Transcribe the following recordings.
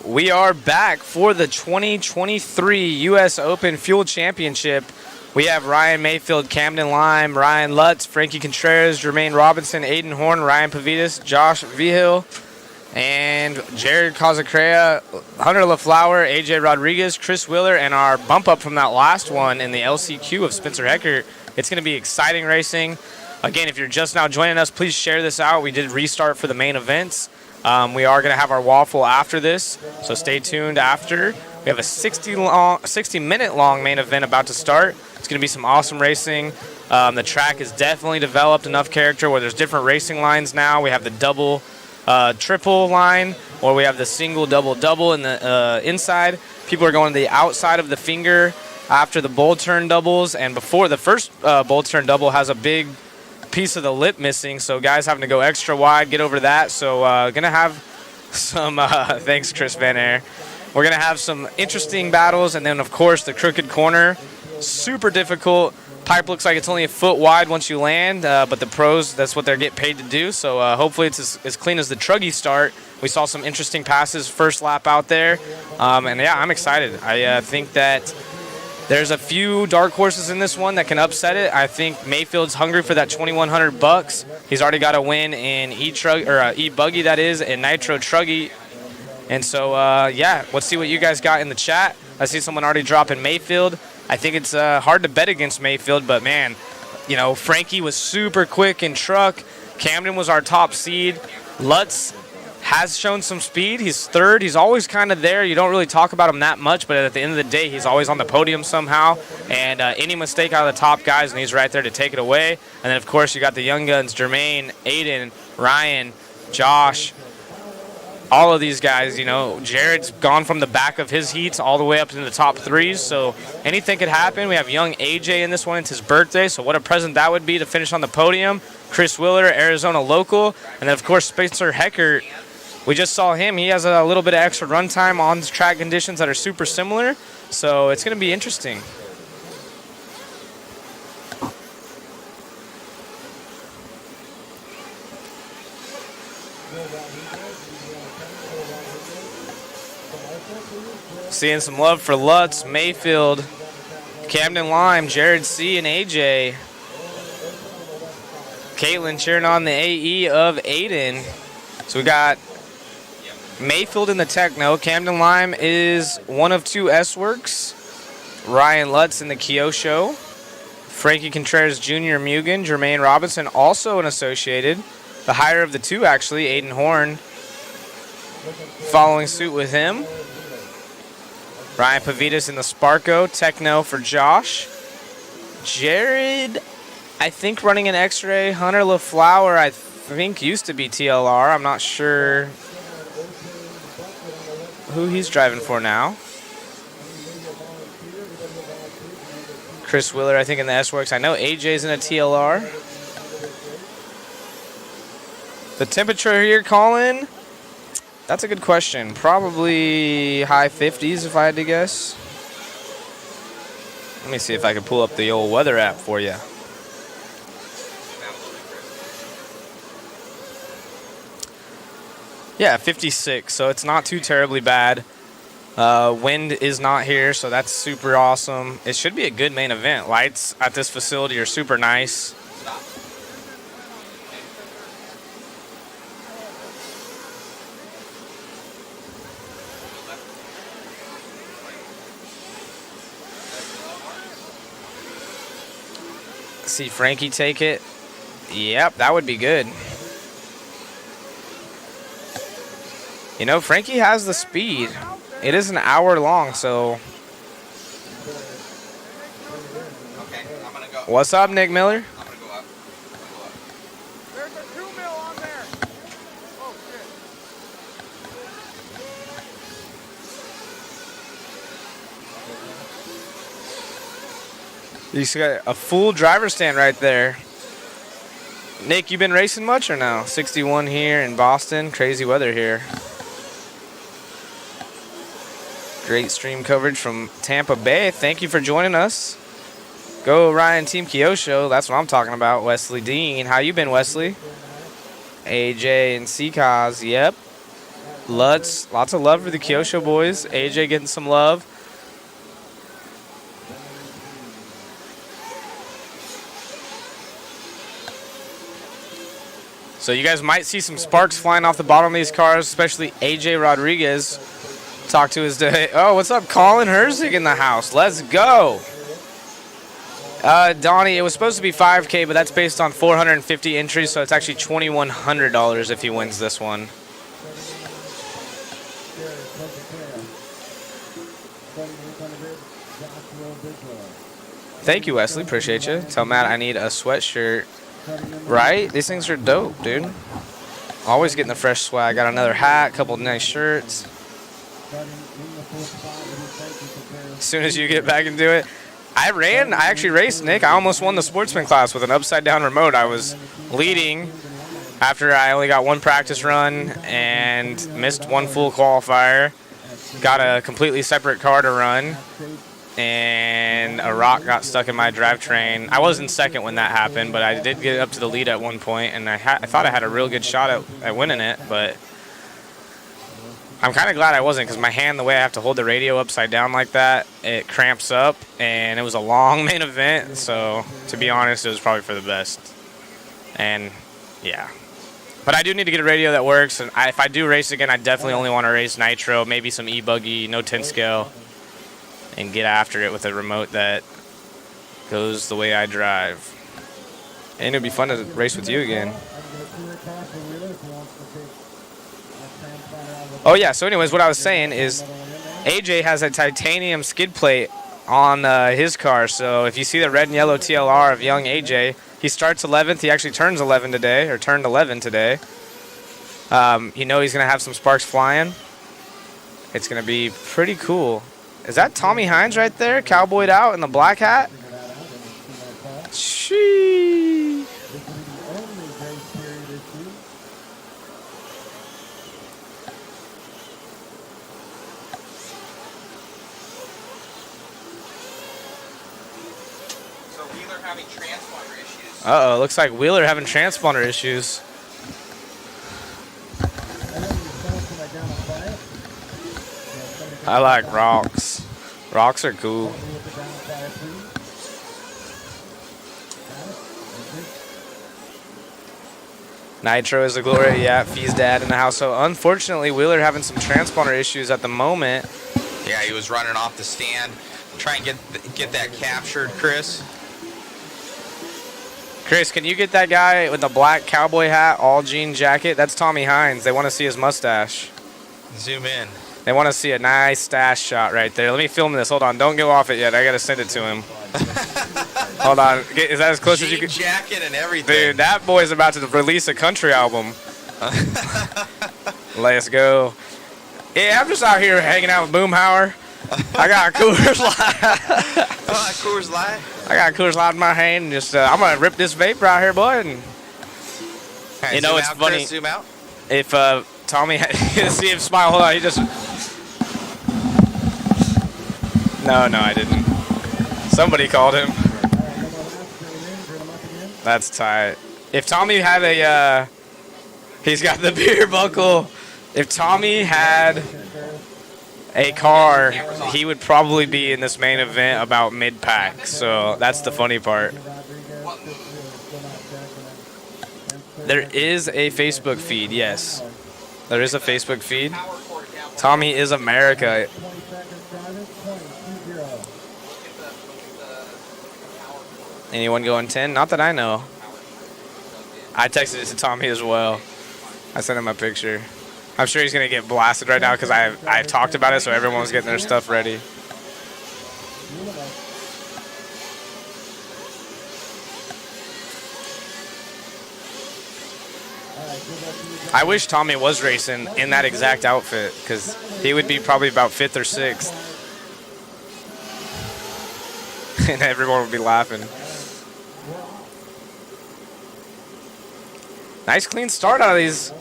We are back for the 2023 U.S. Open Fuel Championship. We have Ryan Mayfield, Camden Lime, Ryan Lutz, Frankie Contreras, Jermaine Robinson, Aiden Horn, Ryan Pavitas, Josh Vigil, and Jared Cazacrea, Hunter LaFlower, AJ Rodriguez, Chris Wheeler, and our bump up from that last one in the LCQ of Spencer Heckert. It's going to be exciting racing. Again, if you're just now joining us, please share this out. We did restart for the main events. We are going to have our Waffle after this, so stay tuned after. We have a 60-minute long main event about to start. It's going to be some awesome racing. The track is definitely developed enough character where there's different racing lines now. We have the double, triple line, or we have the single, double, double in the inside. People are going to the outside of the finger after the bull turn doubles, and before the first bull turn double has a big piece of the lip missing, so guys having to go extra wide, get over that. So gonna have some thanks Chris Van Air. We're gonna have some interesting battles, and then of course the crooked corner, super difficult. Pipe looks like it's only a foot wide once you land, but the pros, that's what they're getting paid to do. So hopefully it's as clean as the Truggy start. We saw some interesting passes first lap out there, and yeah, I'm excited. I think that there's a few dark horses in this one that can upset it. I think Mayfield's hungry for that $2,100. He's already got a win in E-Buggy, that is, and Nitro Truggy. And so, yeah, let's see what you guys got in the chat. I see someone already dropping Mayfield. I think it's hard to bet against Mayfield, but, man, you know, Frankie was super quick in truck. Camden was our top seed. Lutz has shown some speed. He's third. He's always kind of there. You don't really talk about him that much, but at the end of the day, he's always on the podium somehow. And any mistake out of the top guys, and he's right there to take it away. And then, of course, you got the young guns, Jermaine, Aiden, Ryan, Josh, all of these guys. You know, Jared's gone from the back of his heats all the way up into the top threes, so anything could happen. We have young AJ in this one. It's his birthday, so what a present that would be to finish on the podium. Chris Wheeler, Arizona local. And then, of course, Spencer Heckert. We just saw him. He has a little bit of extra run time on track conditions that are super similar, so it's going to be interesting. Seeing some love for Lutz, Mayfield, Camden Lime, Jared C., and AJ. Caitlin cheering on the AE of Aiden. So we got Mayfield in the Techno. Camden Lime is one of two S-Works. Ryan Lutz in the Kyosho. Frankie Contreras Jr. Mugen. Jermaine Robinson also an associated. The higher of the two, actually. Aiden Horn following suit with him. Ryan Pavitas in the Sparko. Techno for Josh. Jared, I think, running an X-Ray. Hunter LaFlower, I think, used to be TLR. I'm not sure who he's driving for now. Chris Wheeler, I think, in the S-Works. I know AJ's in a TLR. The temperature here, Colin? That's a good question. Probably high 50s if I had to guess. Let me see if I can pull up the old weather app for you. Yeah, 56, so it's not too terribly bad. Wind is not here, so that's super awesome. It should be a good main event. Lights at this facility are super nice. See Frankie take it. Yep, that would be good. You know, Frankie has the speed. It is an hour long, so. Okay, I'm gonna go. What's up, Nick Miller? I'm gonna go up. There's a 2 mil on there. Oh, shit. You got a full driver stand right there. Nick, you been racing much or no? 61 here in Boston. Crazy weather here. Great stream coverage from Tampa Bay. Thank you for joining us. Go Ryan Team Kyosho. That's what I'm talking about. Wesley Dean. How you been, Wesley? AJ and Seacause. Yep. Lutz. Lots of love for the Kyosho boys. AJ getting some love. So you guys might see some sparks flying off the bottom of these cars, especially AJ Rodriguez. Talk to his day. Oh, what's up, Colin Herzig in the house? Let's go. Donnie, it was supposed to be 5K, but that's based on 450 entries, so it's actually $2,100 if he wins this one. Thank you, Wesley. Appreciate you. Tell Matt I need a sweatshirt. Right? These things are dope, dude. Always getting the fresh swag. Got another hat, couple nice shirts. As soon as you get back into it. I actually raced, Nick. I almost won the sportsman class with an upside down remote. I was leading after I only got one practice run and missed one full qualifier. Got a completely separate car to run, and a rock got stuck in my drivetrain. I was in second when that happened, but I did get up to the lead at one point, and I thought I had a real good shot at winning it, but I'm kind of glad I wasn't, because my hand, the way I have to hold the radio upside down like that, it cramps up, and it was a long main event, so to be honest, it was probably for the best. And yeah. But I do need to get a radio that works, and if I do race again, I definitely only want to race Nitro, maybe some Buggy, no 10 scale, and get after it with a remote that goes the way I drive. And it'd be fun to race with you again. Oh yeah, so anyways, what I was saying is AJ has a titanium skid plate on his car, so if you see the red and yellow TLR of young AJ, he starts 11th. He actually turns 11 today, or turned 11 today. You know he's going to have some sparks flying. It's going to be pretty cool. Is that Tommy Hines right there, cowboyed out in the black hat? Sheesh. Uh-oh, looks like Wheeler having transponder issues. I like rocks. Rocks are cool. Nitro is a glory. Yeah, Fee's dad in the house. So unfortunately, Wheeler having some transponder issues at the moment. Yeah, he was running off the stand. Try and get that captured, Chris. Chris, can you get that guy with the black cowboy hat, all jean jacket? That's Tommy Hines. They want to see his mustache. Zoom in. They want to see a nice stash shot right there. Let me film this. Hold on. Don't go off it yet. I got to send it to him. Hold on. Is that as close as you can? Jacket and everything. Dude, that boy's about to release a country album. Let's go. Yeah, I'm just out here hanging out with Boomhauer. I got a Coors Light. Coors Light? I got a Coors Light in my hand. And just I'm going to rip this vape right here, boy. And, right, you know, it's out, funny. Chris, zoom out. If Tommy, see him smile. Hold on. He just. No, I didn't. Somebody called him. That's tight. If Tommy had he's got the beer buckle. If Tommy had a car, he would probably be in this main event about mid-pack. So that's the funny part. There is a Facebook feed, yes. There is a Facebook feed. Tommy is America. Anyone going 10? Not that I know. I texted it to Tommy as well. I sent him a picture. I'm sure he's going to get blasted right now because I've talked about it, so everyone's getting their stuff ready. I wish Tommy was racing in that exact outfit because he would be probably about 5th or 6th. and everyone would be laughing. Nice clean start out of these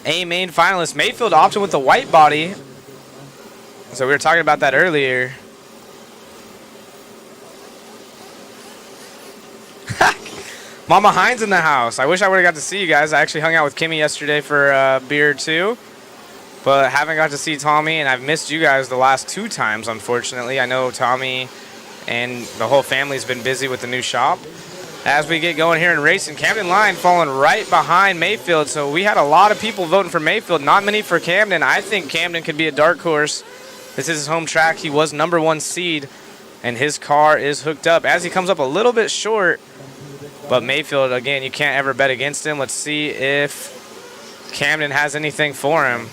A main finalists. Mayfield opted with the white body. So we were talking about that earlier. Mama Hines in the house. I wish I would have got to see you guys. I actually hung out with Kimmy yesterday for a beer or two, but haven't got to see Tommy, and I've missed you guys the last 2 times, unfortunately. I know Tommy and the whole family's been busy with the new shop. As we get going here in racing, Camden Line falling right behind Mayfield, so we had a lot of people voting for Mayfield, not many for Camden. I think Camden could be a dark horse. This is his home track. He was #1 seed, and his car is hooked up. As he comes up a little bit short, but Mayfield, again, you can't ever bet against him. Let's see if Camden has anything for him.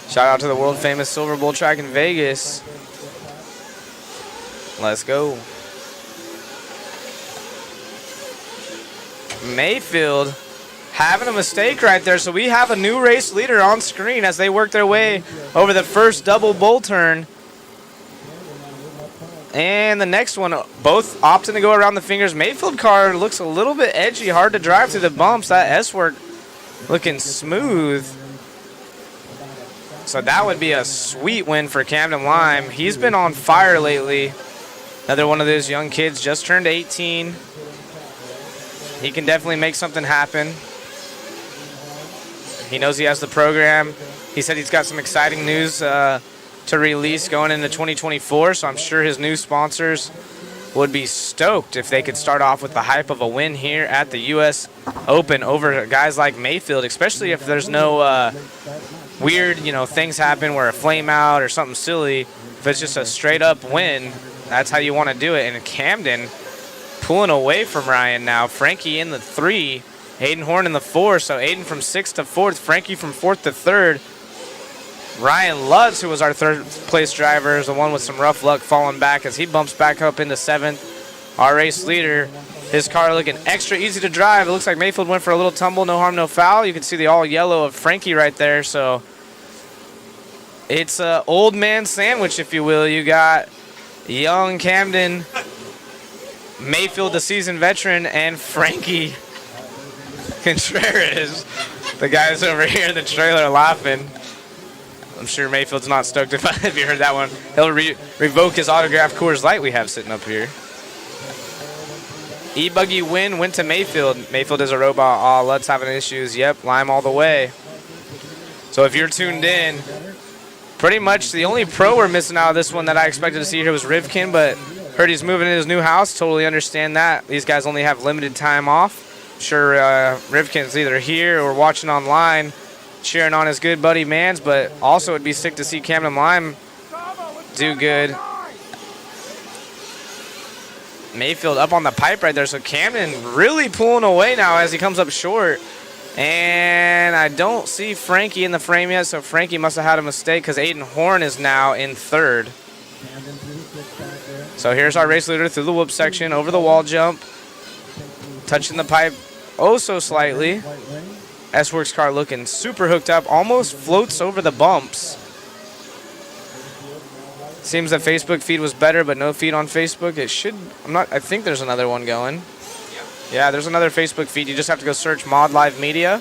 Shout out to the world famous Silver Bowl track in Vegas. Let's go. Mayfield having a mistake right there, so we have a new race leader on screen as they work their way over the first double bull turn. And the next one, both opting to go around the fingers. Mayfield car looks a little bit edgy, hard to drive through the bumps. That S-work looking smooth. So that would be a sweet win for Camden Lime. He's been on fire lately. Another one of those young kids, just turned 18. He can definitely make something happen. He knows he has the program. He said he's got some exciting news to release going into 2024, so I'm sure his new sponsors would be stoked if they could start off with the hype of a win here at the U.S. Open over guys like Mayfield, especially if there's no weird, things happen where a flame out or something silly. If it's just a straight-up win, that's how you want to do it. And Camden pulling away from Ryan now. Frankie in the 3. Aiden Horn in the 4, so Aiden from 6th to 4th, Frankie from 4th to 3rd. Ryan Lutz, who was our 3rd place driver, is the one with some rough luck falling back as he bumps back up into 7th. Our race leader, his car looking extra easy to drive. It looks like Mayfield went for a little tumble, no harm, no foul. You can see the all yellow of Frankie right there, so it's an old man sandwich, if you will. You got young Camden, Mayfield, the seasoned veteran, and Frankie Contreras. The guys over here in the trailer laughing. I'm sure Mayfield's not stoked if you heard that one. He'll revoke his autographed Coors Light we have sitting up here. E-Buggy went to Mayfield. Mayfield is a robot. Oh, Lutz having issues. Yep, Lime all the way. So if you're tuned in, pretty much the only pro we're missing out of this one that I expected to see here was Rivkin, but heard he's moving in his new house. Totally understand that. These guys only have limited time off. Sure, Rivkin's either here or watching online, cheering on his good buddy Mans, but also it'd be sick to see Camden Lime do good. Mayfield up on the pipe right there, so Camden really pulling away now as he comes up short. And I don't see Frankie in the frame yet, so Frankie must have had a mistake because Aiden Horn is now in 3rd. So here's our race leader through the whoop section, over the wall jump, touching the pipe oh so slightly. S-Works car looking super hooked up, almost floats over the bumps. Seems the Facebook feed was better, but no feed on Facebook. It should, I think there's another one going. Yeah, there's another Facebook feed. You just have to go search Mod Live Media.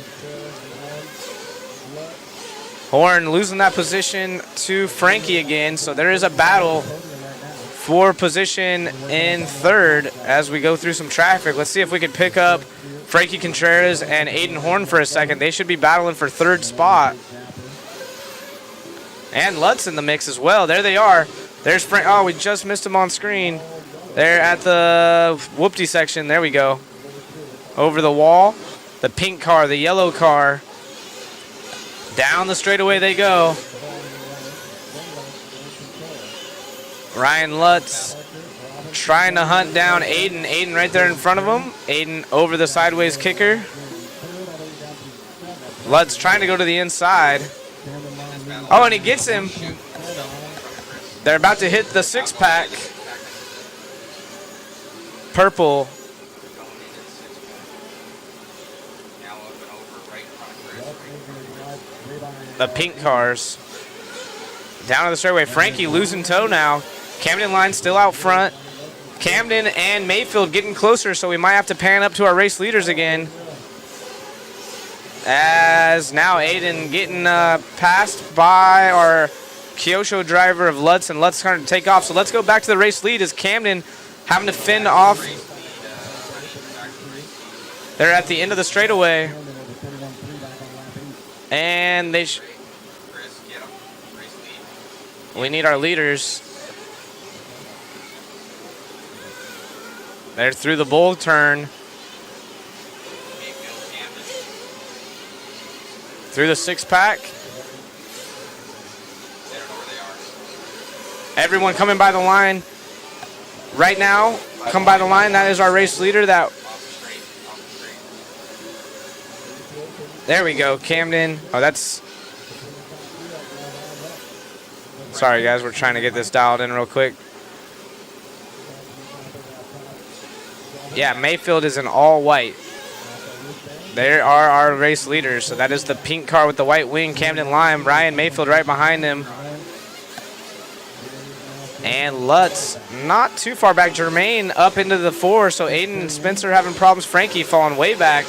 Horn losing that position to Frankie again, so there is a battle for position in 3rd as we go through some traffic. Let's see if we can pick up Frankie Contreras and Aiden Horn for a second. They should be battling for 3rd spot. And Lutz in the mix as well. There they are. There's Frank. Oh, we just missed him on screen. They're at the whoopty section. There we go. Over the wall. The pink car, the yellow car. Down the straightaway they go. Ryan Lutz trying to hunt down Aiden. Aiden right there in front of him. Aiden over the sideways kicker. Lutz trying to go to the inside. Oh, and he gets him. They're about to hit the 6-pack. Purple. the pink cars. Down to the straightaway. Frankie losing toe now. Camden line still out front. Camden and Mayfield getting closer, so we might have to pan up to our race leaders again. As now Aiden getting passed by our Kyosho driver of Lutz, and Lutz trying to take off. So let's go back to the race lead as Camden having to fend off. They're at the end of the straightaway. And we need our leaders. They're through the bull turn. Through the 6-pack. Everyone coming by the line right now. Come by the line. That is our race leader. There we go. Camden. Oh, that's... Sorry, guys. We're trying to get this dialed in real quick. Yeah, Mayfield is in all white. There are our race leaders. So that is the pink car with the white wing, Camden Lime. Ryan Mayfield right behind him. And Lutz not too far back. Jermaine up into the 4. So Aiden and Spencer having problems. Frankie falling way back.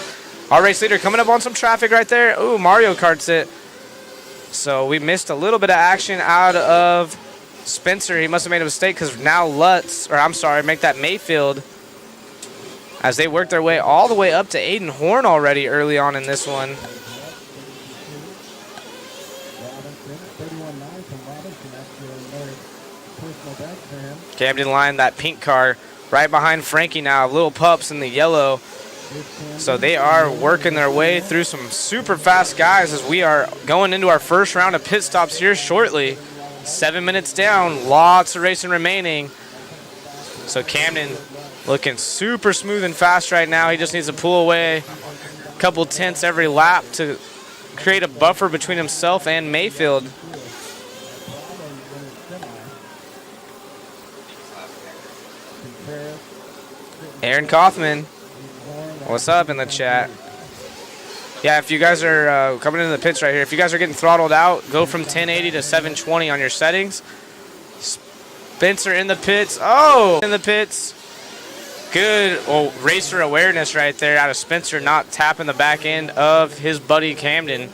Our race leader coming up on some traffic right there. Ooh, Mario Kart's it. So we missed a little bit of action out of Spencer. He must have made a mistake because now Lutz, or I'm sorry, make that Mayfield, as they work their way all the way up to Aiden Horn already early on in this one. Camden line, that pink car right behind Frankie now. Little pups in the yellow. So they are working their way through some super fast guys as we are going into our first round of pit stops here shortly. 7 minutes down, lots of racing remaining. So Camden looking super smooth and fast right now. He just needs to pull away a couple tenths every lap to create a buffer between himself and Mayfield. Aaron Kaufman, what's up in the chat? Yeah, if you guys are coming into the pits right here, if you guys are getting throttled out, go from 1080 to 720 on your settings. Spencer in the pits. Oh, in the pits. Good racer awareness right there out of Spencer, not tapping the back end of his buddy Camden.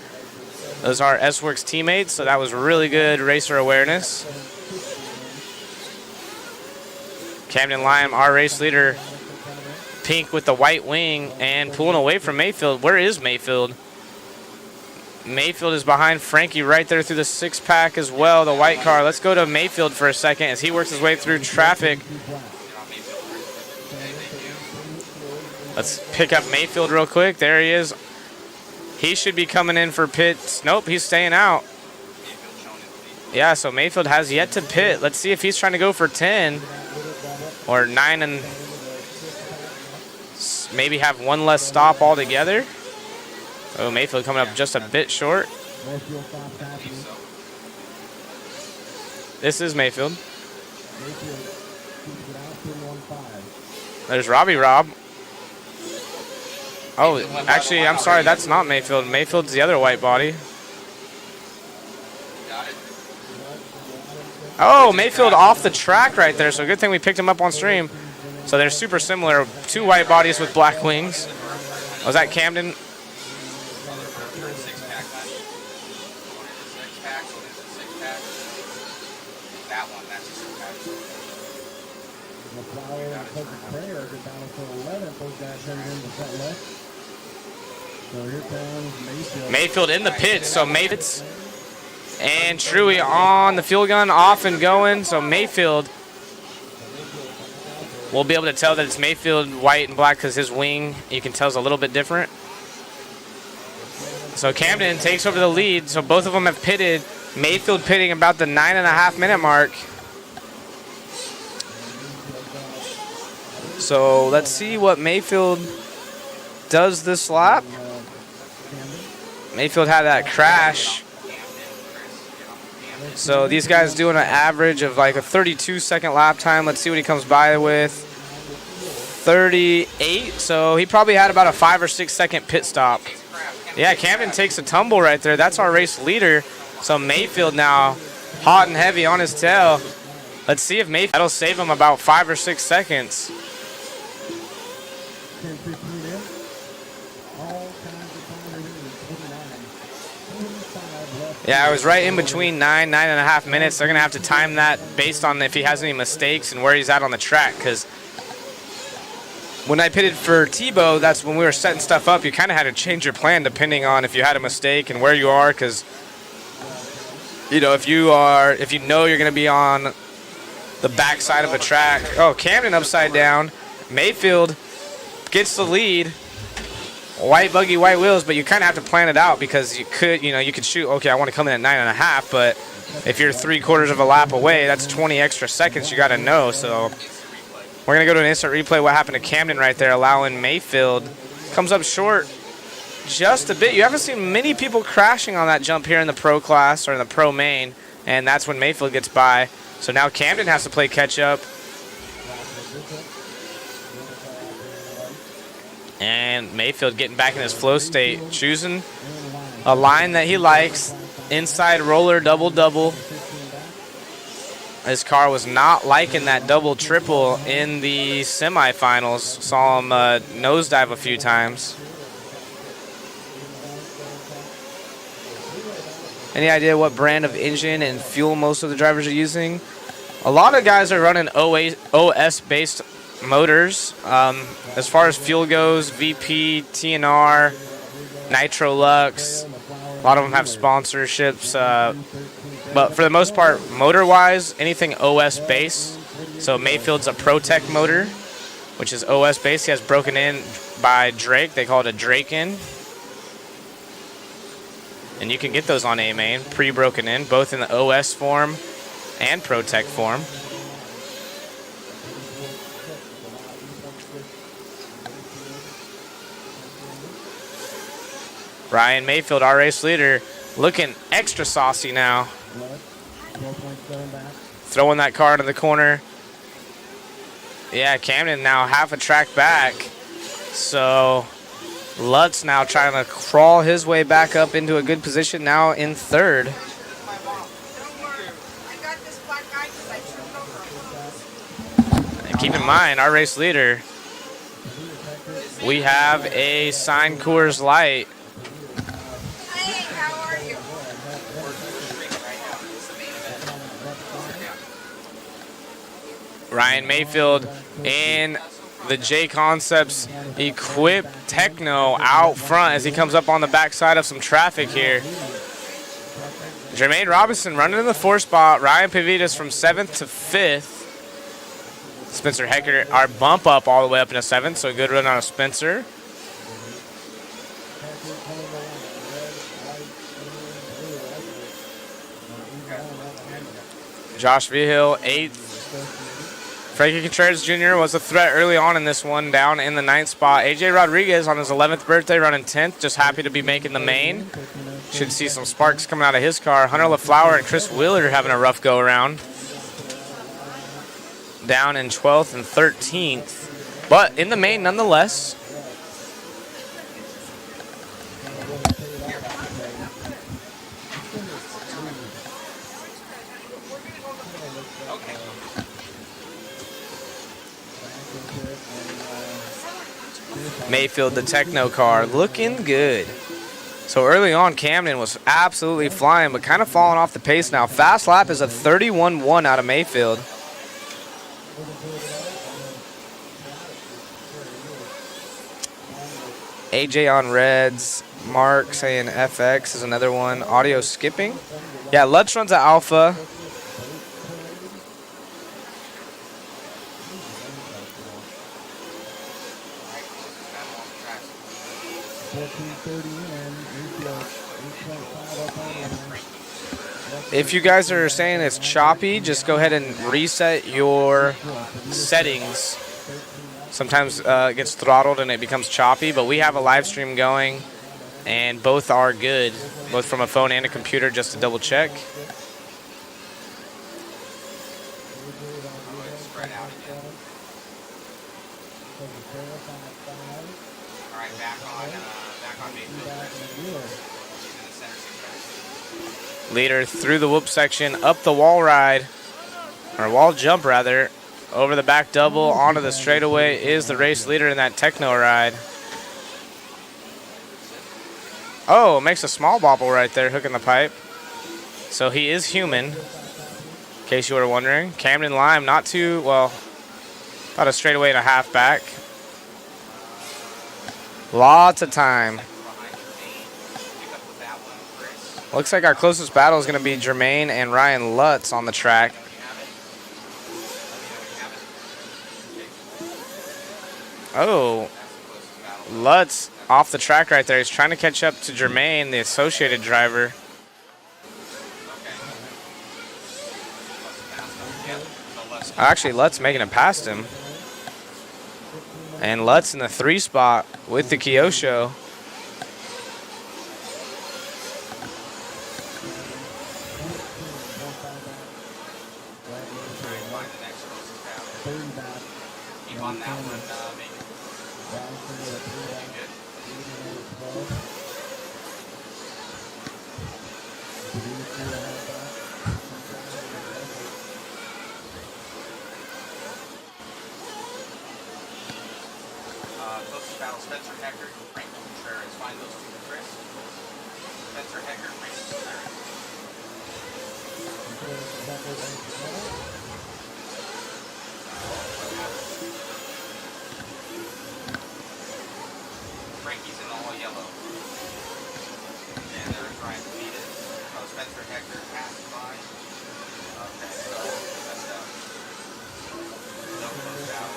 Those are S-Works teammates, so that was really good racer awareness. Camden Lime, our race leader, pink with the white wing and pulling away from Mayfield. Where is Mayfield? Mayfield is behind Frankie right there through the 6-pack as well, the white car. Let's go to Mayfield for a second as he works his way through traffic. Let's pick up Mayfield real quick. There he is. He should be coming in for pits. Nope, he's staying out. Yeah, so Mayfield has yet to pit. Let's see if he's trying to go for 10 or 9 and maybe have one less stop altogether. Oh, Mayfield coming up just a bit short. This is Mayfield. There's Robbie Rob. Oh, actually, I'm sorry, that's not Mayfield. Mayfield's the other white body. Oh, Mayfield off the track right there, so good thing we picked him up on stream. So they're super similar, 2 white bodies with black wings. Was that Camden? Mayfield in the pits, so Mayfield and Truey on the fuel gun, off and going. So Mayfield, we'll be able to tell that it's Mayfield white and black because his wing, you can tell, is a little bit different. So Camden takes over the lead. So both of them have pitted. Mayfield pitting about the 9.5-minute mark. So let's see what Mayfield does this lap. Mayfield had that crash. So these guys doing an average of like a 32-second lap time. Let's see what he comes by with. 38. So he probably had about a 5 or 6 second pit stop. Yeah, Camden takes a tumble right there. That's our race leader. So Mayfield now hot and heavy on his tail. Let's see if Mayfield, that'll save him about 5 or 6 seconds. Yeah, I was right in between 9.5 minutes. They're going to have to time that based on if he has any mistakes and where he's at on the track. Because when I pitted for Tebow, that's when we were setting stuff up. You kind of had to change your plan depending on if you had a mistake and where you are. Because, you know, if you know you're going to be on the backside of a track. Oh, Camden upside down. Mayfield gets the lead. White buggy, white wheels, but you kind of have to plan it out because you could shoot, okay, I want to come in at 9.5, but if you're 3/4 of a lap away, that's 20 extra seconds you got to know. So we're going to go to an instant replay what happened to Camden right there, allowing Mayfield. Comes up short just a bit. You haven't seen many people crashing on that jump here in the pro class or in the pro main, and that's when Mayfield gets by. So now Camden has to play catch up. And Mayfield getting back in his flow state, choosing a line that he likes, inside roller double-double. His car was not liking that double-triple in the semifinals. Saw him nosedive a few times. Any idea what brand of engine and fuel most of the drivers are using? A lot of guys are running OS-based motors. As far as fuel goes, VP, TNR, Nitro Lux, a lot of them have sponsorships, but for the most part, motor-wise, anything OS base. So Mayfield's a ProTech motor, which is OS base. He has broken in by Drake. They call it a Drake-in. And you can get those on A-Main, pre-broken in, both in the OS form and ProTech form. Ryan Mayfield, our race leader, looking extra saucy now. Throwing that car into the corner. Yeah, Camden now half a track back. So Lutz now trying to crawl his way back up into a good position, now in third. And keep in mind, our race leader, we have a signed Coors Light. Ryan Mayfield in the J Concepts Equip Techno out front as he comes up on the backside of some traffic here. Jermaine Robinson running in the 4th spot. Ryan Pavitas from 7th to 5th. Spencer Hecker, our bump up all the way up into 7th, so a good run on Spencer. Josh Vigil, 8th. Frankie Contreras Jr. was a threat early on in this one, down in the 9th spot. AJ Rodriguez on his 11th birthday running 10th, just happy to be making the main. Should see some sparks coming out of his car. Hunter LaFleur and Chris Wheeler having a rough go around. Down in 12th and 13th, but in the main nonetheless. Mayfield, the Techno car, looking good. So early on, Camden was absolutely flying, but kind of falling off the pace now. Fast lap is a 31.1 out of Mayfield. AJ on reds. Mark saying FX is another one. Audio skipping. Yeah, Lutz runs at Alpha. If you guys are saying it's choppy, just go ahead and reset your settings. Sometimes it gets throttled and it becomes choppy, but we have a live stream going and both are good, both from a phone and a computer, just to double check. All right, back on Mayfield. Leader through the whoop section, up the wall ride, or wall jump rather, over the back double, onto the straightaway is the race leader in that techno ride. Oh, makes a small bobble right there, hooking the pipe. So he is human, in case you were wondering. Camden Lime, not too, well, about a straightaway and a half back. Lots of time. Looks like our closest battle is going to be Jermaine and Ryan Lutz on the track. Oh, Lutz off the track right there. He's trying to catch up to Jermaine, the associated driver. Actually, Lutz making it past him. And Lutz in the 3 spot with the Kyosho. On that one, closest battle, Spencer Hecker, Frank Contreras. Find those two to Chris. Spencer Hecker, Frank Contreras. Frankie's in all yellow. And there's Ryan Peters. Oh, Spencer Hecker passed by. Okay, so that's no close out.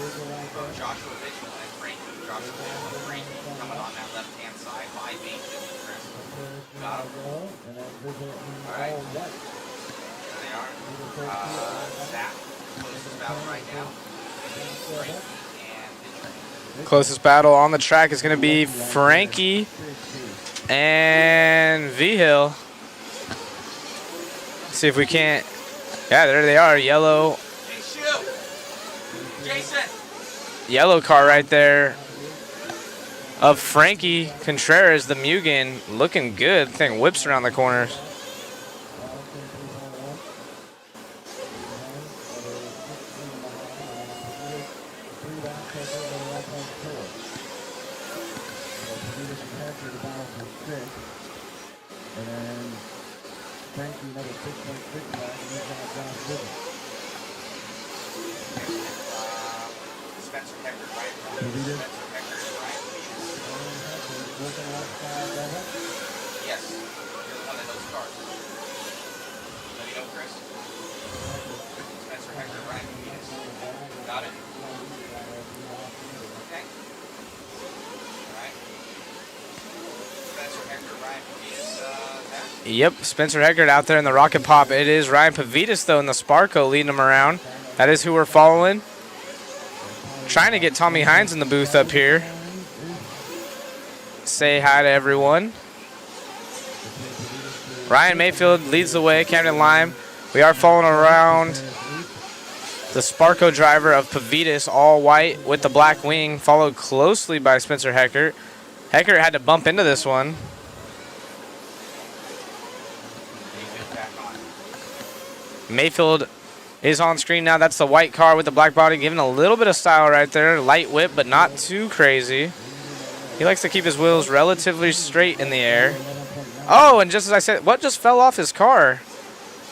Oh, Joshua Mitchell and Frankie. Joshua Mitchell and Frankie coming on that left-hand side by Mayfield and Chris. Got him. All right. There they are. That closest battle right now. Frankie and Nitro. Closest battle on the track is going to be Frankie and V-Hill. See if we can't. Yeah, there they are. Yellow. Jason. Yellow car right there of Frankie Contreras, the Mugen, looking good. Thing whips around the corners. Spencer Hecker, right? Spencer Hecker and Ryan Peters. Yes, you're the one that knows cars. Let me know, Chris. Spencer Hecker, Ryan Peters. Got it? Okay. All right. Spencer Hecker, Ryan Peters, Yep, Spencer Heckert out there in the Rocket Pop. It is Ryan Pavitas, though, in the Sparko leading him around. That is who we're following. Trying to get Tommy Hines in the booth up here. Say hi to everyone. Ryan Mayfield leads the way, Camden Lime. We are following around the Sparko driver of Pavitas, all white with the black wing, followed closely by Spencer Heckert. Heckert had to bump into this one. Mayfield is on screen now. That's the white car with the black body, giving a little bit of style right there. Light whip, but not too crazy. He likes to keep his wheels relatively straight in the air. Oh, and just as I said, what just fell off his car?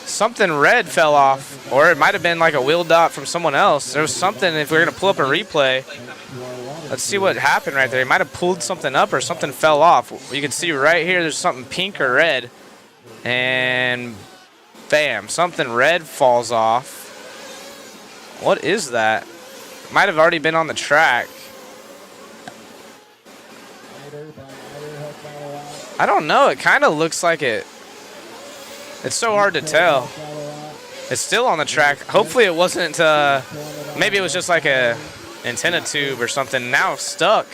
Something red fell off, or it might have been like a wheel dot from someone else. There was something, if we're going to pull up a replay, let's see what happened right there. He might have pulled something up or something fell off. You can see right here there's something pink or red. And bam, something red falls off. What is that? Might have already been on the track. I don't know. It kind of looks like it. It's so hard to tell. It's still on the track. Hopefully it wasn't, maybe it was just like a antenna tube or something. Now stuck.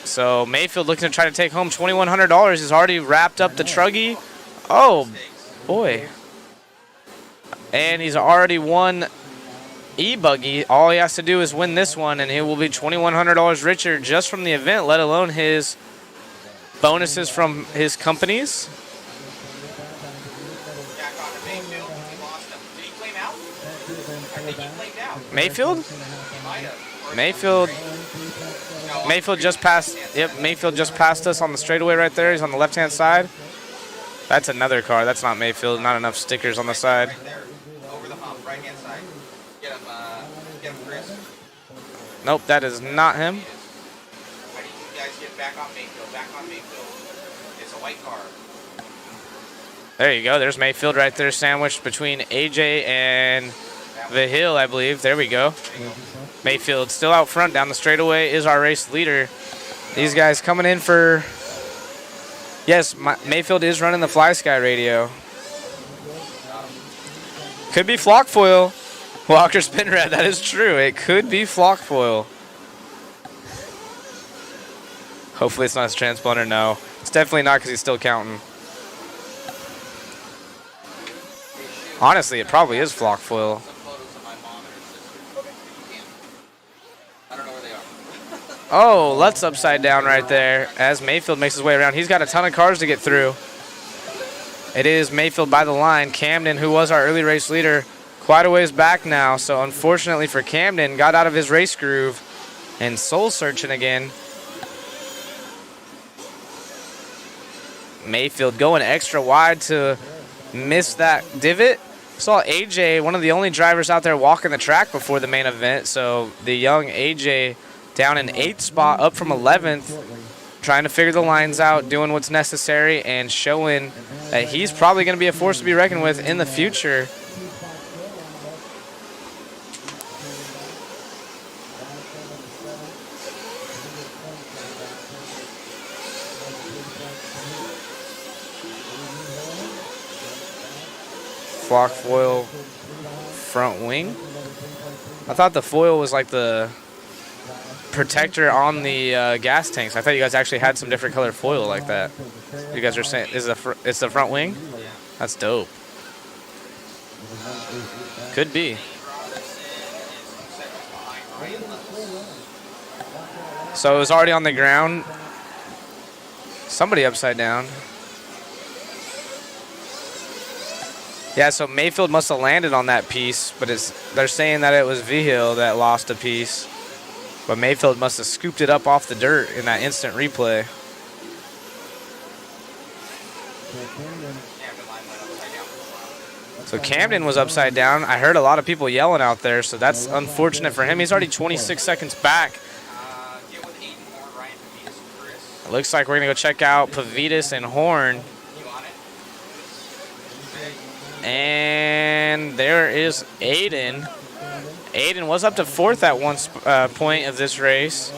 So Mayfield looking to try to take home $2,100. He's already wrapped up the truggy. Oh, boy. And he's already won E Buggy. All he has to do is win this one, and he will be $2,100 richer just from the event, let alone his bonuses from his companies. Mayfield? Mayfield just passed. Yep, Mayfield just passed us on the straightaway right there. He's on the left-hand side. That's another car. That's not Mayfield. Not enough stickers on the side. Over the hump, right-hand side. Get him, Chris. Nope, that is not him. I need you guys to get back on Mayfield. Back on Mayfield. It's a white car. There you go. There's Mayfield right there, sandwiched between AJ and the Hill, I believe. There we go. Mayfield still out front down the straightaway is our race leader. These guys coming in for... Yes, Mayfield is running the Fly Sky radio. Could be flock foil. Walker Spin Red, that is true. It could be flock foil. Hopefully it's not his transponder. No, it's definitely not because he's still counting. Honestly, it probably is flock foil. Oh, Lutz upside down right there as Mayfield makes his way around. He's got a ton of cars to get through. It is Mayfield by the line. Camden, who was our early race leader, quite a ways back now. So unfortunately for Camden, got out of his race groove and soul searching again. Mayfield going extra wide to miss that divot. Saw AJ, one of the only drivers out there walking the track before the main event. So the young AJ down in 8th spot, up from 11th, trying to figure the lines out, doing what's necessary, and showing that he's probably going to be a force to be reckoned with in the future. Flock foil front wing. I thought the foil was like the protector on the gas tanks. I thought you guys actually had some different color foil like that. You guys are saying it's the front wing? That's dope. Could be. So it was already on the ground. Somebody upside down. Yeah, so Mayfield must have landed on that piece, but they're saying that it was Vigil that lost a piece. But Mayfield must have scooped it up off the dirt in that instant replay. So Camden was upside down. I heard a lot of people yelling out there, so that's unfortunate for him. He's already 26 seconds back. It looks like we're going to go check out Pavitas and Horn. And there is Aiden. Aiden was up to 4th at one point of this race.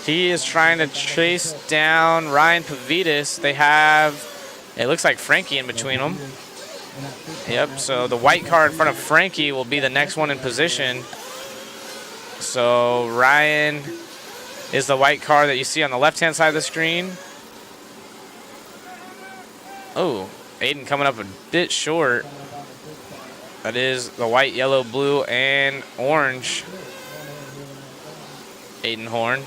He is trying to chase down Ryan Pavitas. They have, it looks like Frankie in between them. Yep, so the white car in front of Frankie will be the next one in position. So Ryan is the white car that you see on the left-hand side of the screen. Oh, Aiden coming up a bit short. That is the white, yellow, blue, and orange. Aiden Horn.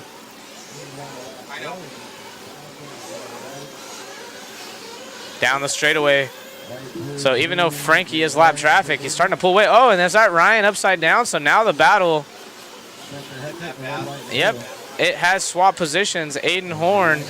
Down the straightaway. So even though Frankie is lap traffic, he's starting to pull away. Oh, and there's that Ryan upside down. So now the battle. Yep, it has swapped positions. Aiden Horn.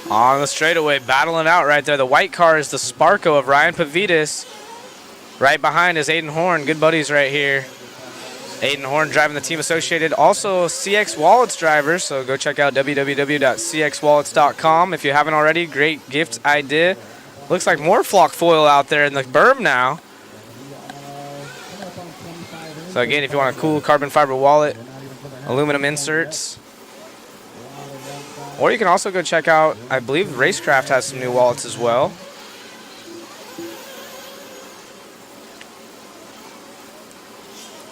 On the straightaway, battling out right there. The white car is the Sparko of Ryan Pavitas. Right behind is Aiden Horn. Good buddies right here. Aiden Horn driving the Team Associated. Also CX Wallets driver, so go check out www.cxwallets.com if you haven't already. Great gift idea. Looks like more flock foil out there in the berm now. So again, if you want a cool carbon fiber wallet, aluminum inserts. Or you can also go check out, I believe Racecraft has some new wallets as well.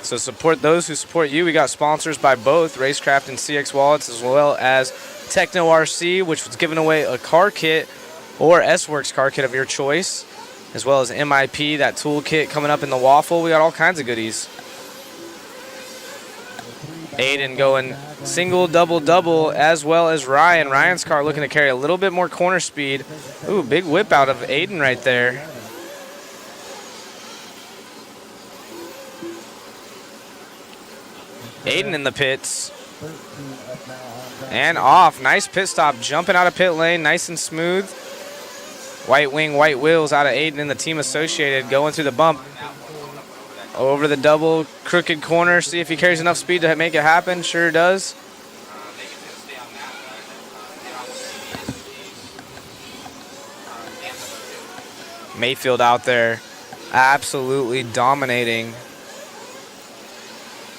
So support those who support you. We got sponsors by both Racecraft and CX Wallets, as well as Techno RC, which was giving away a car kit or S-Works car kit of your choice, as well as MIP, that tool kit coming up in the Waffle. We got all kinds of goodies. Aiden going single, double, double, as well as Ryan. Ryan's car looking to carry a little bit more corner speed. Ooh, big whip out of Aiden right there. Aiden in the pits. And off. Nice pit stop. Jumping out of pit lane. Nice and smooth. White wing, white wheels out of Aiden and the team associated. Going through the bump. Over the double. Crooked corner. See if he carries enough speed to make it happen. Sure does. Mayfield out there. Absolutely dominating.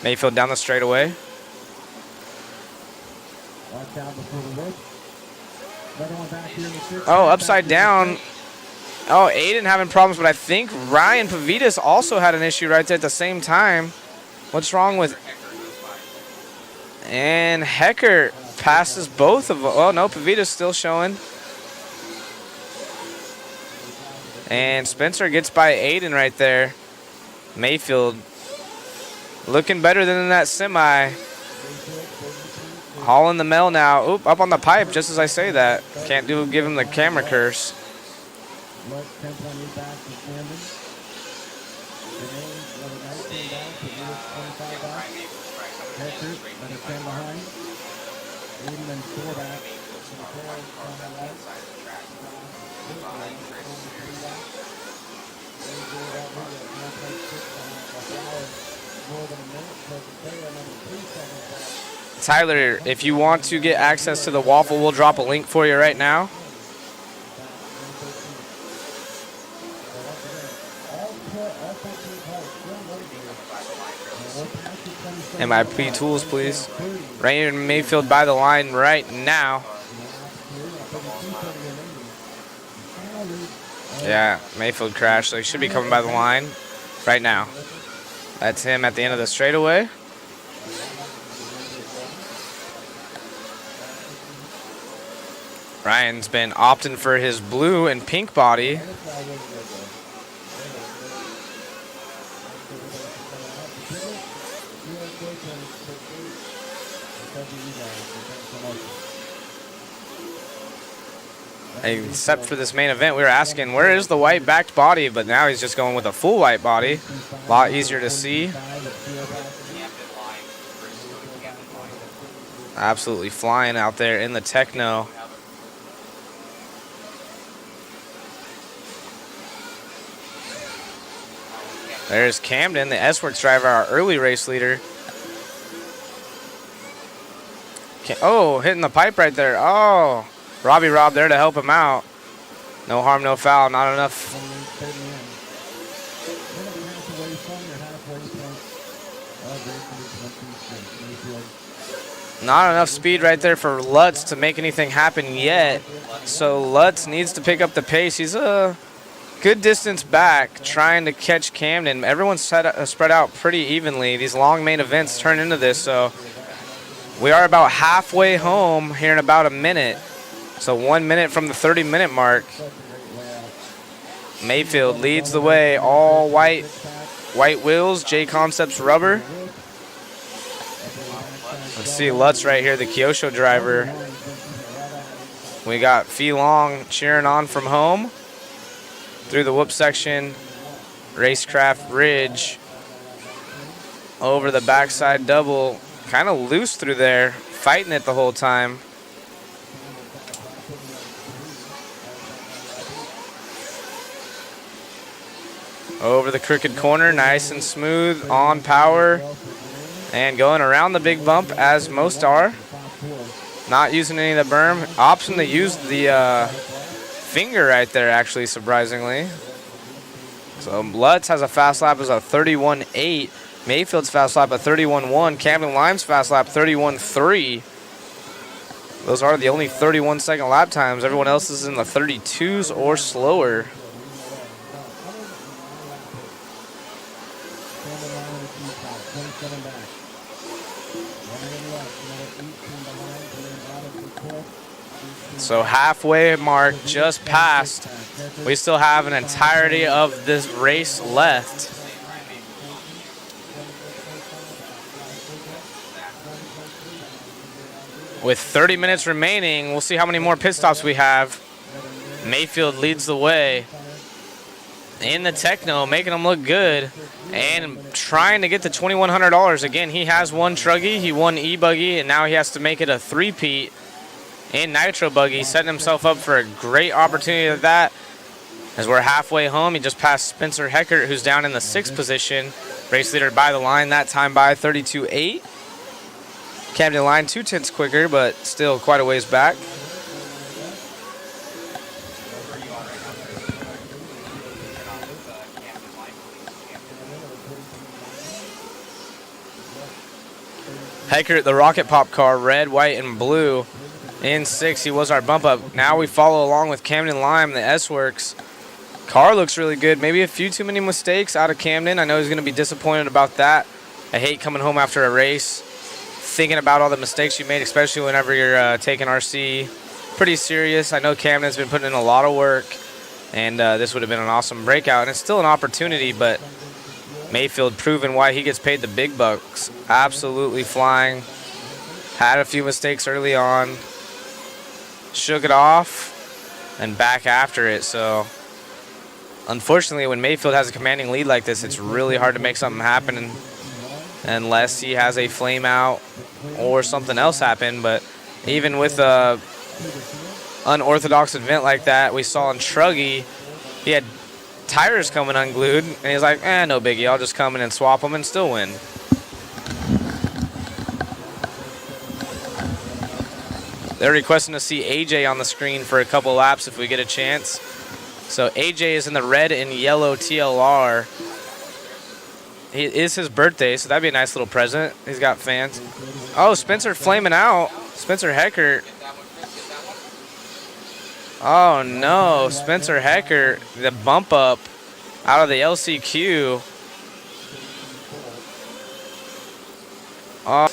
Mayfield down the straightaway. Oh, upside down. Oh, Aiden having problems, but I think Ryan Pavitas also had an issue right there at the same time. What's wrong with... And Hecker passes both of them. Oh, no, Pavitas still showing. And Spencer gets by Aiden right there. Mayfield looking better than that semi. Hauling the mail now. Oop, up on the pipe just as I say that. Can't give him the camera curse. Tyler, if you want to get access to the Waffle, we'll drop a link for you right now. MIP tools, please. Raymond Mayfield by the line right now. Yeah, Mayfield crashed, so he should be coming by the line right now. That's him at the end of the straightaway. Ryan's been opting for his blue and pink body. Except for this main event, we were asking, where is the white backed body? But now he's just going with a full white body. A lot easier to see. Absolutely flying out there in the Techno. There's Camden, the S-Works driver, our early race leader. Oh, hitting the pipe right there. Oh, Robbie Rob there to help him out. No harm, no foul. Not enough. Not enough speed right there for Lutz to make anything happen yet. So Lutz needs to pick up the pace. He's a good distance back trying to catch Camden. Everyone's spread out pretty evenly. These long main events turn into this. So we are about halfway home here in about a minute. So 1 minute from the 30-minute mark. Mayfield leads the way. All white wheels. J Concepts rubber. Let's see Lutz right here, the Kyosho driver. We got Fee Long cheering on from home. Through the whoop section. Racecraft Ridge. Over the backside double. Kind of loose through there. Fighting it the whole time. Over the crooked corner, nice and smooth, on power, and going around the big bump as most are. Not using any of the berm. Option to use the finger right there, actually, surprisingly. So Lutz has a fast lap as a 31.8. Mayfield's fast lap a 31.1. Camden Lime's fast lap 31.3. Those are the only 31-second lap times. Everyone else is in the 32s or slower. So halfway mark just passed. We still have an entirety of this race left. With 30 minutes remaining, we'll see how many more pit stops we have. Mayfield leads the way in the Techno, making him look good and trying to get to $2,100. Again, he has one Truggy, he won E-Buggy, and now he has to make it a three-peat in Nitro Buggy, setting himself up for a great opportunity at that. As we're halfway home, he just passed Spencer Heckert, who's down in the 6th position. Race leader by the line, that time by 32.8. Camden line 2/10 quicker, but still quite a ways back. Heckert, the Rocket Pop car, red, white, and blue. In 6, he was our bump up. Now we follow along with Camden Lime, the S-Works. Car looks really good. Maybe a few too many mistakes out of Camden. I know he's going to be disappointed about that. I hate coming home after a race thinking about all the mistakes you made, especially whenever you're taking RC pretty serious. I know Camden's been putting in a lot of work, and this would have been an awesome breakout. And it's still an opportunity, but Mayfield proving why he gets paid the big bucks. Absolutely flying. Had a few mistakes early on. Shook it off and back after it. So unfortunately, when Mayfield has a commanding lead like this, it's really hard to make something happen unless he has a flame out or something else happen. But even with a unorthodox event like that we saw in Truggy, he had tires coming unglued, and he's like, no biggie, I'll just come in and swap them and still win. They're requesting to see AJ on the screen for a couple laps if we get a chance. So AJ is in the red and yellow TLR. It is his birthday, so that'd be a nice little present. He's got fans. Oh, Spencer flaming out. Spencer Heckert. Oh no, Spencer Heckert, the bump up out of the LCQ. Oh.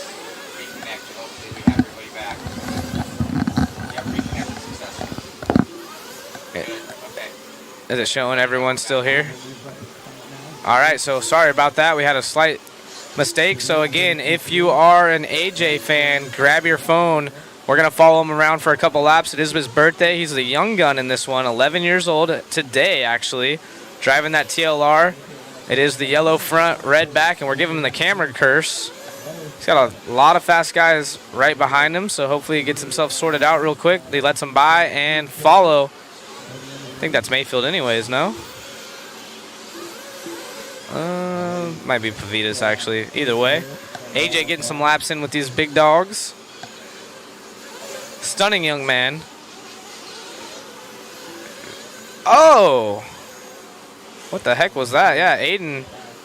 Is it showing everyone's still here? All right, so sorry about that. We had a slight mistake. So again, if you are an AJ fan, grab your phone. We're going to follow him around for a couple laps. It is his birthday. He's a young gun in this one, 11 years old today, actually, driving that TLR. It is the yellow front, red back, and we're giving him the camera curse. He's got a lot of fast guys right behind him, so hopefully he gets himself sorted out real quick. He lets him by and follow. I think that's Mayfield anyways, no? Might be Pavitas, actually. Either way. AJ getting some laps in with these big dogs. Stunning young man. Oh! What the heck was that? Yeah, Aiden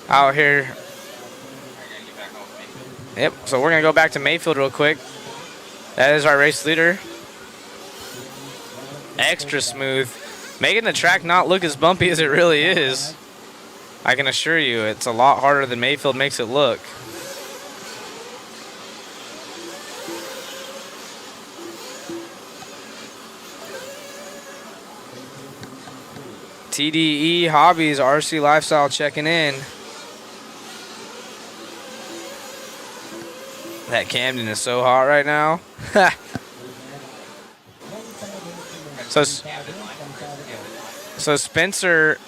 out here. Yep, so we're going to go back to Mayfield real quick. That is our race leader. Extra smooth. Making the track not look as bumpy as it really is. I can assure you, it's a lot harder than Mayfield makes it look. TDE Hobbies, RC Lifestyle checking in. That Camden is so hot right now. So Spencer,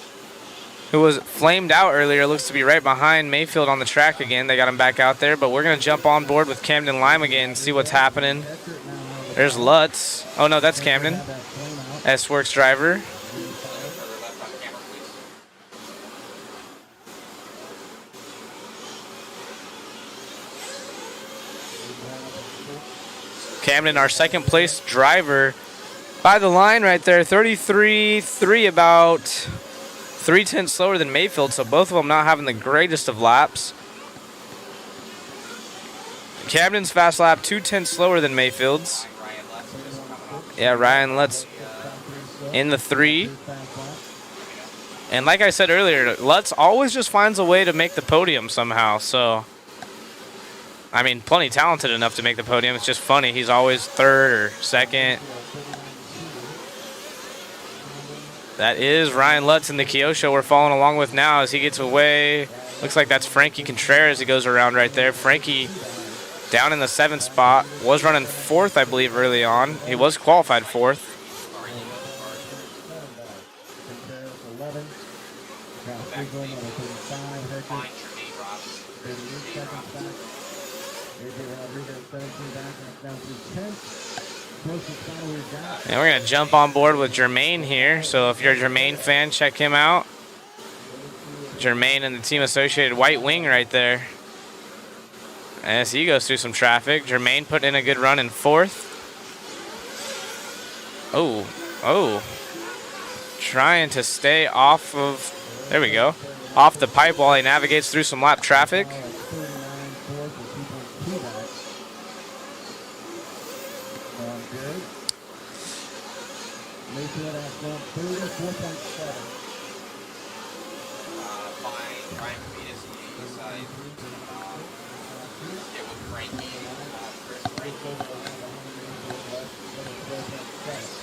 who was flamed out earlier, looks to be right behind Mayfield on the track again. They got him back out there, but we're going to jump on board with Camden Lime again and see what's happening. There's Lutz. Oh, no, that's Camden. S-Works driver. Camden, our second place driver, by the line right there, 33.3, about 3/10 slower than Mayfield, so both of them not having the greatest of laps. Camden's fast lap 2/10 slower than Mayfield's. Yeah, Ryan Lutz in the 3. And like I said earlier, Lutz always just finds a way to make the podium somehow. So, I mean, plenty talented enough to make the podium. It's just funny. He's always 3rd or 2nd. That is Ryan Lutz in the Kyosho we're following along with now as he gets away. Looks like that's Frankie Contreras. He goes around right there. Frankie down in the 7th spot. Was running 4th, I believe, early on. He was qualified 4th. And we're going to jump on board with Jermaine here. So if you're a Jermaine fan, check him out. Jermaine and the Team Associated White Wing right there. As he goes through some traffic. Jermaine put in a good run in 4th. Oh. Trying to stay off of, there we go, off the pipe while he navigates through some lap traffic.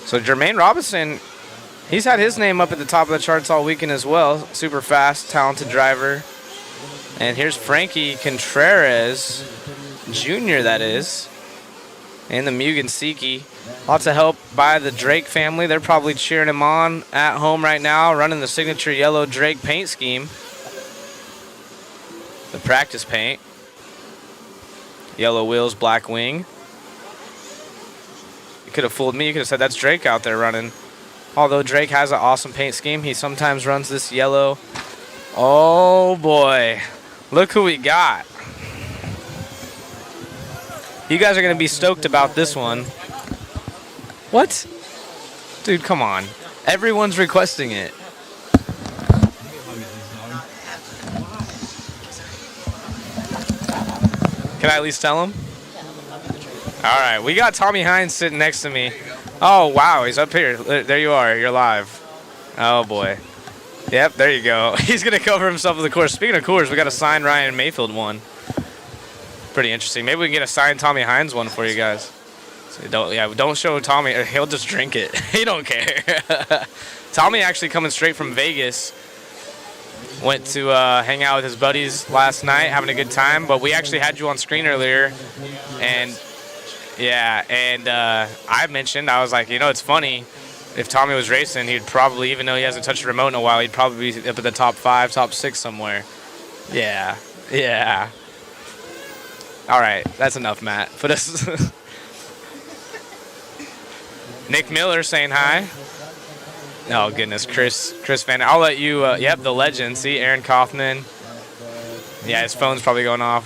So Jermaine Robinson, he's had his name up at the top of the charts all weekend as well. Super fast, talented driver. And here's Frankie Contreras, Jr. that is, in the Mugen Siki. Lots of help by the Drake family. They're probably cheering him on at home right now, running the signature yellow Drake paint scheme. The practice paint. Yellow wheels, black wing. You could have fooled me. You could have said that's Drake out there running. Although Drake has an awesome paint scheme, he sometimes runs this yellow. Oh boy, look who we got. You guys are going to be stoked about this one. What? Dude, come on. Everyone's requesting it. Can I at least tell him? All right, we got Tommy Hines sitting next to me. Oh, wow, he's up here. There you are. You're live. Oh, boy. Yep, there you go. He's going to cover himself with the course. Speaking of course, we got a signed Ryan Mayfield one. Pretty interesting. Maybe we can get a signed Tommy Hines one for you guys. So don't show Tommy. He'll just drink it. He don't care. Tommy actually coming straight from Vegas. Went to hang out with his buddies last night, having a good time. But we actually had you on screen earlier. And, yeah, and I mentioned, I was like, you know, it's funny. If Tommy was racing, he'd probably, even though he hasn't touched a remote in a while, he'd probably be up at the top 5, top 6 somewhere. Yeah, yeah. All right, that's enough, Matt. Put us. Nick Miller saying hi. Oh goodness, Chris Van. I'll let you. Yep, the legend. See, Aaron Kaufman. Yeah, his phone's probably going off.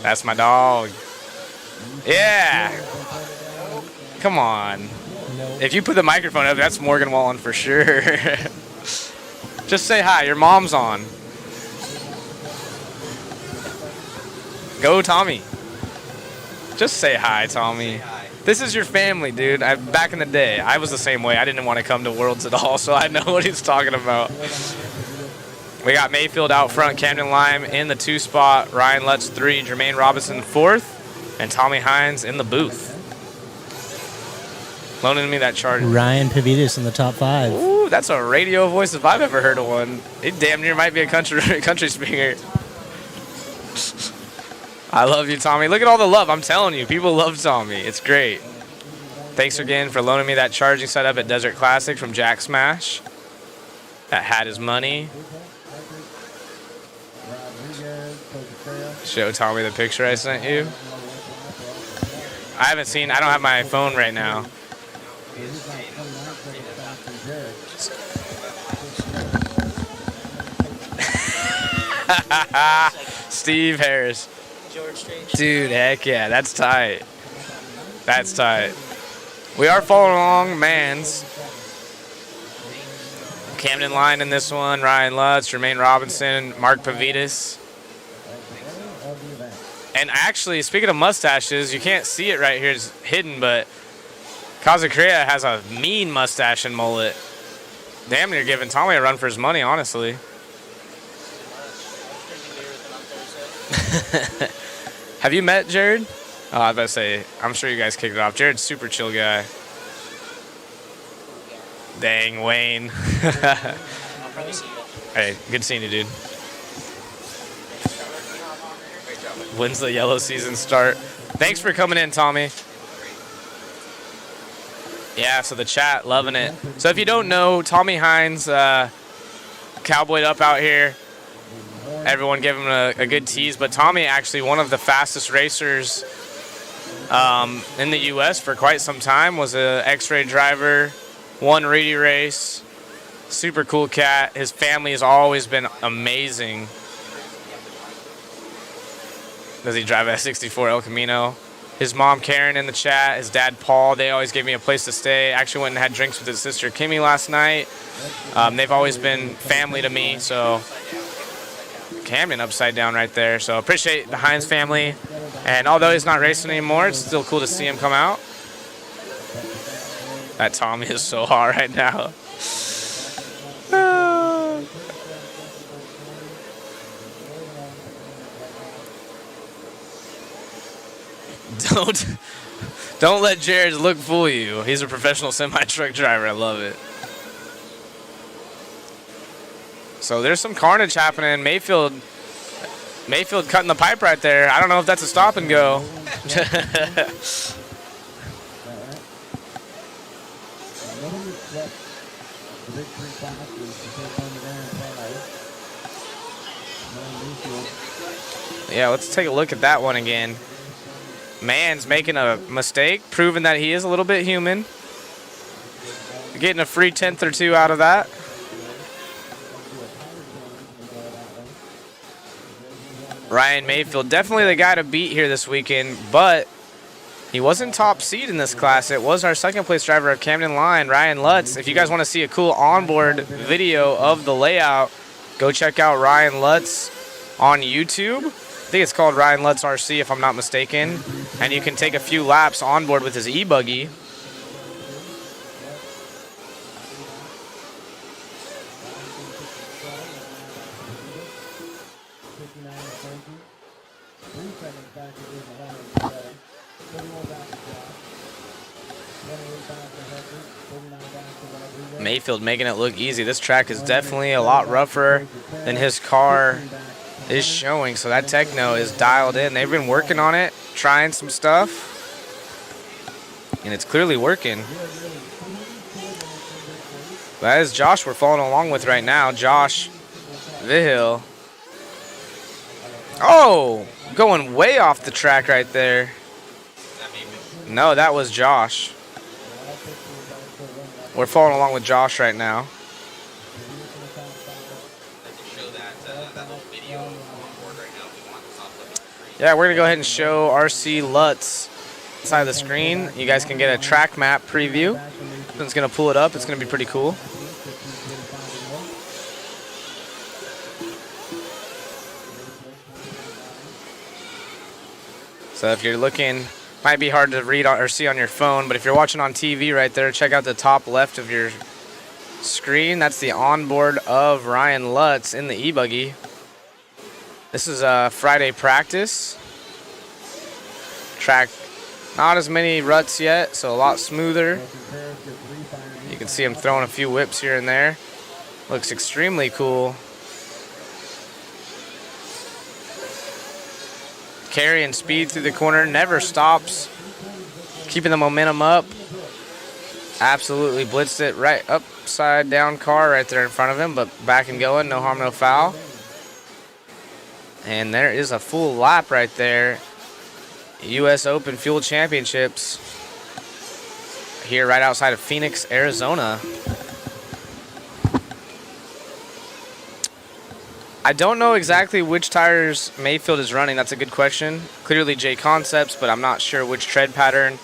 That's my dog. Yeah. Come on. If you put the microphone up, that's Morgan Wallen for sure. Just say hi. Your mom's on. Go, Tommy. Just say hi, Tommy. This is your family, dude. Back in the day, I was the same way. I didn't want to come to Worlds at all, so I know what he's talking about. We got Mayfield out front, Camden Lime in the 2 spot, Ryan Lutz 3, Jermaine Robinson 4th, and Tommy Hines in the booth. Loaning me that Charger. Ryan Pavitas in the top 5. Ooh, that's a radio voice if I've ever heard of one. It damn near might be a country speaker. I love you, Tommy. Look at all the love. I'm telling you, people love Tommy. It's great. Thanks again for loaning me that charging setup at Desert Classic from Jack Smash. That had his money. Show Tommy the picture I sent you. I don't have my phone right now. Steve Harris. Dude, heck yeah, that's tight. That's tight. We are following along Mans. Camden Line in this one, Ryan Lutz, Jermaine Robinson, Mark Pavitas. And actually, speaking of mustaches, you can't see it right here. It's hidden, but Kazucrea has a mean mustache and mullet. Damn near giving Tommy a run for his money, honestly. Have you met Jared? Oh, I was about to say, I'm sure you guys kicked it off. Jared's super chill guy. Dang, Wayne. I'll probably see you. Hey, good seeing you, dude. When's the yellow season start? Thanks for coming in, Tommy. Yeah, so the chat, loving it. So if you don't know, Tommy Hines, cowboyed up out here. Everyone give him a good tease, but Tommy actually one of the fastest racers in the U.S. for quite some time, was a X-ray driver, won Reedy race, super cool cat. His family has always been amazing. Does he drive a 64 El Camino? His mom Karen in the chat, his dad Paul, they always gave me a place to stay. Actually went and had drinks with his sister Kimmy last night. They've always been family to me, so Camden upside down right there. So appreciate the Hines family. And although he's not racing anymore, it's still cool to see him come out. That Tommy is so hard right now. Don't let Jared's look fool you. He's a professional semi-truck driver. I love it. So there's some carnage happening. Mayfield cutting the pipe right there. I don't know if that's a stop and go. Yeah, let's take a look at that one again. Man's making a mistake, proving that he is a little bit human. Getting a free 10th or 2 out of that. Ryan Mayfield, definitely the guy to beat here this weekend, but he wasn't top seed in this class. It was our second place driver of Camden Line, Ryan Lutz. If you guys want to see a cool onboard video of the layout, go check out Ryan Lutz on YouTube. I think it's called Ryan Lutz RC if I'm not mistaken. And you can take a few laps on board with his e-buggy. Mayfield making it look easy. This track is definitely a lot rougher than his car is showing, so that techno is dialed in. They've been working on it, trying some stuff, and it's clearly working. That is Josh we're following along with right now, Josh Vihill. Oh, going way off the track right there. No, that was Josh. We're following along with Josh right now. Yeah, we're going to go ahead and show RC Lutz inside the screen. You guys can get a track map preview. It's going to pull it up. It's going to be pretty cool. So if you're looking, might be hard to read or see on your phone, but if you're watching on TV right there, check out the top left of your screen. That's the onboard of Ryan Lutz in the e-buggy. This is a Friday practice. Track, not as many ruts yet, so a lot smoother. You can see him throwing a few whips here and there. Looks extremely cool. Carrying speed through the corner, never stops. Keeping the momentum up. Absolutely blitzed it right upside down car right there in front of him, but back and going, no harm, no foul. And there is a full lap right there. U.S. Open Fuel Championships here right outside of Phoenix, Arizona. I don't know exactly which tires Mayfield is running. That's a good question. Clearly J Concepts, but I'm not sure which tread pattern.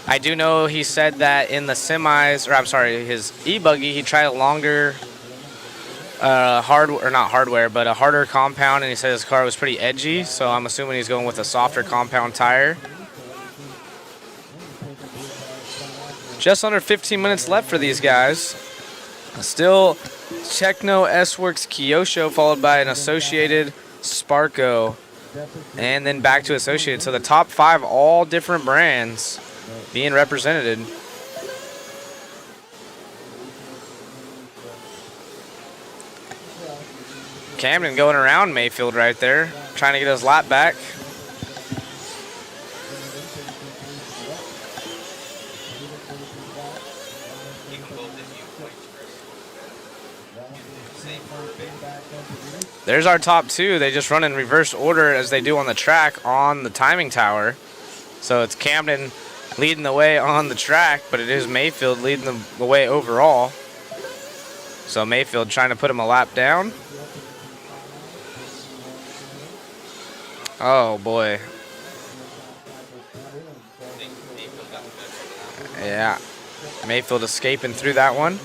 I do know he said that in the semis, or I'm sorry, his e-buggy, he tried a longer not hardware, but a harder compound, and he said his car was pretty edgy, so I'm assuming he's going with a softer compound tire. Just under 15 minutes left for these guys. Still Techno S-Works Kyosho, followed by an Associated Sparko, and then back to Associated. So the top 5, all different brands being represented. Camden going around Mayfield right there, trying to get his lap back. There's our top 2. They just run in reverse order as they do on the track on the timing tower. So it's Camden leading the way on the track, but it is Mayfield leading the way overall. So Mayfield trying to put him a lap down. Oh boy. Yeah. Mayfield escaping through that one.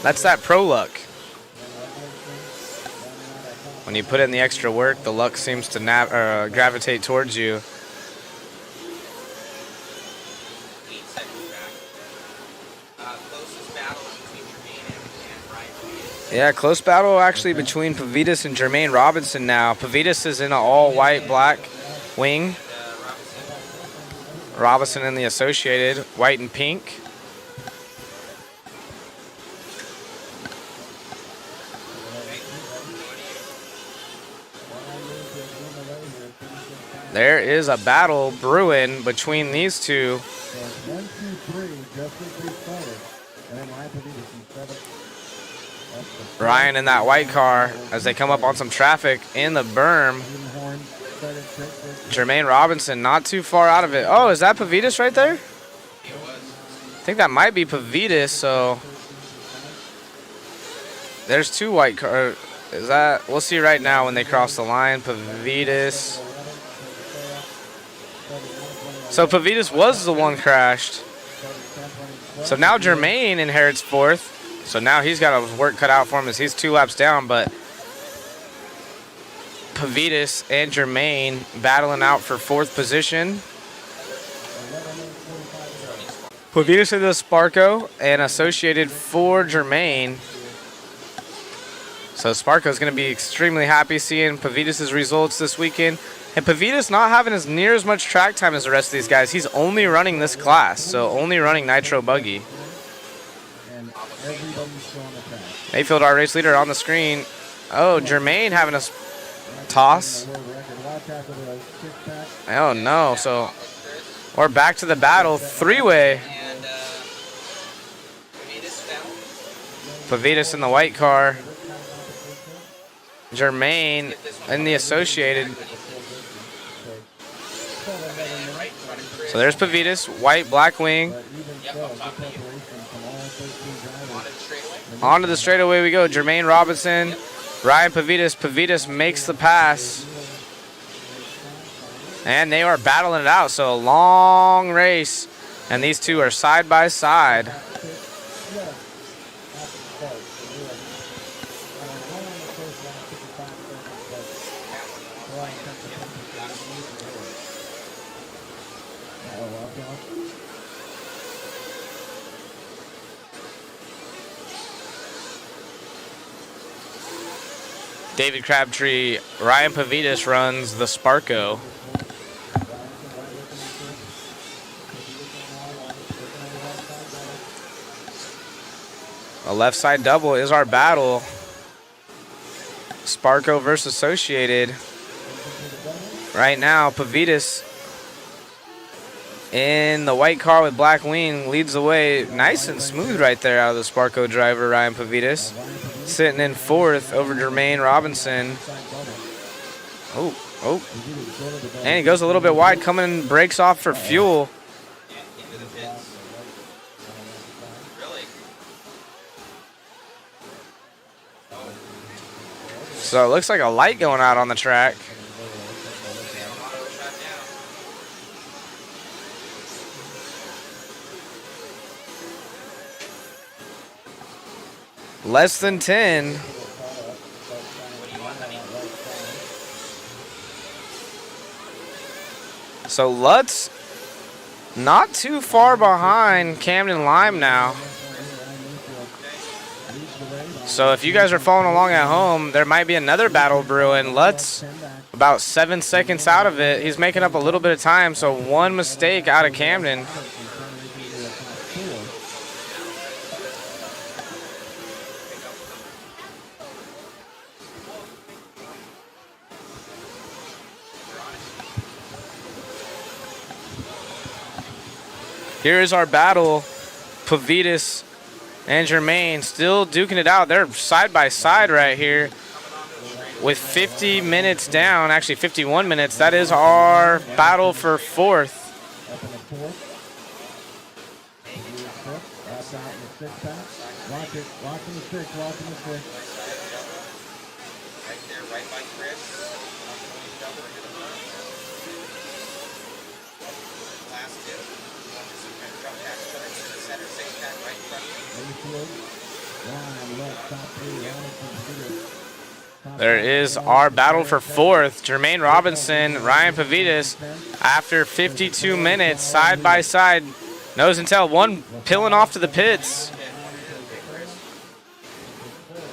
That's that pro luck. When you put in the extra work, the luck seems to gravitate towards you. Yeah, close battle actually between Pavidis and Jermaine Robinson now. Pavidis is in an all-white black wing. Robinson in the Associated, white and pink. There is a battle brewing between these two. Ryan in that white car as they come up on some traffic in the berm. Jermaine Robinson not too far out of it. Oh, is that Pavidis right there? I think that might be Pavidis, so there's 2 white cars. Is that? We'll see right now when they cross the line. Pavidis. So Pavidis was the one crashed. So now Jermaine inherits 4th. So now he's got a work cut out for him as he's 2 laps down, but Pavidis and Jermaine battling out for 4th position. Pavidis in the Sparko and Associated for Jermaine. So Sparko's going to be extremely happy seeing Pavidis' results this weekend. And Pavidis not having as much track time as the rest of these guys. He's only running this class, so only running Nitro Buggy. Mayfield, our race leader, on the screen. Oh, Jermaine having a toss. Oh, no. So we're back to the battle. 3-way. Pavidis in the white car. Jermaine in the Associated. So there's Pavidis, white, black wing. Onto the straightaway we go. Jermaine Robinson, Ryan Pavidis. Pavidis makes the pass. And they are battling it out. So a long race. And these two are side by side. David Crabtree, Ryan Pavidis runs the Sparko. A left side double is our battle. Sparko versus Associated. Right now, Pavidis in the white car with black wing leads the way. Nice and smooth right there out of the Sparko driver, Ryan Pavidis. Sitting in 4th over Jermaine Robinson. Oh. And he goes a little bit wide, coming, breaks off for fuel. So it looks like a light going out on the track. Less than 10. So Lutz not too far behind Camden Lime now. So if you guys are following along at home, there might be another battle brewing. Lutz about 7 seconds out of it. He's making up a little bit of time, so one mistake out of Camden. Here is our battle. Pavitas and Jermaine still duking it out. They're side by side right here with 50 minutes down, actually 51 minutes. That is our battle for fourth. There is our battle for fourth. Jermaine Robinson, Ryan Pavitas, after 52 minutes, side by side, nose and tail, one peeling off to the pits.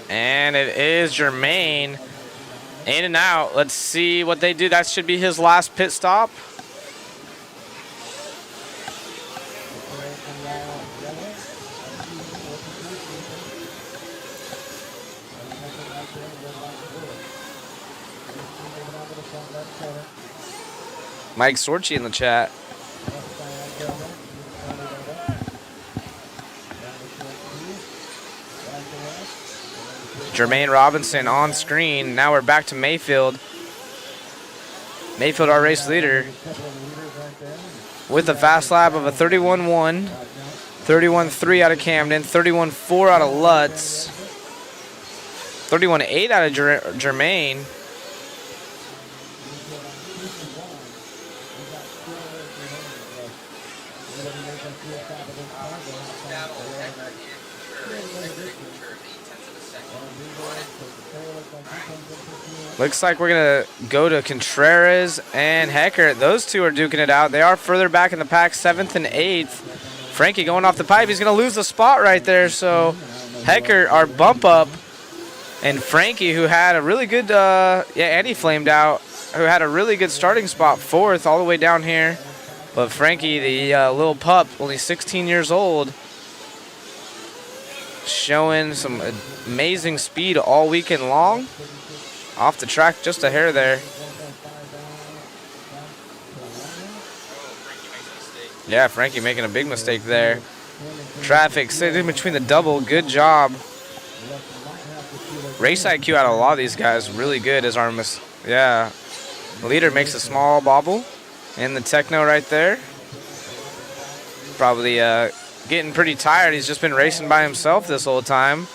And it is Jermaine in and out. Let's see what they do. That should be his last pit stop. Mike Sorchi in the chat. Jermaine Robinson on screen. Now we're back to Mayfield. Mayfield, our race leader, with a fast lap of a 31.1, 31.3 out of Camden, 31.4 out of Lutz, 31.8 out of Jermaine. Looks like we're going to go to Contreras and Hecker. Those two are duking it out. They are further back in the pack, 7th and 8th. Frankie going off the pipe. He's going to lose the spot right there. So Hecker, our bump up, and Frankie, who had a really good, and he flamed out, who had a really good starting spot, 4th all the way down here. But Frankie, the little pup, only 16 years old, showing some amazing speed all weekend long. Off the track just a hair there. Yeah, Frankie making a big mistake there. Traffic sitting between the double. Good job. Race IQ out of a lot of these guys really good as our the leader makes a small bobble in the techno right there. Probably getting pretty tired. He's just been racing by himself this whole time.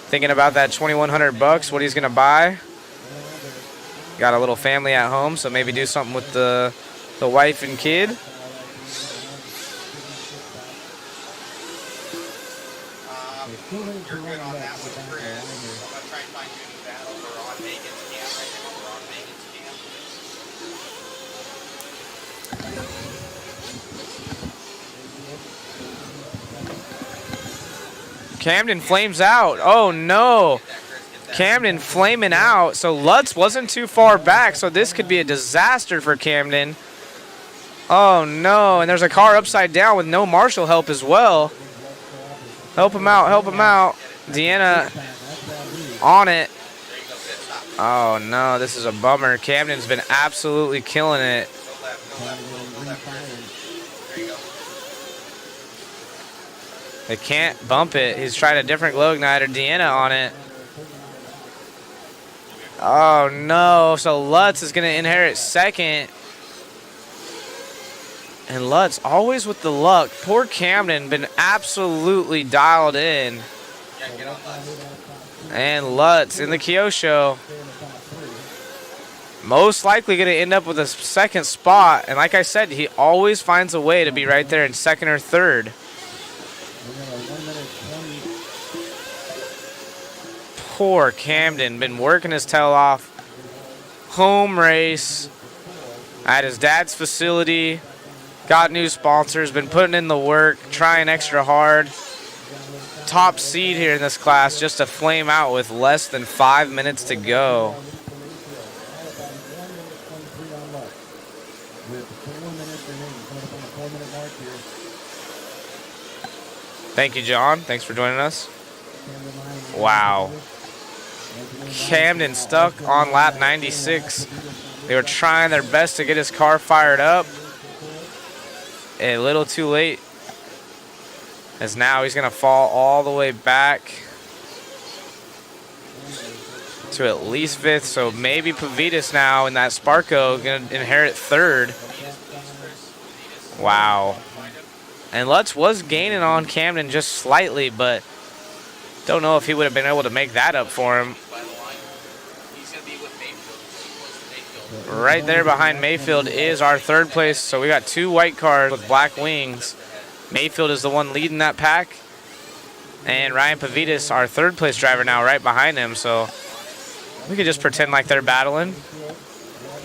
Thinking about that $2,100, what he's gonna buy. Got a little family at home, so maybe do something with the wife and kid. You're good on that one, Chris. I'm gonna try and find you a new battle. We're on Megan's camp right now. We're on Megan's camp. Camden flames out. Oh no. Camden flaming out. So Lutz wasn't too far back, so this could be a disaster for Camden. Oh no, and there's a car upside down with no marshal help as well. Help him out, help him out. Deanna on it. Oh no, this is a bummer. Camden's been absolutely killing it. They can't bump it. He's tried a different glow igniter. Deanna on it. Oh no, so Lutz is going to inherit second. And Lutz always with the luck. Poor Camden been absolutely dialed in. And Lutz in the Kyosho. Most likely going to end up with a second spot. And like I said, he always finds a way to be right there in second or third. Poor Camden, been working his tail off. Home race. at his dad's facility. Got new sponsors, been putting in the work, trying extra hard. Top seed here in this class, just to flame out with less than 5 minutes to go. Thank you, John. Thanks for joining us. Wow. Camden stuck on lap 96. They were trying their best to get his car fired up. A little too late, as now he's going to fall all the way back to at least 5th. So maybe Pavitas now in that Sparko going to inherit 3rd. Wow. And Lutz was gaining on Camden just slightly, but don't know if he would have been able to make that up for him. Right there behind Mayfield is our 3rd place. So we got 2 white cars with black wings. Mayfield is the one leading that pack. And Ryan Pavitas, our 3rd place driver now, right behind him. So we could just pretend like they're battling.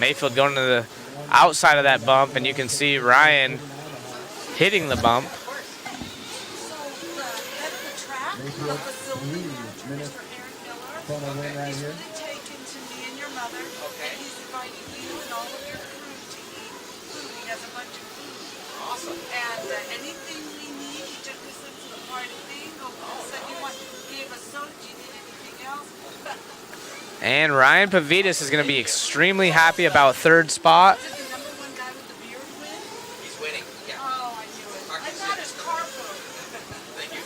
Mayfield going to the outside of that bump, and you can see Ryan hitting the bump. And anything we need, he took us into the party bingo. Said he gave us soda. Do you need anything else? And Ryan Pavitas is going to be extremely happy about 3rd spot. Did the number 1 guy with the beard win? He's winning. Yeah. Oh, I knew it. I got his car phone. Thank you.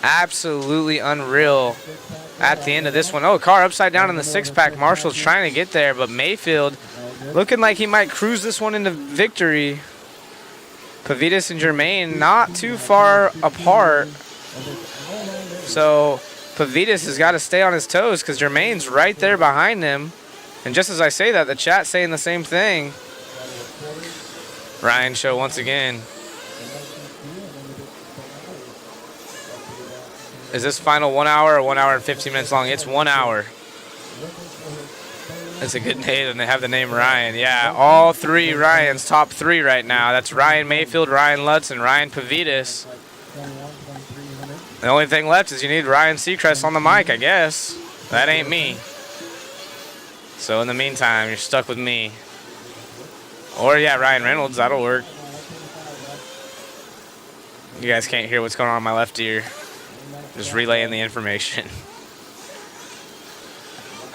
Absolutely unreal at the end of this one. Oh, car upside down in the 6-pack. Marshall's trying to get there, but Mayfield looking like he might cruise this one into victory. Pavitas and Jermaine not too far apart. So Pavitas has got to stay on his toes because Jermaine's right there behind him. And just as I say that, the chat's saying the same thing. Ryan show once again. Is this final 1 hour or 1 hour and 15 minutes long? It's 1 hour. It's a good name, and they have the name Ryan. Yeah, all 3 Ryans, top 3 right now. That's Ryan Mayfield, Ryan Lutz, and Ryan Pavitas. The only thing left is you need Ryan Seacrest on the mic, I guess. That ain't me. So in the meantime, you're stuck with me. Or yeah, Ryan Reynolds, that'll work. You guys can't hear what's going on in my left ear. Just relaying the information.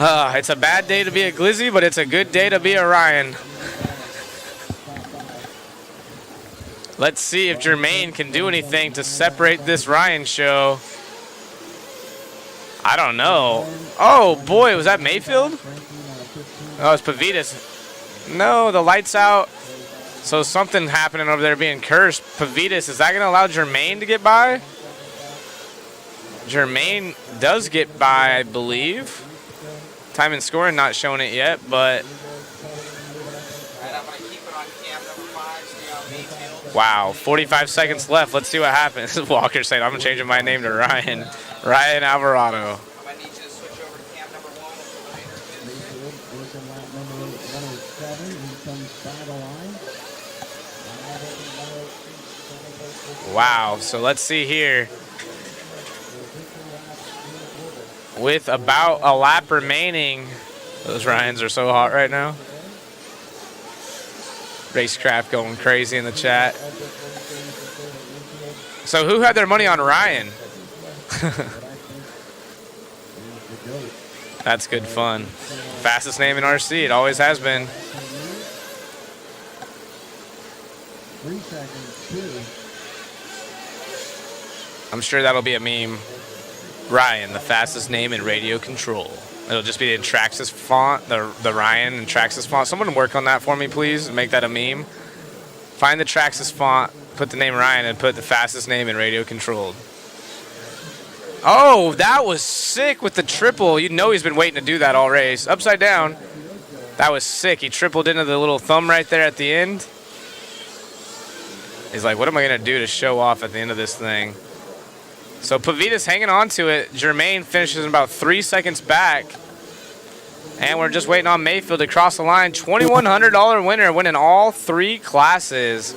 It's a bad day to be a Glizzy, but it's a good day to be a Ryan. Let's see if Jermaine can do anything to separate this Ryan show. I don't know. Oh, boy, was that Mayfield? Oh, it's Pavitas. No, the light's out. So something happening over there being cursed. Pavitas, is that going to allow Jermaine to get by? Jermaine does get by, I believe. Time and scoring not showing it yet, but wow, 45 seconds left. Let's see what happens. Walker saying, I'm changing my name to Ryan. Ryan Alvarado. Wow, so let's see here. With about a lap remaining, those Ryans are so hot right now. Racecraft going crazy in the chat. So who had their money on Ryan? That's good fun. Fastest name in RC, it always has been. 3 seconds, 2. I'm sure that'll be a meme. Ryan, the fastest name in radio control. It'll just be in Traxxas font, the Ryan and Traxxas font. Someone work on that for me, please, and make that a meme. Find the Traxxas font, put the name Ryan, and put the fastest name in radio controlled. Oh, that was sick with the triple. You know he's been waiting to do that all race. Upside down. That was sick. He tripled into the little thumb right there at the end. He's like, what am I going to do to show off at the end of this thing? So Pavitas hanging on to it. Jermaine finishes about 3 seconds back. And we're just waiting on Mayfield to cross the line. $2,100 winner, winning all 3 classes.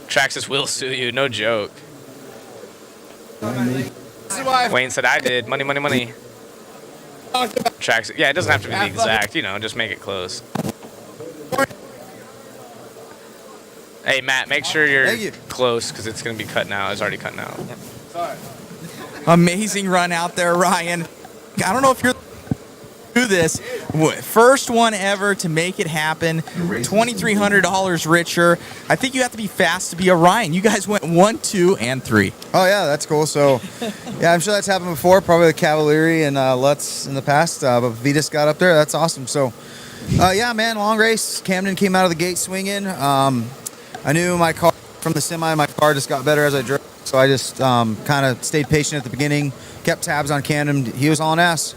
Traxxas will sue you, no joke. Wayne said I did. Money, money, money. Traxxas, yeah, it doesn't have to be the exact, you know, just make it close. Hey, Matt, make sure you're close because it's going to be cutting out. It's already cutting out. Sorry. Amazing run out there, Ryan. I don't know if you're do this. First one ever to make it happen. $2,300 richer. I think you have to be fast to be a Ryan. You guys went 1, 2, and 3. Oh, yeah, that's cool. So, yeah, I'm sure that's happened before. Probably the Cavalieri and Lutz in the past. But Vitas got up there. That's awesome. So, yeah, man, long race. Camden came out of the gate swinging. I knew my car from the semi. My car just got better as I drove. So I just kind of stayed patient at the beginning, kept tabs on Camden. He was hauling ass.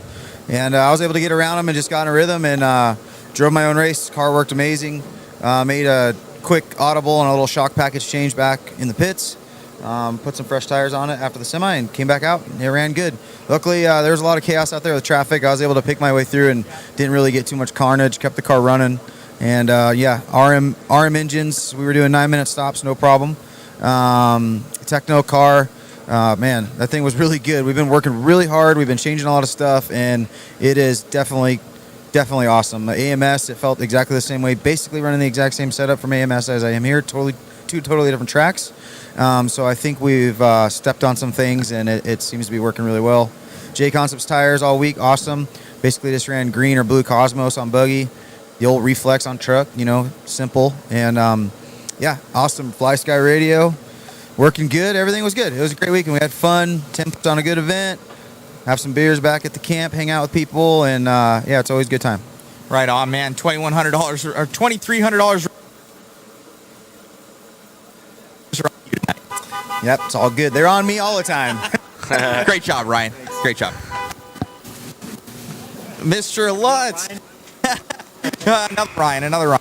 And I was able to get around him and just got in a rhythm and drove my own race. Car worked amazing. Made a quick audible and a little shock package change back in the pits. Put some fresh tires on it after the semi and came back out. And it ran good. Luckily, there was a lot of chaos out there with traffic. I was able to pick my way through and didn't really get too much carnage. Kept the car running. And, yeah, RM engines. We were doing 9-minute stops, no problem. Techno car. Man, that thing was really good. We've been working really hard. We've been changing a lot of stuff, and it is definitely awesome. The AMS, it felt exactly the same way. Basically running the exact same setup from AMS as I am here. Two totally different tracks. So I think we've stepped on some things, and it seems to be working really well. J Concepts tires all week, awesome. Basically just ran green or blue Cosmos on Buggy. The old Reflex on truck, you know, simple. And, yeah, awesome. Fly Sky radio. Working good. Everything was good. It was a great weekend. We had fun. Tim put on a good event. Have some beers back at the camp. Hang out with people. And, yeah, it's always a good time. Right on, man. $2,100 or $2,300. Yep, it's all good. They're on me all the time. Great job, Ryan. Great job. Mr. Lutz. Another Ryan.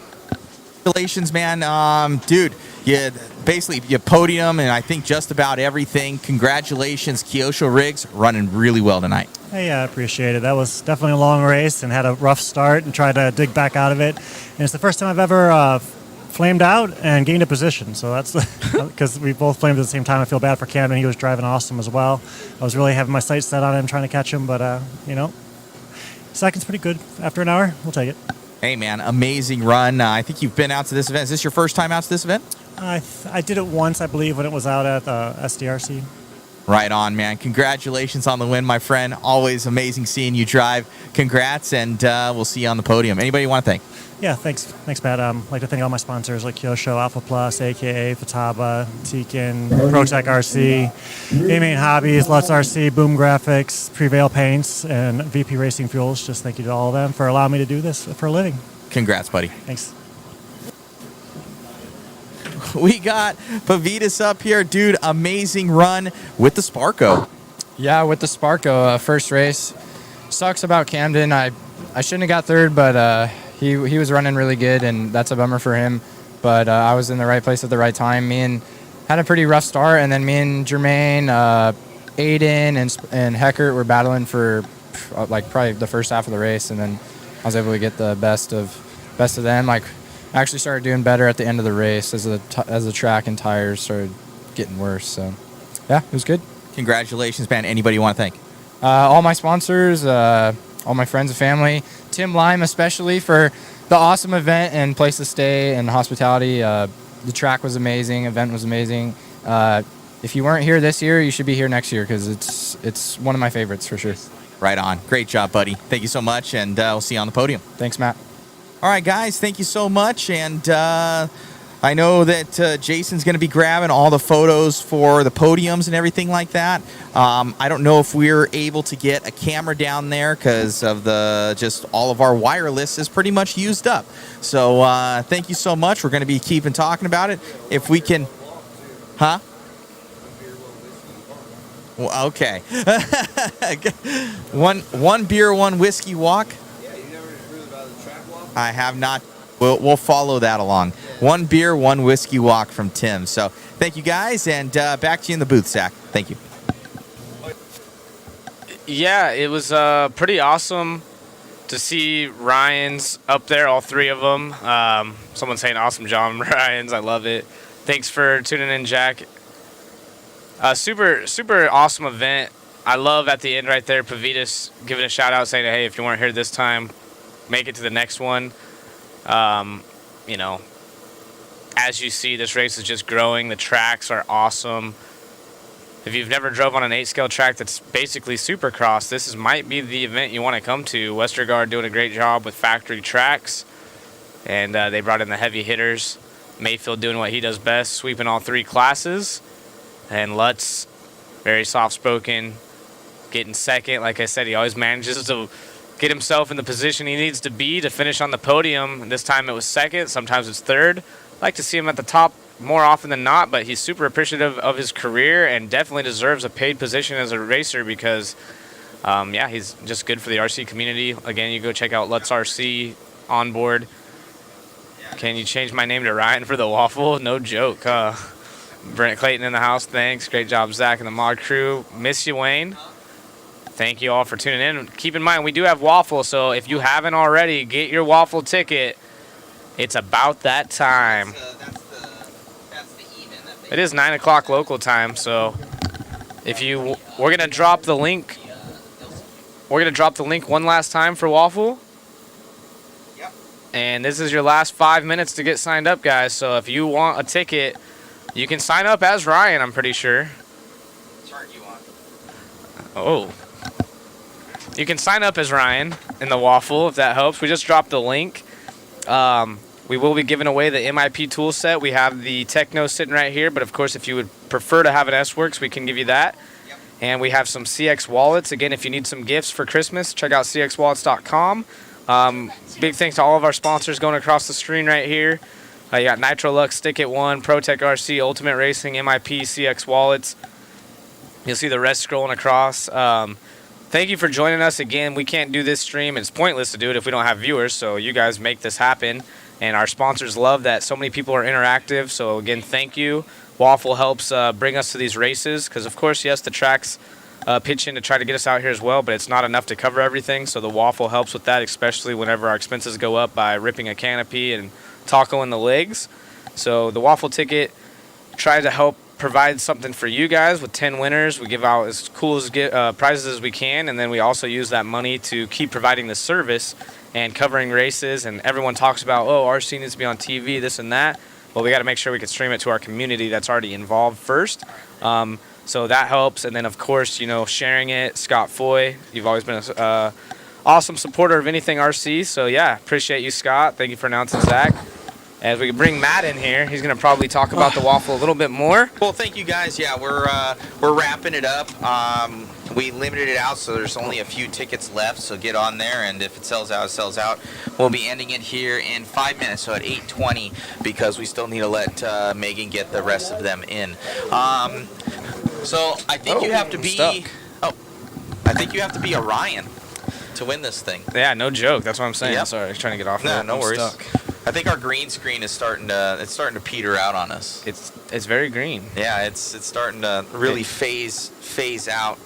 Congratulations, man. Dude, you podium and I think just about everything. Congratulations, Kyosho Riggs, running really well tonight. Hey, I appreciate it. That was definitely a long race and had a rough start and tried to dig back out of it. And it's the first time I've ever flamed out and gained a position. So that's because we both flamed at the same time. I feel bad for Camden. He was driving awesome as well. I was really having my sights set on him, trying to catch him. But, you know, second's pretty good. After an hour, we'll take it. Hey, man, amazing run. I think you've been out to this event. Is this your first time out to this event? I did it once, I believe, when it was out at SDRC. Right on, man. Congratulations on the win, my friend. Always amazing seeing you drive. Congrats, and we'll see you on the podium. Anybody you want to thank? Yeah, thanks, Pat. I'd like to thank all my sponsors like Kyosho, Alpha Plus, AKA, Fataba, Tekin, ProTech RC, A-Main Hobbies, Lutz RC, Boom Graphics, Prevail Paints, and VP Racing Fuels. Just thank you to all of them for allowing me to do this for a living. Congrats, buddy. Thanks. We got Pavitas up here. Dude, amazing run with the Sparko. Yeah, with the Sparko, first race. Sucks about Camden. I shouldn't have got third, but he was running really good, and that's a bummer for him. But I was in the right place at the right time. Me and had a pretty rough start, and then me and Jermaine, Aiden, and Heckert were battling for like probably the first half of the race, and then I was able to get the best of them. Like, I actually started doing better at the end of the race as the track and tires started getting worse. So, yeah, it was good. Congratulations, man. Anybody you want to thank? All my sponsors, all my friends and family. Tim Lime especially for the awesome event and place to stay and hospitality. The track was amazing. Event was amazing. If you weren't here this year, you should be here next year because it's one of my favorites for sure. Right on. Great job, buddy. Thank you so much, and we'll see you on the podium. Thanks, Matt. All right, guys, thank you so much. And I know that Jason's going to be grabbing all the photos for the podiums and everything like that. I don't know if we're able to get a camera down there because of just all of our wireless is pretty much used up. So thank you so much. We're going to be keeping talking about it. If we can, huh? Well, okay. one beer, one whiskey walk. I have not. We'll follow that along. One beer, one whiskey walk from Tim. So thank you, guys, and back to you in the booth, Zach. Thank you. Yeah, it was pretty awesome. to see Ryan's up there, all three of them. Someone saying awesome job, Ryan's. I love it. Thanks for tuning in, Jack. Super awesome event. I love at the end right there, Pavitas giving a shout out saying, hey, if you weren't here this time, make it to the next one. You know, as you see, this race is just growing. The tracks are awesome. If you've never drove on an 8-scale track that's basically Supercross, this might be the event you want to come to. Westergaard doing a great job with factory tracks, and they brought in the heavy hitters. Mayfield doing what he does best, sweeping all three classes. And Lutz, very soft-spoken, getting second. Like I said, he always manages to get himself in the position he needs to be to finish on the podium. This time it was second. Sometimes it's third. I like to see him at the top more often than not, but he's super appreciative of his career and definitely deserves a paid position as a racer because, yeah, he's just good for the RC community. Again, you go check out Lutz RC on board. Can you change my name to Ryan for the Waffle? No joke. Brent Clayton in the house, thanks. Great job, Zach and the mod crew. Miss you, Wayne. Thank you all for tuning in. Keep in mind, we do have Waffle, so if you haven't already, get your Waffle ticket. It's about that time. It is 9 o'clock local time, so we're gonna drop the link. We're gonna drop the link one last time for Waffle. Yep. And this is your last 5 minutes to get signed up, guys. So if you want a ticket, you can sign up as Ryan, I'm pretty sure. Chart you want. Oh. You can sign up as Ryan in the Waffle if that helps. We just dropped the link. We will be giving away the MIP tool set. We have the Techno sitting right here, but of course, if you would prefer to have an S-Works, we can give you that. Yep. And we have some CX wallets. Again, if you need some gifts for Christmas, check out cxwallets.com. Big thanks to all of our sponsors going across the screen right here. You got Nitro Lux, Stick It One, ProTech RC, Ultimate Racing, MIP, CX Wallets. You'll see the rest scrolling across. Thank you for joining us again. We can't do this stream. It's pointless to do it if we don't have viewers, so you guys make this happen. And our sponsors love that so many people are interactive. So, again, thank you. Waffle helps bring us to these races because, of course, yes, the tracks pitch in to try to get us out here as well, but it's not enough to cover everything. So the Waffle helps with that, especially whenever our expenses go up by ripping a canopy and tacoing the legs. So the Waffle ticket tries to help provide something for you guys with 10 winners. We give out as cool as prizes as we can, and then we also use that money to keep providing the service and covering races. And everyone talks about, oh, RC needs to be on TV, this and that. Well, we got to make sure we can stream it to our community that's already involved first. So that helps. And then, of course, you know, sharing it. Scott Foy, you've always been an awesome supporter of anything RC. So, yeah, appreciate you, Scott. Thank you for announcing Zach. As we bring Matt in here, he's going to probably talk about the Waffle a little bit more. Well, thank you guys. Yeah, we're wrapping it up. We limited it out, so there's only a few tickets left. So get on there, and if it sells out, it sells out. We'll be ending it here in 5 minutes, so at 8:20, because we still need to let Megan get the rest of them in. So I think you have to be. I think you have to be a Ryan to win this thing. Yeah, no joke. That's what I'm saying. Yep. Sorry, I was trying to get off. No, of it. no I'm worries. stuck. I think our green screen is starting to peter out on us. It's very green. Yeah, it's starting to really phase out.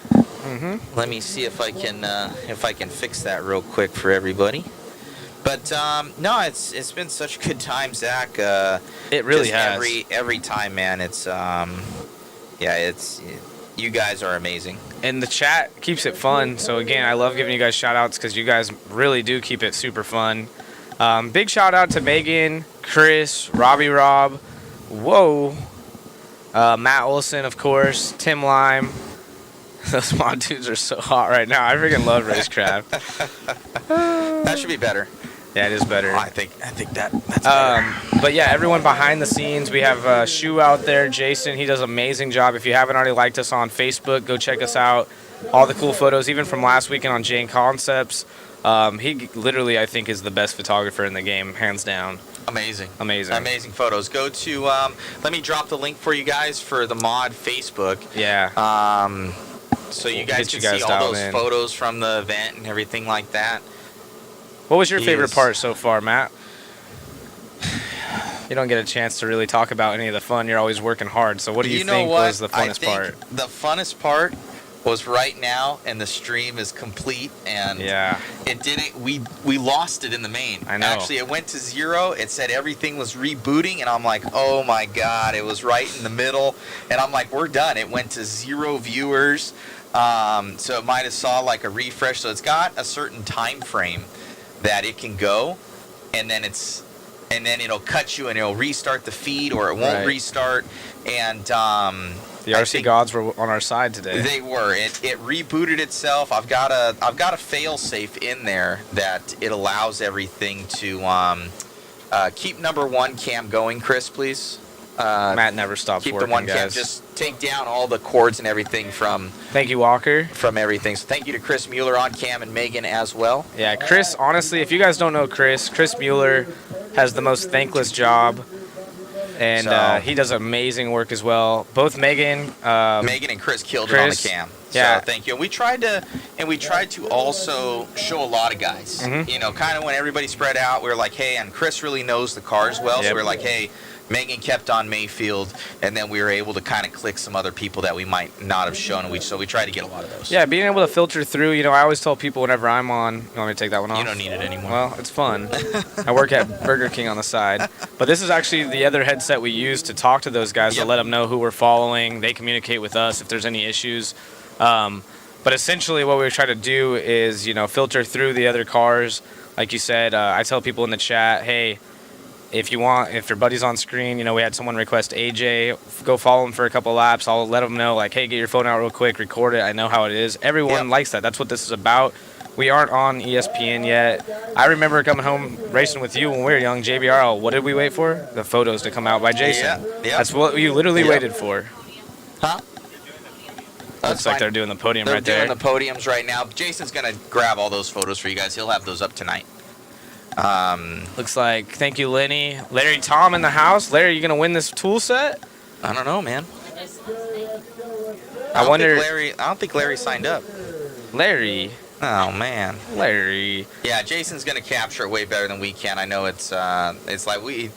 Mm-hmm. Let me see if I can fix that real quick for everybody. But no, it's been such a good time, Zach. It really has. Every time, man. It's you guys are amazing. And the chat keeps it fun. So again, I love giving you guys shout outs because you guys really do keep it super fun. Big shout out to Megan, Chris, Robbie Rob, whoa, Matt Olson, of course, Tim Lime. Those mod dudes are so hot right now. I freaking love Racecraft. That should be better. Yeah, it is better. I think that's better. But yeah, everyone behind the scenes. We have Shu out there, Jason. He does an amazing job. If you haven't already liked us on Facebook, go check us out. All the cool photos, even from last weekend on Jane Concepts. He literally, I think, is the best photographer in the game, hands down. Amazing photos. Go to let me drop the link for you guys for the mod Facebook. Yeah. So you guys can see all those photos from the event and everything like that. What was your favorite part so far, Matt? You don't get a chance to really talk about any of the fun. You're always working hard. So what do you think was the funnest part? The funnest part was right now, and the stream is complete, and Yeah. it didn't. We lost it in the main. I know. Actually, it went to 0. It said everything was rebooting, and I'm like, oh my god, it was right in the middle, and I'm like, we're done. It went to 0 viewers, so it might have saw like a refresh. So it's got a certain time frame that it can go, and then it'll cut you and it'll restart the feed, or it won't Right. restart, and The RC gods were on our side today. they were. It rebooted itself. I've got a fail safe in there that it allows everything to keep number 1 cam going. Chris, please. Matt never stops Keep working, the 1 cam. guys. Just take down all the cords and everything from Thank you, Walker. everything. So thank you to Chris Mueller on cam and Megan as well. Yeah, Chris, honestly, if you guys don't know Chris Mueller has the most thankless job. And So- he does amazing work as well. Both Megan, Megan and Chris killed it on the Chris, cam. yeah. So thank you. And we tried to also show a lot of guys. Mhm. You know, kind of when everybody spread out, we were like, hey, and Chris really knows the cars well, so Yep. we were like, hey, Megan kept on Mayfield, and then we were able to kind of click some other people that we might not have shown. So we tried to get a lot of those. yeah, being able to filter through, I always tell people whenever I'm on, you want me to take that one off? You don't need it anymore. Well, it's fun. I work at Burger King on the side. But this is actually the other headset we use to talk to those guys, Yep. to let them know who we're following. They communicate with us if there's any issues. But essentially what we try to do is, filter through the other cars. Like you said, I tell people in the chat, hey, if your buddy's on screen, we had someone request AJ, go follow him for a couple laps. I'll let them know, like, hey, get your phone out real quick, record it. I know how it is. Everyone Yep. likes that. That's what this is about. We aren't on ESPN yet. I remember coming home racing with you when we were young, JBRL. What did we wait for? The photos to come out by Jason. Yeah. That's what you literally Yep. waited for. Huh? Looks like they're doing the podium They're right there. doing the podiums right now. Jason's going to grab all those photos for you guys. He'll have those up tonight. Looks like, thank you, Lenny. Larry Tom in the house. Larry, you going to win this tool set? I don't know, man. I wonder. I don't think Larry signed up. Larry. Oh man. Larry. Yeah, Jason's gonna capture it way better than we can. I know it's like we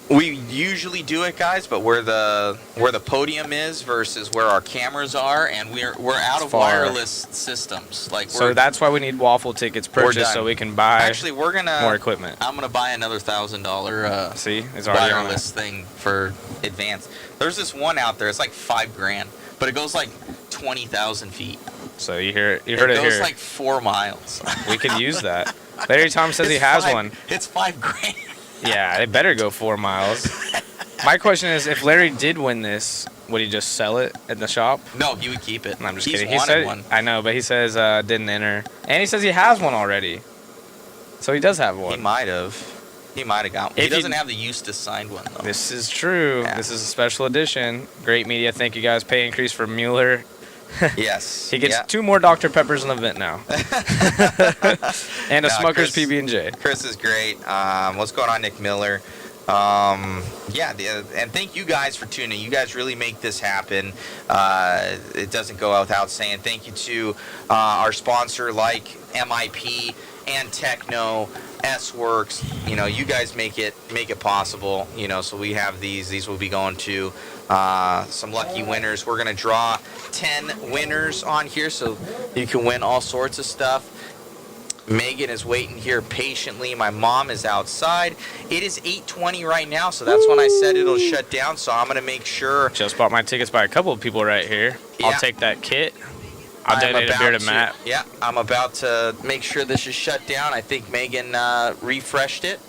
usually do it, guys, but where the podium is versus where our cameras are, and we're out of far. wireless systems. Like So that's why we need Waffle tickets purchased so we can buy Actually, we're gonna more equipment. I'm gonna buy another $1,000 See, it's already on wireless thing for advanced. There's this one out there. It's like $5,000, but it goes like 20,000 feet. So you heard it It goes here. like 4 miles. We could use that. Larry Tom says he It's has five- one. It's $5,000. Yeah, it better go 4 miles. My question is, if Larry did win this, would he just sell it at the shop? No, he would keep it. I'm just He's kidding. He wanted said one. I know, but he says didn't enter, and he says he has one already. So he does have He one. might have. He might have got one. He If you- doesn't have the Eustace signed one though. This is true. Yeah. This is a special edition. Great media. Thank you guys. Pay increase for Mueller. Yes. He gets Yeah. 2 more Dr. Peppers in the vent now. And a Nah, Smucker's Chris- PB&J. Chris is great. What's going on, Nick Miller? And thank you guys for tuning in. You guys really make this happen. It doesn't go without saying thank you to our sponsor like MIP and Techno, S-Works. You guys make it possible. So we have these. These will be going to some lucky winners. We're going to draw 10 winners on here, so you can win all sorts of stuff. Megan is waiting here patiently. My mom is outside. It is 8:20 right now, so that's when I said it'll shut down. So I'm going to make sure. Just bought my tickets by a couple of people right here. Yeah. I'll take that kit. I'll donate a beer to Matt. Yeah, I'm about to make sure this is shut down. I think Megan refreshed it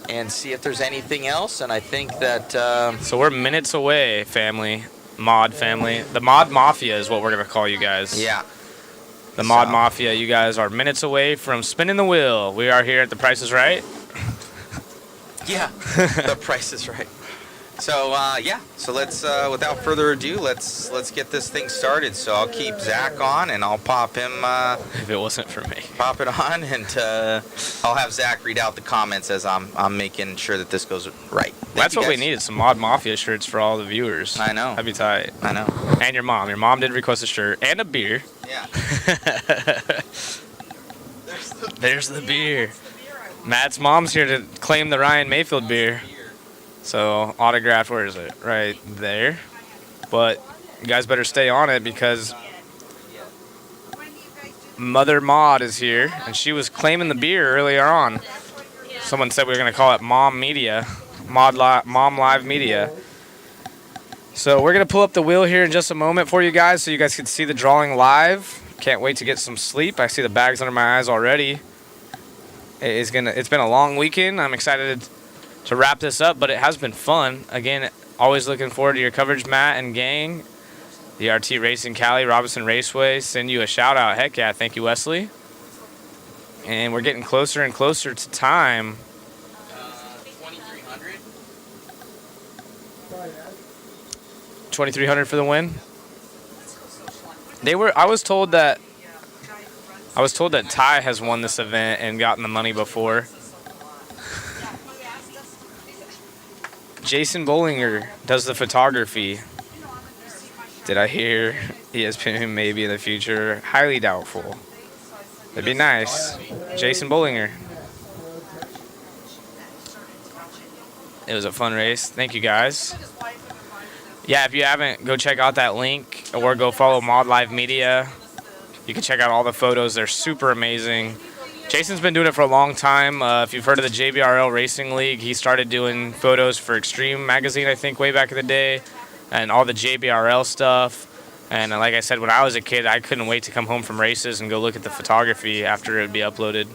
and see if there's anything else. And I think that So we're minutes away, family. Mod family. The Mod Mafia is what we're going to call you guys. yeah. The Mod So- Mafia, you guys are minutes away from spinning the wheel. We are here at The Price is Right. Yeah, the price is right. So so let's without further ado, let's get this thing started. So I'll keep Zach on, and I'll pop him If it wasn't for me. pop it on, and I'll have Zach read out the comments as I'm making sure that this goes right. Thank That's you what we guys. need, some Mod Mafia shirts for all the viewers. I know. That'd be tight. I know. And your mom. Your mom did request a shirt and a beer. Yeah. There's the beer. Matt's mom's here to claim the Ryan Mayfield beer. So, autographed, where is it? Right there. But you guys better stay on it because Mother Maud is here, and she was claiming the beer earlier on. Someone said we were going to call it Mom Media, Mom Live Media. So we're going to pull up the wheel here in just a moment for you guys so you guys can see the drawing live. Can't wait to get some sleep. I see the bags under my eyes already. It's been a long weekend. I'm excited to wrap this up, but it has been fun. Again, always looking forward to your coverage, Matt and gang. The RT Racing Cali, Robinson Raceway, send you a shout out. Heck yeah, thank you, Wesley. And we're getting closer and closer to time. 2300. 2,300 for the win. I was told that Ty has won this event and gotten the money before. Jason Bollinger does the photography. Did I hear ESPN maybe in the future? Highly doubtful. That'd be nice. Jason Bollinger. It was a fun race. Thank you guys. Yeah, if you haven't, go check out that link or go follow Mod Live Media. You can check out all the photos. They're super amazing. Jason's been doing it for a long time. If you've heard of the JBRL Racing League, he started doing photos for Extreme Magazine, I think, way back in the day. And all the JBRL stuff. And like I said, when I was a kid, I couldn't wait to come home from races and go look at the photography after it would be uploaded.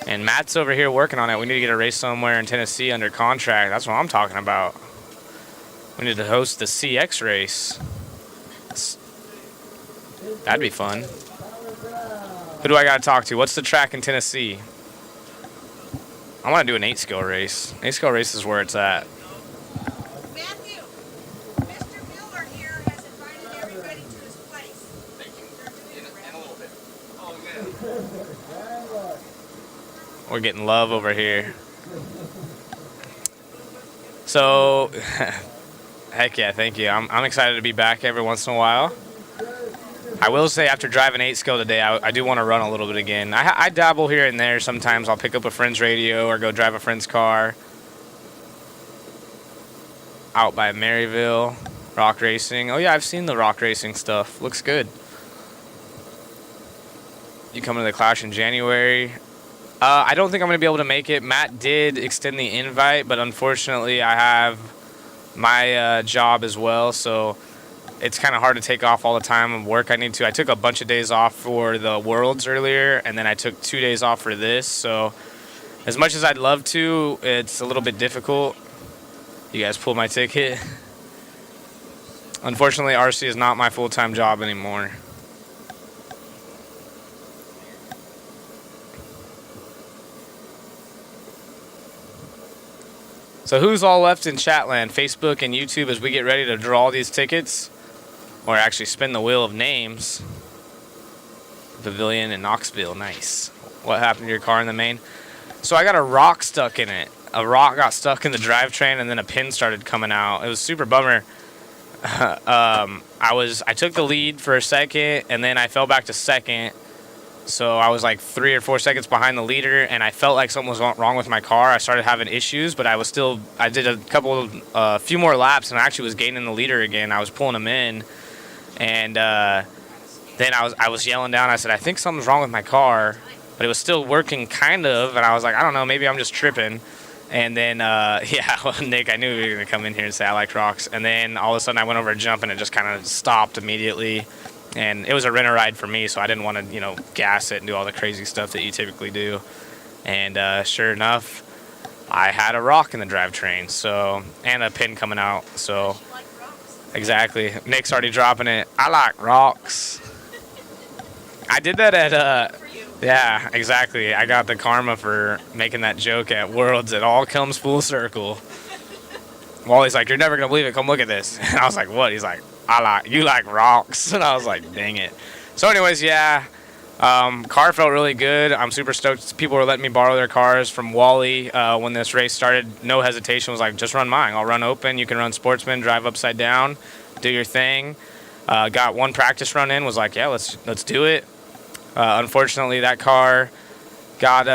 And Matt's over here working on it. We need to get a race somewhere in Tennessee under contract. That's what I'm talking about. We need to host the CX race. That'd be fun. Who do I got to talk to? What's the track in Tennessee? I want to do an 8-skill race. 8-skill race is where it's at. Matthew, Mr. Miller here has invited everybody to his place. Thank you. In a little bit. Oh, good. We're getting love over here. So, heck yeah, thank you. I'm excited to be back every once in a while. I will say after driving 8-skill today, I do want to run a little bit again. I dabble here and there. Sometimes I'll pick up a friend's radio or go drive a friend's car. Out by Maryville, Rock Racing. Oh yeah, I've seen the Rock Racing stuff. Looks good. You coming to the Clash in January? I don't think I'm going to be able to make it. Matt did extend the invite, but unfortunately I have my job as well, so it's kind of hard to take off all the time of work I need to. I took a bunch of days off for the Worlds earlier, and then I took 2 days off for this. So as much as I'd love to, it's a little bit difficult. You guys pulled my ticket. Unfortunately, RC is not my full-time job anymore. So who's all left in Chatland, Facebook and YouTube as we get ready to draw these tickets? Or actually spin the wheel of names. Pavilion in Knoxville, nice. What happened to your car in the main? So I got a rock stuck in it. A rock got stuck in the drivetrain and then a pin started coming out. It was super bummer. I took the lead for a second and then I fell back to second. So I was like 3 or 4 seconds behind the leader and I felt like something was wrong with my car. I started having issues, but I did a few more laps and I actually was gaining the leader again. I was pulling him in. And then I was yelling down. I said, I think something's wrong with my car. But it was still working kind of. And I was like, I don't know, maybe I'm just tripping. And then, Nick, I knew you were going to come in here and say I liked rocks. And then all of a sudden I went over a jump and it just kind of stopped immediately. And it was a renter ride for me, so I didn't want to, gas it and do all the crazy stuff that you typically do. And sure enough, I had a rock in the drivetrain, and a pin coming out. So exactly. Nick's already dropping it. I like rocks. I did that at, yeah, exactly. I got the karma for making that joke at Worlds. It all comes full circle. Wally's like, you're never going to believe it. Come look at this. And I was like, what? He's like, you like rocks. And I was like, dang it. So anyways, yeah, car felt really good. I'm super stoked. People were letting me borrow their cars from Wally when this race started. No hesitation. Was like, just run mine. I'll run open. You can run Sportsman, drive upside down, do your thing. Got one practice run in. Was like, yeah, let's do it. Unfortunately, that car got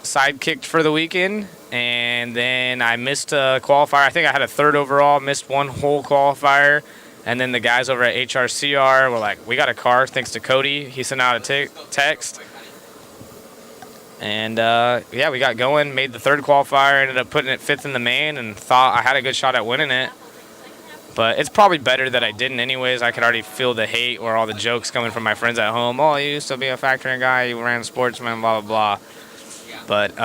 sidekicked for the weekend. And then I missed a qualifier. I think I had a third overall, missed one whole qualifier. And then the guys over at HRCR were like, we got a car thanks to Cody. He sent out a text. And, yeah, we got going, made the third qualifier, ended up putting it 5th in the main, and thought I had a good shot at winning it. But it's probably better that I didn't anyways. I could already feel the hate or all the jokes coming from my friends at home. Oh, you used to be a factoring guy, you ran sportsman, blah, blah, blah. But,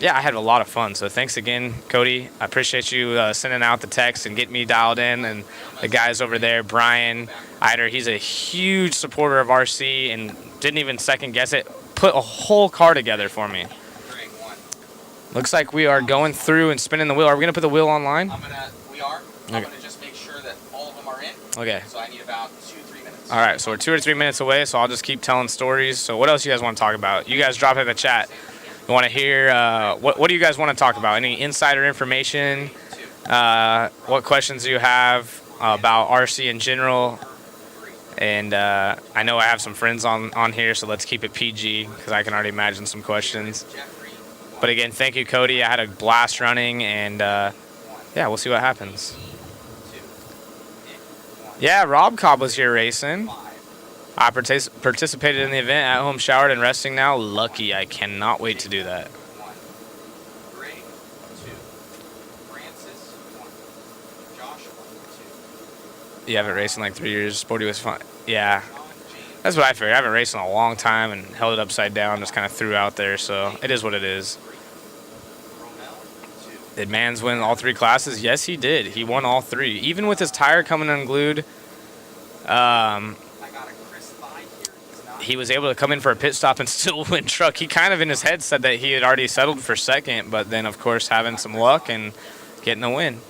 yeah, I had a lot of fun. So thanks again, Cody. I appreciate you sending out the text and getting me dialed in. And the guys over there, Brian Eider, he's a huge supporter of RC and didn't even second guess it. Put a whole car together for me. Looks like we are going through and spinning the wheel. Are we going to put the wheel online? We are. Okay. I'm going to just make sure that all of them are in. Okay. So I need about 2-3 minutes. All right, so we're 2 or 3 minutes away, so I'll just keep telling stories. So what else you guys want to talk about? You guys drop it in the chat. You want to hear, what do you guys want to talk about? Any insider information? What questions do you have about RC in general? And I know I have some friends on here, so let's keep it PG because I can already imagine some questions. But again, thank you, Cody. I had a blast running, and yeah, we'll see what happens. Yeah, Rob Cobb was here racing. I participated in the event, at home, showered, and resting now. Lucky. I cannot wait to do that. You haven't raced in like 3 years. Sporty was fun. Yeah. That's what I figured. I haven't raced in a long time and held it upside down, just kind of threw out there. So it is what it is. Did Mans win all 3 classes? Yes, he did. He won all 3. Even with his tire coming unglued, he was able to come in for a pit stop and still win truck. He kind of in his head said that he had already settled for second, but then, of course, having some luck and getting the win.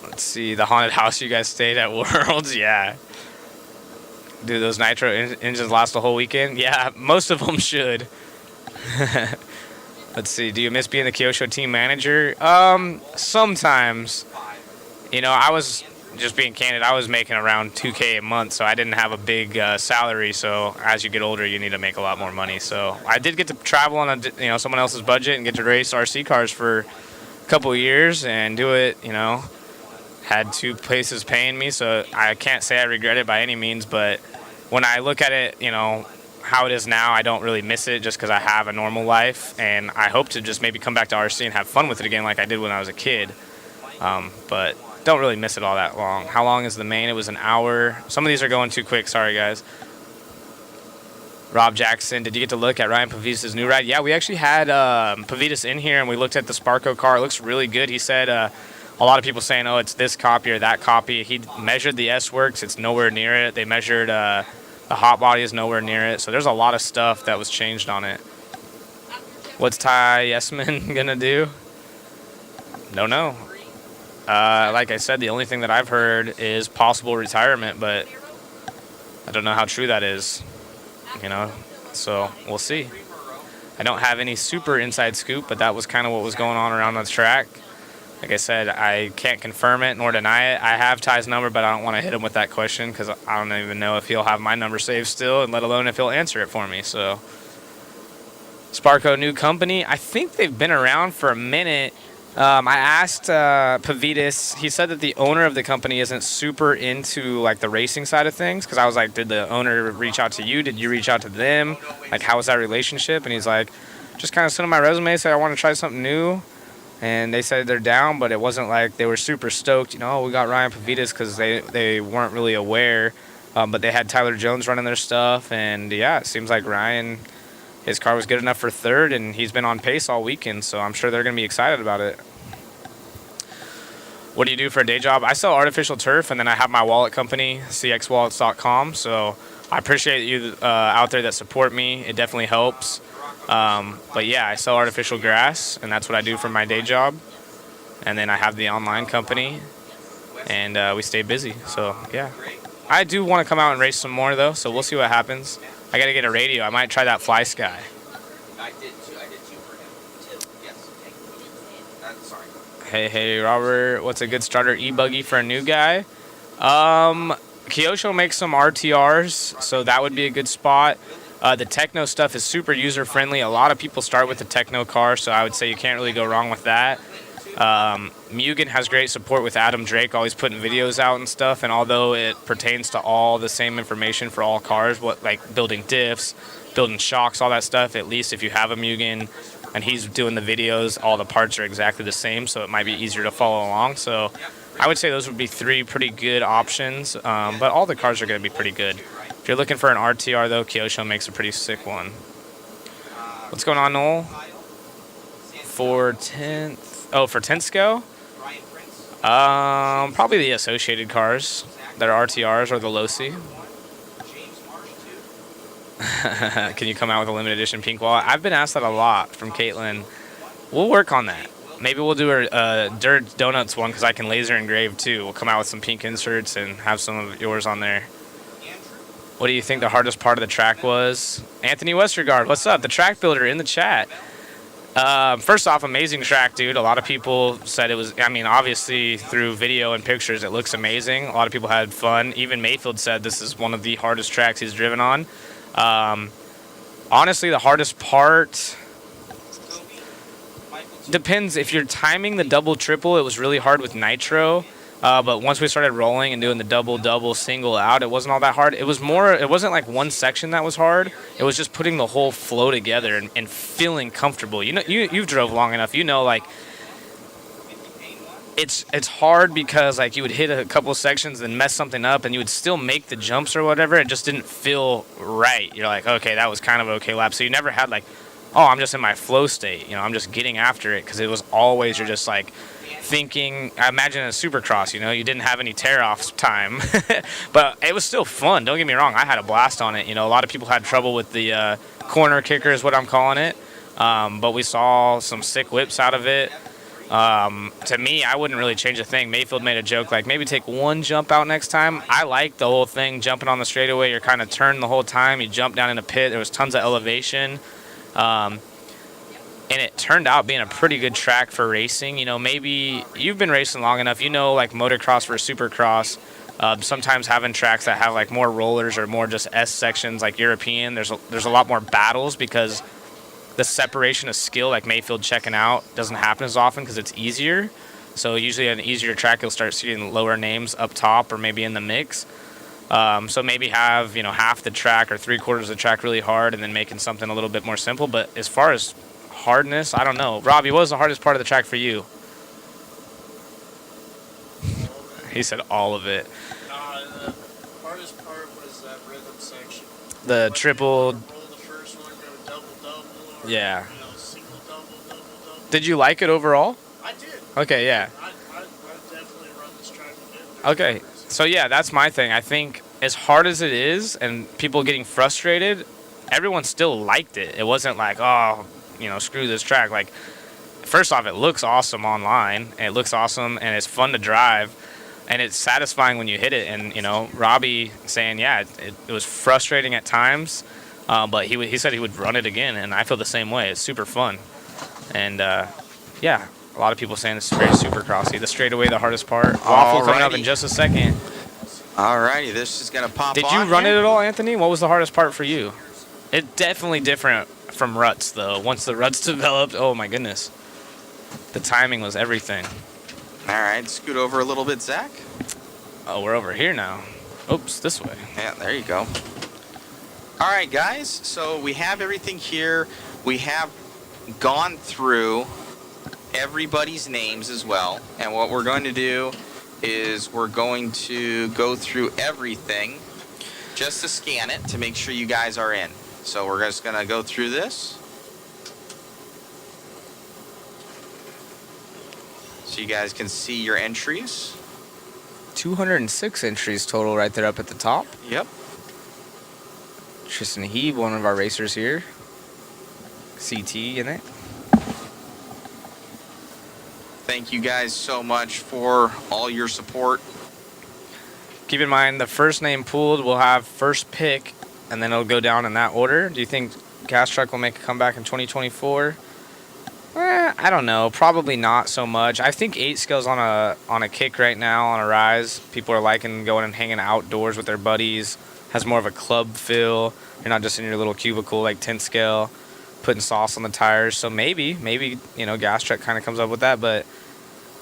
Let's see, the haunted house you guys stayed at Worlds, yeah. Do those Nitro engines last the whole weekend? Yeah, most of them should. Let's see, do you miss being the Kyosho team manager? Sometimes. You know, I was, just being candid, I was making around $2K a month, so I didn't have a big salary, so as you get older, you need to make a lot more money. So I did get to travel on someone else's budget and get to race RC cars for a couple of years and do it, had 2 places paying me, so I can't say I regret it by any means, but when I look at it, how it is now, I don't really miss it just because I have a normal life, and I hope to just maybe come back to RC and have fun with it again like I did when I was a kid, but don't really miss it all that long. How long is the main? It was an hour. Some of these are going too quick, sorry guys. Rob Jackson, did you get to look at Ryan Pavitas' new ride? Yeah, we actually had Pavitas in here, and we looked at the Sparko car. It looks really good. He said a lot of people saying, oh, it's this copy or that copy. He measured the S-Works. It's nowhere near it. They measured the hot body is nowhere near it. So there's a lot of stuff that was changed on it. What's Ty Yesman going to do? Don't know. Like I said, the only thing that I've heard is possible retirement, but I don't know how true that is, so we'll see. I don't have any super inside scoop, but that was kind of what was going on around the track. Like I said, I can't confirm it nor deny it. I have Ty's number, but I don't want to hit him with that question because I don't even know if he'll have my number saved still, and let alone if he'll answer it for me. So, Sparko, new company. I think they've been around for a minute. I asked Pavitas. He said that the owner of the company isn't super into like the racing side of things, because I was like, did the owner reach out to you? Did you reach out to them? Like, how was that relationship? And he's like, just kind of sent him my resume, said I want to try something new. And they said they're down, but it wasn't like they were super stoked. We got Ryan Pavitas because they weren't really aware. But they had Tyler Jones running their stuff. And, yeah, it seems like Ryan, his car was good enough for third, and he's been on pace all weekend. So I'm sure they're going to be excited about it. What do you do for a day job? I sell artificial turf, and then I have my wallet company, cxwallets.com. So I appreciate you out there that support me. It definitely helps. But yeah, I sell artificial grass, and that's what I do for my day job. And then I have the online company, and we stay busy. So yeah, I do want to come out and race some more though. So we'll see what happens. I got to get a radio. I might try that Fly Sky. I did two for him. Yes. Sorry. Hey, Robert. What's a good starter e-buggy for a new guy? Kyosho makes some RTRs, so that would be a good spot. The Techno stuff is super user-friendly. A lot of people start with the Techno car, so I would say you can't really go wrong with that. Mugen has great support with Adam Drake, always putting videos out and stuff. And although it pertains to all the same information for all cars, what like building diffs, building shocks, all that stuff, at least if you have a Mugen and he's doing the videos, all the parts are exactly the same, so it might be easier to follow along. So I would say those would be 3 pretty good options, but all the cars are going to be pretty good. If you're looking for an RTR, though, Kyosho makes a pretty sick one. What's going on, Noel? For 10th? Oh, for 10th scale? Probably the associated cars that are RTRs or the Losi. Can you come out with a limited edition pink wallet? I've been asked that a lot from Caitlin. We'll work on that. Maybe we'll do a Dirt Donuts one because I can laser engrave too. We'll come out with some pink inserts and have some of yours on there. What do you think the hardest part of the track was? Anthony Westergaard, what's up? The track builder in the chat. First off, amazing track, dude. A lot of people said it was, I mean, obviously through video and pictures, it looks amazing. A lot of people had fun. Even Mayfield said this is one of the hardest tracks he's driven on. Honestly, the hardest part depends. If you're timing the double triple, it was really hard with Nitro. But once we started rolling and doing the double single out, it wasn't all that hard. It was more, it wasn't like one section that was hard. It was just putting the whole flow together and feeling comfortable. You know, you've drove long enough. You know, like it's hard because like you would hit a couple of sections and mess something up and you would still make the jumps or whatever. It just didn't feel right. You're like, okay, that was kind of okay lap. So you never had like, oh, I'm just in my flow state. You know, I'm just getting after it because it was always, you're just like thinking, I imagine a supercross, you know, you didn't have any tear-off time, but it was still fun. Don't get me wrong. I had a blast on it. You know, a lot of people had trouble with the corner kicker is what I'm calling it. But we saw some sick whips out of it. To me, I wouldn't really change a thing. Mayfield made a joke like maybe take one jump out next time. I like the whole thing, jumping on the straightaway. You're kind of turning the whole time. You jump down in a pit. There was tons of elevation. And it turned out being a pretty good track for racing. You know, maybe you've been racing long enough, you know, like motocross versus supercross. Sometimes having tracks that have like more rollers or more just S sections like European, there's a lot more battles because the separation of skill, like Mayfield checking out, doesn't happen as often because it's easier. So usually an easier track, you'll start seeing lower names up top or maybe in the mix. So maybe have, you know, half the track or 3/4 of the track really hard and then making something a little bit more simple. But as far as hardness, I don't know. Robbie, what was the hardest part of the track for you? He said all of it. The hardest part was that rhythm section. The triple. Roll the first one, go double. Yeah. You know, single double. Did you like it overall? I did. Okay, yeah. I definitely run this track again. Okay, so yeah, that's my thing. I think as hard as it is and people getting frustrated, everyone still liked it. It wasn't like, oh, you know, screw this track. Like, first off, it looks awesome online, and it looks awesome, and it's fun to drive, and it's satisfying when you hit it. And, you know, Robbie saying, yeah, it was frustrating at times, but he said he would run it again, and I feel the same way. It's super fun. And, yeah, a lot of people saying this is very supercrossy. The straightaway, the hardest part. Waffle coming up in just a second. Alrighty, this is going to pop Did on you run here. it at all, Anthony? What was the hardest part for you? It's definitely different from ruts, though. Once the ruts developed, oh my goodness. The timing was everything. Alright, scoot over a little bit, Zach. Oh, we're over here now. Oops, this way. Yeah, there you go. Alright, guys, so we have everything here. We have gone through everybody's names as well. And what we're going to do is we're going to go through everything just to scan it to make sure you guys are in. So we're just going to go through this. So you guys can see your entries. 206 entries total right there up at the top. Yep. Tristan Heeb, one of our racers here. CT in it. Thank you guys so much for all your support. Keep in mind, the first name pooled will have first pick, and then it'll go down in that order. Do you think Gas Truck will make a comeback in 2024? I don't know. Probably not so much. I think 8 scale's on a kick right now, on a rise. People are liking going and hanging outdoors with their buddies. Has more of a club feel. You're not just in your little cubicle like 10 scale, putting sauce on the tires. So maybe, you know, Gas Truck kind of comes up with that. But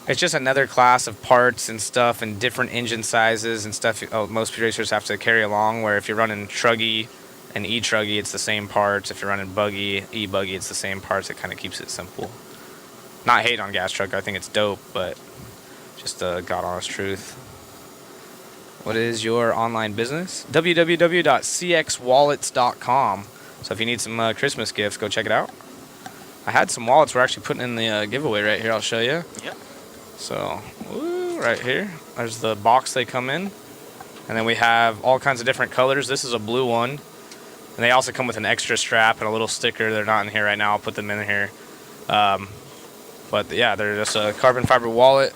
It's just another class of parts and stuff and different engine sizes and stuff most racers have to carry along, where if you're running Truggy and E-Truggy, it's the same parts. If you're running Buggy, E-Buggy, it's the same parts. It kind of keeps it simple. Not hate on gas truck. I think it's dope, but just God honest truth. What is your online business? www.cxwallets.com. So if you need some Christmas gifts, go check it out. I had some wallets we're actually putting in the giveaway right here. I'll show you. Yep. So, right here. There's the box they come in. And then we have all kinds of different colors. This is a blue one. And they also come with an extra strap and a little sticker. They're not in here right now. I'll put them in here. But yeah, they're just a carbon fiber wallet.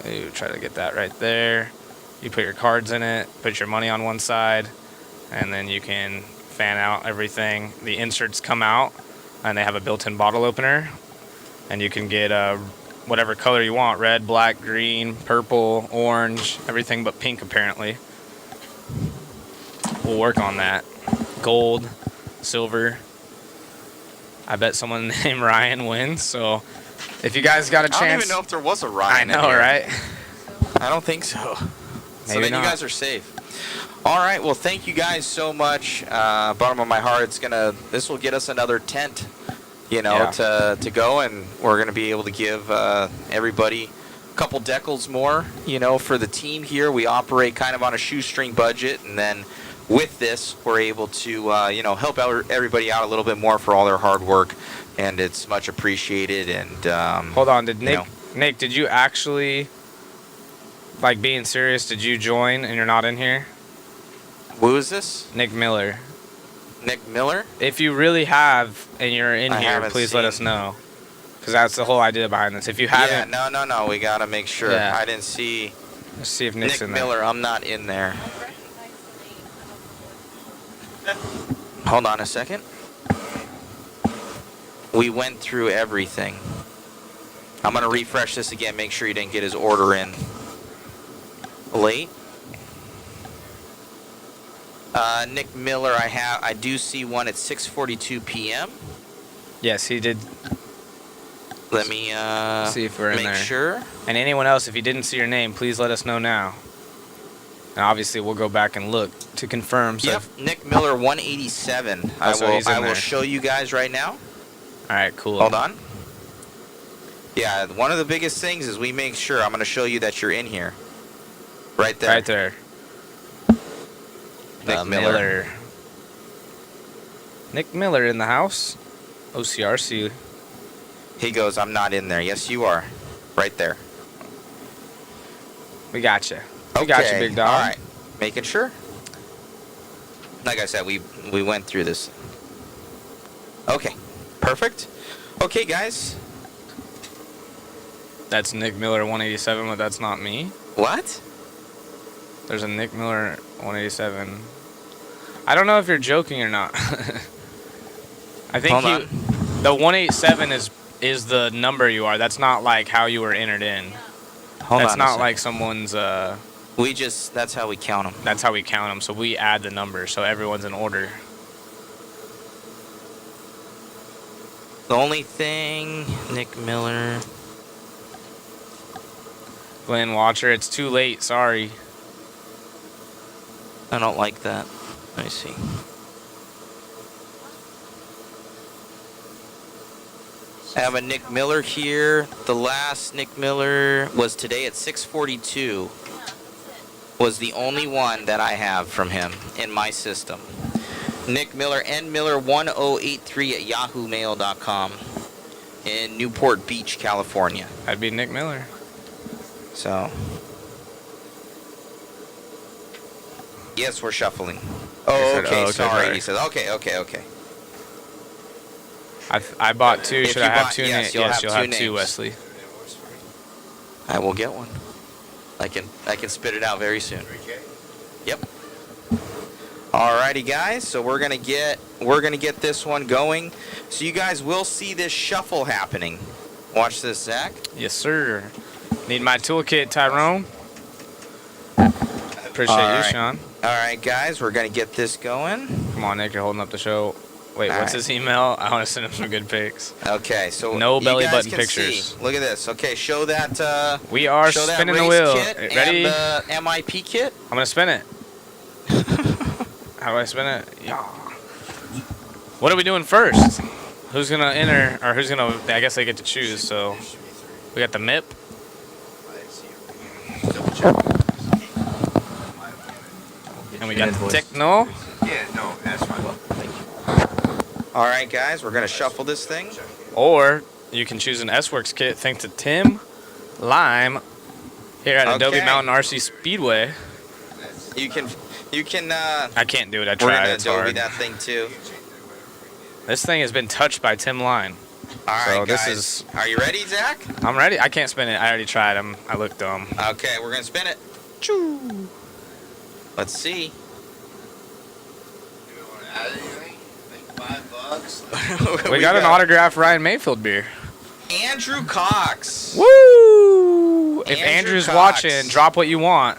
You try to get that right there. You put your cards in it, put your money on one side, and then you can fan out everything. The inserts come out, and they have a built-in bottle opener. And you can get whatever color you want: red, black, green, purple, orange, everything but pink apparently. We'll work on that. Gold, silver. I bet someone named Ryan wins, so if you guys got a chance. I don't even know if there was a Ryan. I know, right? I don't think so. So Maybe then not. you guys are safe. All right, well, thank you guys so much. Bottom of my heart, this will get us another tent, to go, and we're gonna be able to give everybody a couple decals more, for the team here. We operate kind of on a shoestring budget, and then with this, we're able to, help out everybody out a little bit more for all their hard work, and it's much appreciated. And hold on, Nick, did you actually, like, being serious? Did you join and you're not in here? Who is this? Nick Miller. Nick Miller? If you really have and you're in here, please let us know, because that's the whole idea behind this. If you haven't, no, we gotta make sure. Yeah. I didn't see. Let's see if Nick's Nick in there. Miller. I'm not in there. Hold on a second. We went through everything. I'm gonna refresh this again. Make sure you didn't get his order in late. Nick Miller, I do see one at 6:42 p.m. Yes, he did. Let me see if we're in there. make sure. And anyone else, if you didn't see your name, please let us know now. And obviously, we'll go back and look to confirm. So Yep, Nick Miller 187. I will show you guys right now. All right, cool. Hold on. Yeah, one of the biggest things is we make sure. I'm going to show you that you're in here. Right there. Right there. Nick Miller. Nick Miller in the house. OCRC. He goes, I'm not in there. Yes, you are. Right there. We got you. We got you, big dog. All right. Making sure. Like I said, we went through this. Okay. Perfect. Okay, guys. That's Nick Miller 187, but that's not me. What? There's a Nick Miller 187. I don't know if you're joking or not. I think the 187 is the number you are. That's not like how you were entered in. That's not like someone's. That's how we count them. That's how we count them. So we add the numbers, so everyone's in order. The only thing, Nick Miller. Glenn Watcher, it's too late. Sorry. I don't like that. Let me see. I have a Nick Miller here. The last Nick Miller was today at 6:42. Was the only one that I have from him in my system. Nick Miller, nmiller1083 at yahoomail.com in Newport Beach, California. That'd be Nick Miller. So. Yes, we're shuffling. Oh, okay, sorry. He says, okay. I bought two. Should I have two names? Yes, you'll have names. two, Wesley. I will get one. I can spit it out very soon. Yep. Alrighty, guys. So we're gonna get this one going. So you guys will see this shuffle happening. Watch this, Zach. Yes, sir. Need my toolkit, Tyrone. Appreciate you, Sean. All right, guys. We're gonna get this going. Come on, Nick. You're holding up the show. Wait, All what's right. his email? I want to send him some good pics. Okay, so No you belly guys button can pictures. see. Look at this. Okay, show that. We are show that spinning the race wheel. Kit Ready? And the MIP kit. I'm gonna spin it. How do I spin it? Yeah. What are we doing first? Who's gonna enter, or who's gonna? I guess they get to choose. So we got the MIP. And we got the Techno. Yeah, no, that's fine. All right, guys, we're gonna shuffle this thing. Or you can choose an S-Works kit thanks to Tim Lime here at Adobe Okay. Mountain RC Speedway. You can. I can't do it. I We're tried. gonna It's Adobe hard. that thing too. This thing has been touched by Tim Line. All right, So guys. this is. Are you ready, Zach? I'm ready. I can't spin it. I already tried. I looked dumb. Okay, we're gonna spin it. Choo. Let's see. We got an autographed Ryan Mayfield beer. Andrew Cox. Woo! If Andrew Andrew's Cox. watching, drop what you want.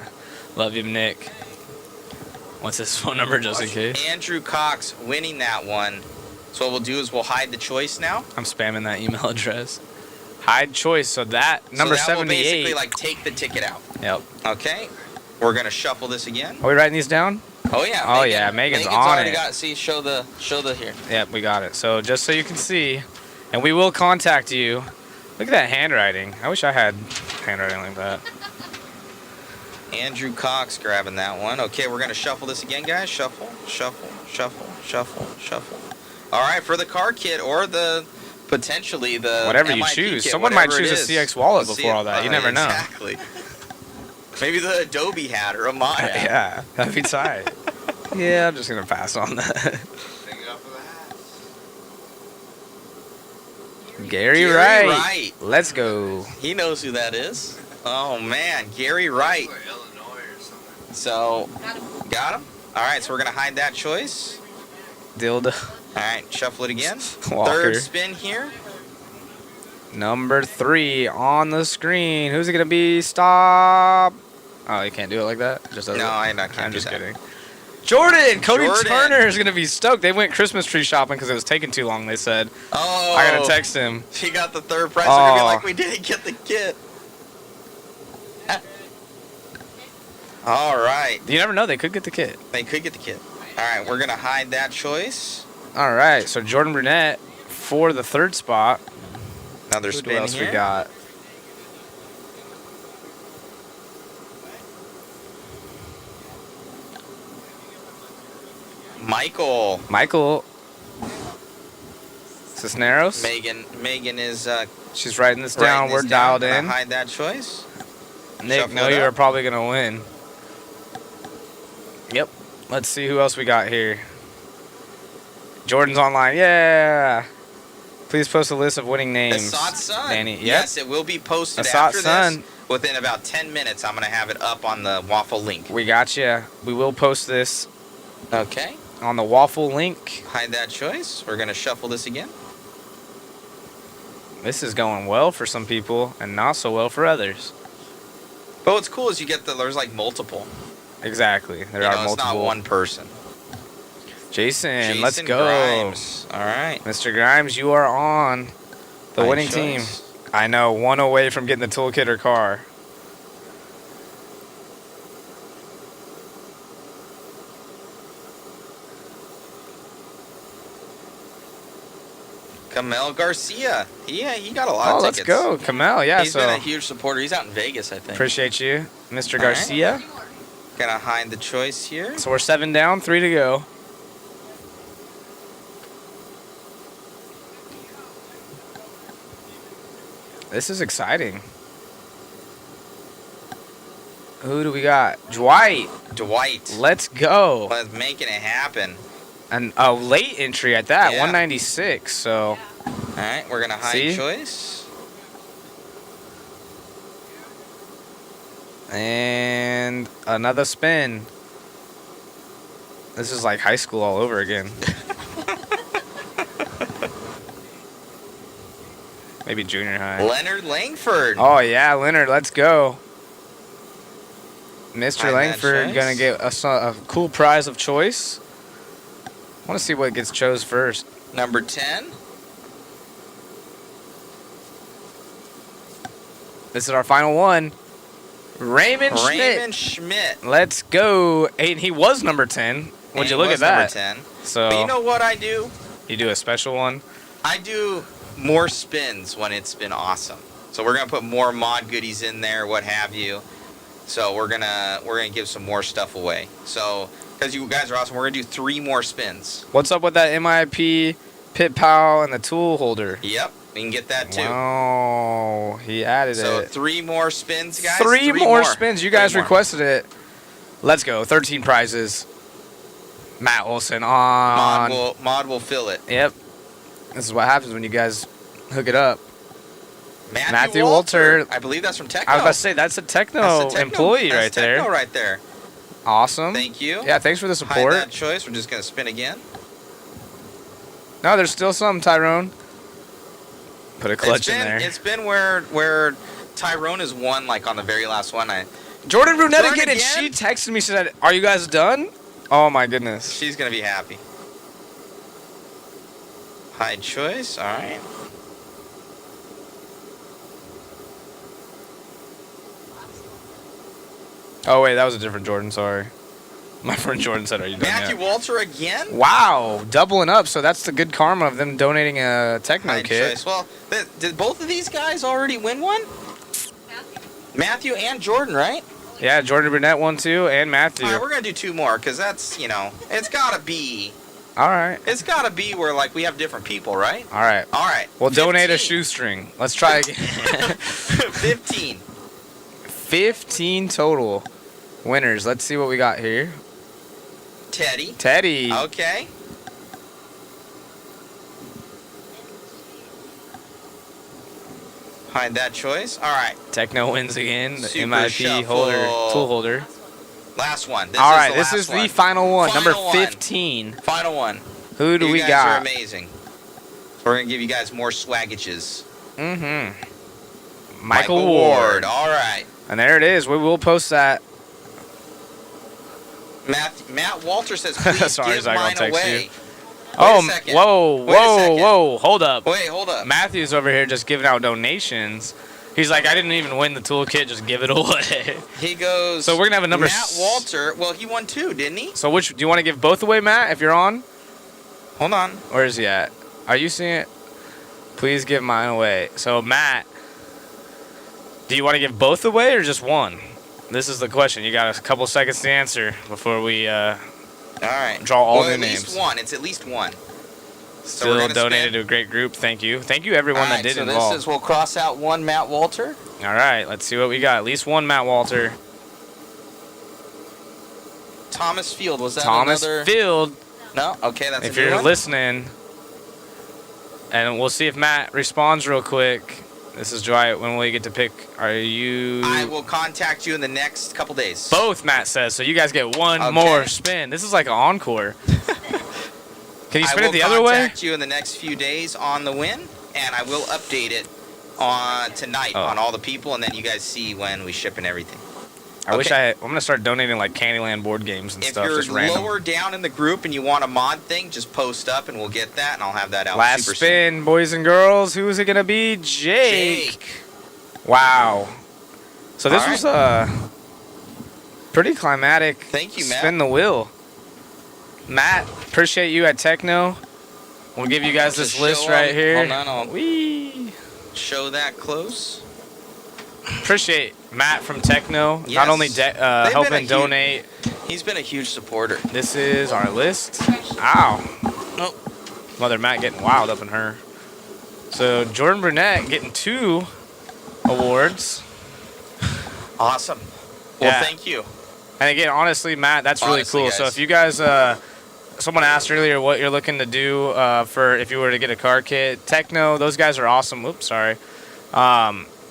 Love you, Nick. What's his phone number, just in case? Andrew Cox winning that one. So what we'll do is we'll hide the choice now. I'm spamming that email address. Hide choice. So that number so that will 78. basically like take the ticket out. Yep. Okay. We're gonna shuffle this again. Are we writing these down? Oh yeah. Oh yeah, Megan's on already it. got. See, show the here. Yep, we got it. So just so you can see, and we will contact you. Look at that handwriting. I wish I had handwriting like that. Andrew Cox grabbing that one. Okay, we're gonna shuffle this again, guys. Shuffle, shuffle, shuffle, shuffle, shuffle. All right, for the car kit or the potentially the Whatever you MIP choose. kit, Someone might whatever it choose a is. CX wallet Let's see before it. all that. You never know. Exactly. Maybe the Adobe hat or a mod hat. Yeah, that'd be tight. Yeah, I'm just gonna pass on that. Gary Wright. Let's go. He knows who that is. Oh man, Gary Wright. So, got him. All right, so we're gonna hide that choice. Dildo. All right, shuffle it again. Walker. Third spin here. Number 3 on the screen. Who's it gonna be? Stop. Oh, you can't do it like that. Just No, I can't I'm do just that. kidding. Jordan, Cody Jordan. Turner is gonna be stoked. They went Christmas tree shopping because it was taking too long. They said. Oh. I gotta text him. He got the third prize. They're gonna be Oh. like, we didn't get the kit. All right. You never know. They could get the kit. They could get the kit. All right, we're gonna hide that choice. All right. So Jordan Burnett for the 3rd spot. Another Who spin else here. we got? Michael Cisneros. Megan is She's writing this writing down. this We're down. dialed Gonna in. hide that choice. Nick, Shuffle know it you up. are probably gonna win. Yep. Let's see who else we got here. Jordan's online. Yeah. Please post a list of winning names. Assad Sun. Danny. Yep. Yes, it will be posted Assad after Sun. this. Within about 10 minutes, I'm gonna have it up on the Waffle link. We got you. We will post this Okay. on the Waffle link. Hide that choice. We're gonna shuffle this again. This is going well for some people and not so well for others. But what's cool is you get there's like multiple. Exactly. There You are know, it's multiple. not one person. Jason, let's Jason go. Grimes. All right. Mr. Grimes, you are on the Nice winning choice. team. I know, one away from getting the toolkit or car. Kamel Garcia. He got a lot Oh, of let's tickets. go. Kamel, yeah. He's So been a huge supporter. He's out in Vegas, I think. appreciate you, Mr. All right. Garcia. Gonna hide the choice here. So we're 7 down, 3 to go. This is exciting. Who do we got? Dwight. Dwight. Let's go. Let's making it happen. And a late entry at that, Yeah. 196. So All right, we're gonna hide See? choice. and another spin. This is like high school all over again. Maybe junior high. Leonard Langford. Oh yeah, Leonard, let's go. Mr. Hide that Langford choice. gonna get a cool prize of choice. I want to see what gets chose first. Number 10. This is our final one. Raymond Schmidt. Let's go. And he was number 10. Would you look at that? Number 10. So But you know what I do? You do a special one? I do more spins when it's been awesome. So we're gonna put more mod goodies in there, what have you. So we're gonna give some more stuff away. So because you guys are awesome, we're gonna do 3 more spins. What's up with that MIP, Pit Pal, and the tool holder? Yep, we can get that too. Oh, he added So it. 3 more spins, guys. 3 more spins. You guys 3 more. requested it. Let's go. 13 prizes. Matt Olson on. Mod will fill it. Yep. This is what happens when you guys hook it up. Matthew Walter. I believe that's from Techno. I was about to say, that's a Techno employee right there. Techno right there. Awesome. Thank you. Yeah, thanks for the support. Hide that choice. We're just going to spin again. No, there's still some, Tyrone. Put a clutch in there. It's been where Tyrone has won, like, on the very last one. Jordan Brunette again, and she texted me, she said, are you guys done? Oh, my goodness. She's going to be happy. Hide choice. All right. Oh, wait, that was a different Jordan. Sorry. My friend Jordan said, are you done Matthew yet? Walter again? Wow. Doubling up. So that's the good karma of them donating a Techno Hide kit. choice. Well, did both of these guys already win one? Matthew and Jordan, right? Yeah, Jordan Burnett won too, and Matthew. All right, we're going to do 2 more because that's, it's got to be. All right. It's got to be where, like, we have different people, right? All right. All right. We'll donate a shoestring. Let's try again. 15. 15 total winners. Let's see what we got here. Teddy. Okay. Hide that choice. All right. Techno wins again. The Super MIP shuffle. tool holder. Last one. All right, this is the final one, number Final 15. Final one. Who do we You guys got? are amazing. We're going to give you guys more swaggages. Mm-hmm. Michael Ward. All right. And there it is. We will post that. Matt Walter says, please Sorry, give Zach, I'll mine text away. you. Oh, Wait a second. whoa, Wait a second. whoa. Hold up. Wait, hold up. Matthew's over here just giving out donations. He's like, I didn't even win the toolkit, just give it away. He goes. So we're gonna have a number. Matt Walter. Well, he won 2, didn't he? So which do you want to give both away, Matt? If you're on. Hold on. Where is he at? Are you seeing it? Please give mine away. So Matt, do you want to give both away or just one? This is the question. You got a couple seconds to answer before we all right. draw all well, new at names. least one. It's at least one. Still we're donated spin. to a great group. Thank you. Thank you everyone All right, that did so involve. this is, we'll cross out 1 Matt Walter. All right, let's see what we got. At least one Matt Walter. Thomas Field. Was that Thomas another? Field. No? Okay, that's If a new you're one. listening, and we'll see if Matt responds real quick. This is Dwight. When will you get to pick? Are you? I will contact you in the next couple days. Both, Matt says. So you guys get one Okay. more spin. This is like an encore. Can you spin I it will the other way? contact you in the next few days on the win, and I will update it on tonight on all the people, and then you guys see when we ship and everything. I wish I'm gonna start donating like Candyland board games and If stuff. you're Just random. lower down in the group and you want a mod thing, just post up and we'll get that, and I'll have that out Last super spin, boys and girls. Who is it gonna be? Jake. Wow. So this All was pretty climatic. Thank you, Matt. Spin the wheel. Matt, appreciate you at Techno. We'll give you guys Just this list show right 'em. here. Hold on, I'll Wee. show that close. Appreciate Matt from Techno. Yes. Not only They've helping been a donate. He's been a huge supporter. This is our list. Ow. Oh. Mother Matt getting wild up in her. So Jordan Burnett getting 2 awards. Awesome. Well, Yeah. thank you. And again, honestly, Matt, that's really Honestly, cool. So guys. if you guys, someone asked earlier what you're looking to do for if you were to get a car kit, Techno, those guys are awesome. Oops, sorry.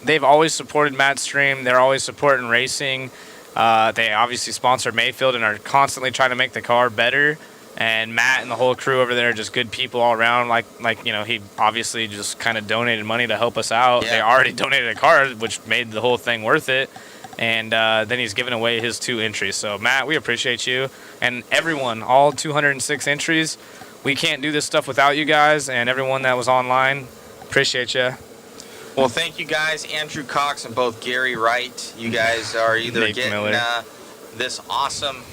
They've always supported Matt's stream. They're always supporting racing. They obviously sponsor Mayfield and are constantly trying to make the car better. And Matt and the whole crew over there are just good people all around. Like he obviously just kind of donated money to help us out. Yeah. They already donated a car, which made the whole thing worth it. And then he's giving away his 2 entries. So, Matt, we appreciate you. And everyone, all 206 entries. We can't do this stuff without you guys. And everyone that was online, appreciate you. Well, thank you guys, Andrew Cox and both Gary Wright. You guys are either Nate getting Miller. This awesome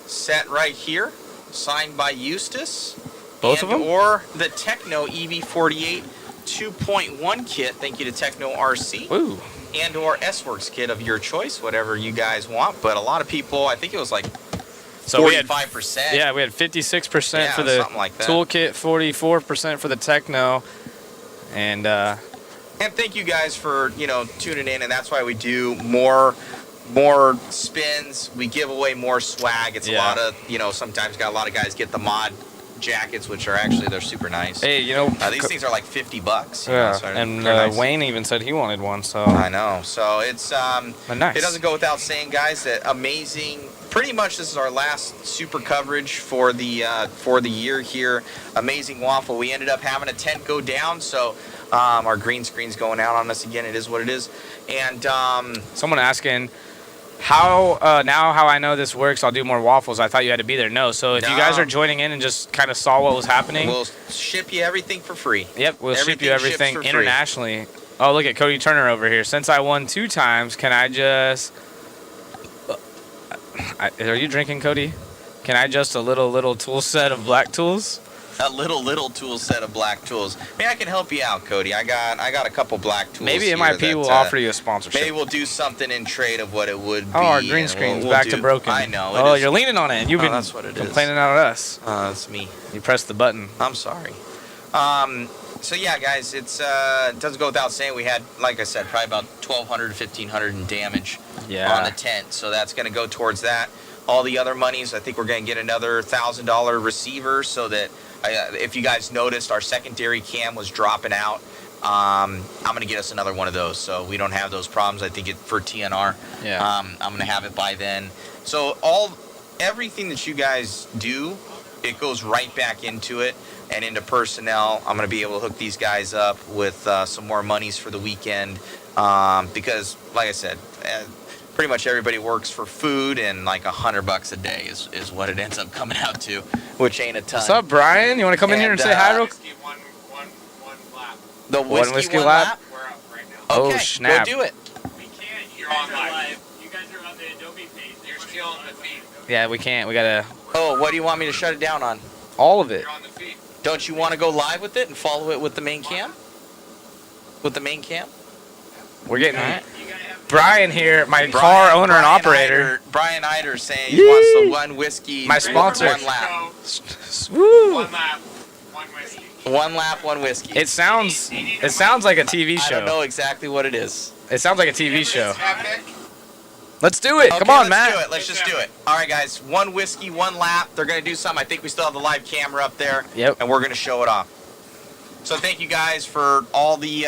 set right here, signed by Eustace. Both of them? Or the Techno EV48 2.1 kit. Thank you to Techno RC. Ooh. And or S-Works kit of your choice, whatever you guys want. But a lot of people, I think it was like 45%. Yeah, we had 56% Yeah, for the something like that. toolkit, 44% for the Techno. And thank you guys for, tuning in, and that's why we do more spins. We give away more swag. It's a lot of, sometimes got a lot of guys get the mod jackets, which are actually, they're super nice. Hey, these things are like $50. Yeah, so and they're nice. Wayne even said he wanted one. So I know. So it's nice. It doesn't go without saying, guys, that amazing. Pretty much this is our last super coverage for the year here. Amazing Waffle. We ended up having a tent go down, so our green screen's going out on us again. It is what it is. And someone asking how I know this works. I'll do more waffles. I thought you had to be there. No. So if you guys are joining in and just kind of saw what was happening, we'll ship you everything for free. Yep, we'll ship you everything ships for free. internationally. Oh, look at Cody Turner over here. Since I won 2 times, can I just? Are you drinking, Cody? Can I just a little tool set of black tools? A little tool set of black tools. Maybe I can help you out, Cody. I got a couple black tools. Maybe here MIP will offer you a sponsorship. Maybe we'll do something in trade of what it would be. Oh, our green screen's back to broken. I know. Oh, you're leaning on it. You've been that's what it complaining out at us. That's me. You pressed the button. I'm sorry. So yeah, guys, it doesn't go without saying we had, like I said, probably about 1,200 to 1,500 in damage on the tent. So that's going to go towards that. All the other monies, I think we're going to get another $1,000 receiver so that if you guys noticed, our secondary cam was dropping out. I'm going to get us another one of those so we don't have those problems. I think for TNR. Yeah. I'm going to have it by then. So everything that you guys do, it goes right back into it and into personnel. I'm going to be able to hook these guys up with some more monies for the weekend because, like I said, pretty much everybody works for food, and like $100 a day is what it ends up coming out to, which ain't a ton. What's up, Brian? You want to come in here and say hi real quick? One lap. The whiskey lap? We're up right now. Oh, Okay, snap. Go do it. We can't. You're on live. You guys are on the Adobe page. You're still on the feed. Yeah, we can't. We gotta Oh, what do you want me to shut it down on? all of it. You're on the feed. Don't you want to go live with it and follow it with the main cam? With the main cam? We're getting You gotta have Brian here, my car owner and operator. Brian Eider saying he wants the one whiskey. My sponsor. One lap. Woo. one lap, one whiskey. One lap, one whiskey. It sounds like a TV I don't know show. exactly what it is. It sounds like a TV show. Epic. Let's do it. Okay, Come on, let's Matt. do it. Let's just do it. All right, guys. One whiskey, one lap. They're going to do something. I think we still have the live camera up there. Yep. And we're going to show it off. So thank you guys for all the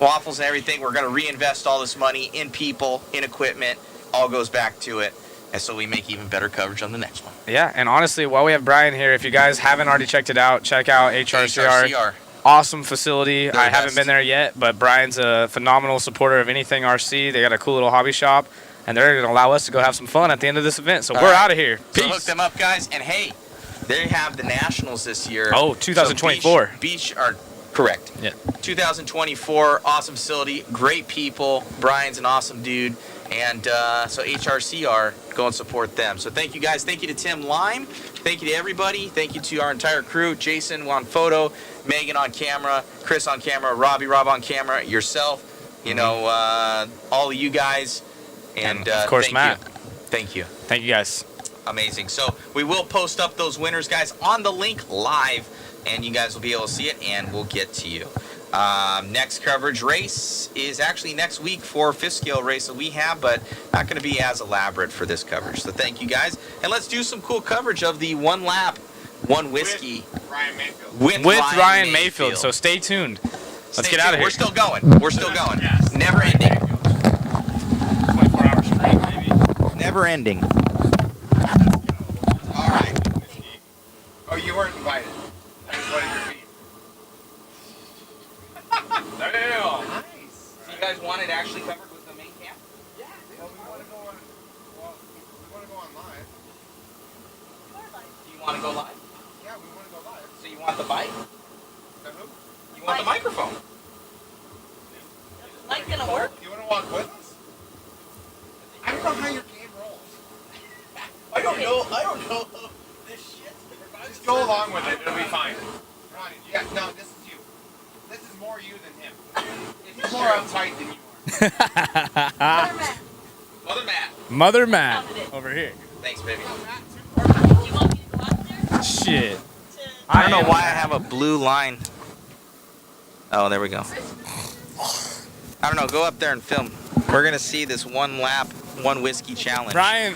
waffles and everything. We're going to reinvest all this money in people, in equipment. All goes back to it. And so we make even better coverage on the next one. Yeah, and honestly, while we have Brian here, if you guys haven't already checked it out, check out HRCR. HRCR. Awesome facility. They're I the haven't best. been there yet, but Brian's a phenomenal supporter of anything RC. They got a cool little hobby shop, and they're going to allow us to go have some fun at the end of this event. So All we're right. out of here. So hook Peace. them up, guys. And hey, they have the Nationals this year. Oh, 2024. So beach are correct. Yeah. 2024, awesome facility, great people. Brian's an awesome dude. And so HRCR, go and support them. So thank you guys. Thank you to Tim Lime. Thank you to everybody. Thank you to our entire crew. Jason on photo, Megan on camera, Chris on camera, Rob on camera, yourself, all of you guys. And of course, thank Matt. you. Thank you. Thank you, guys. Amazing. So we will post up those winners, guys, on the link live, and you guys will be able to see it, and we'll get to you. Next coverage race is actually next week for a fifth scale race that we have, but not going to be as elaborate for this coverage. So thank you guys, and let's do some cool coverage of the one lap, one whiskey With Ryan Mayfield. with Ryan Mayfield. So stay tuned. Let's get out of here. We're still going. We're still going. Yes. Never ending. 24-hour stream, maybe. Never ending. All right. Oh, you weren't invited. I just wanted your feed. Damn. Nice. So you guys want it actually covered with the main cam? want to go live? Yeah, we want to go live. So you want the bike? You want the microphone? Mic gonna work? You want to walk with us? I don't know how your game rolls. I don't know this shit. Just go along with it. It'll be fine. Ronnie, yeah, no, this is you. This is more you than him. He's more uptight than you are. Mother Matt. Mother Matt over here. Thanks, baby. Shit. I don't know why I have a blue line. Oh, there we go. I don't know. Go up there and film. We're gonna see this one lap, one whiskey challenge. Brian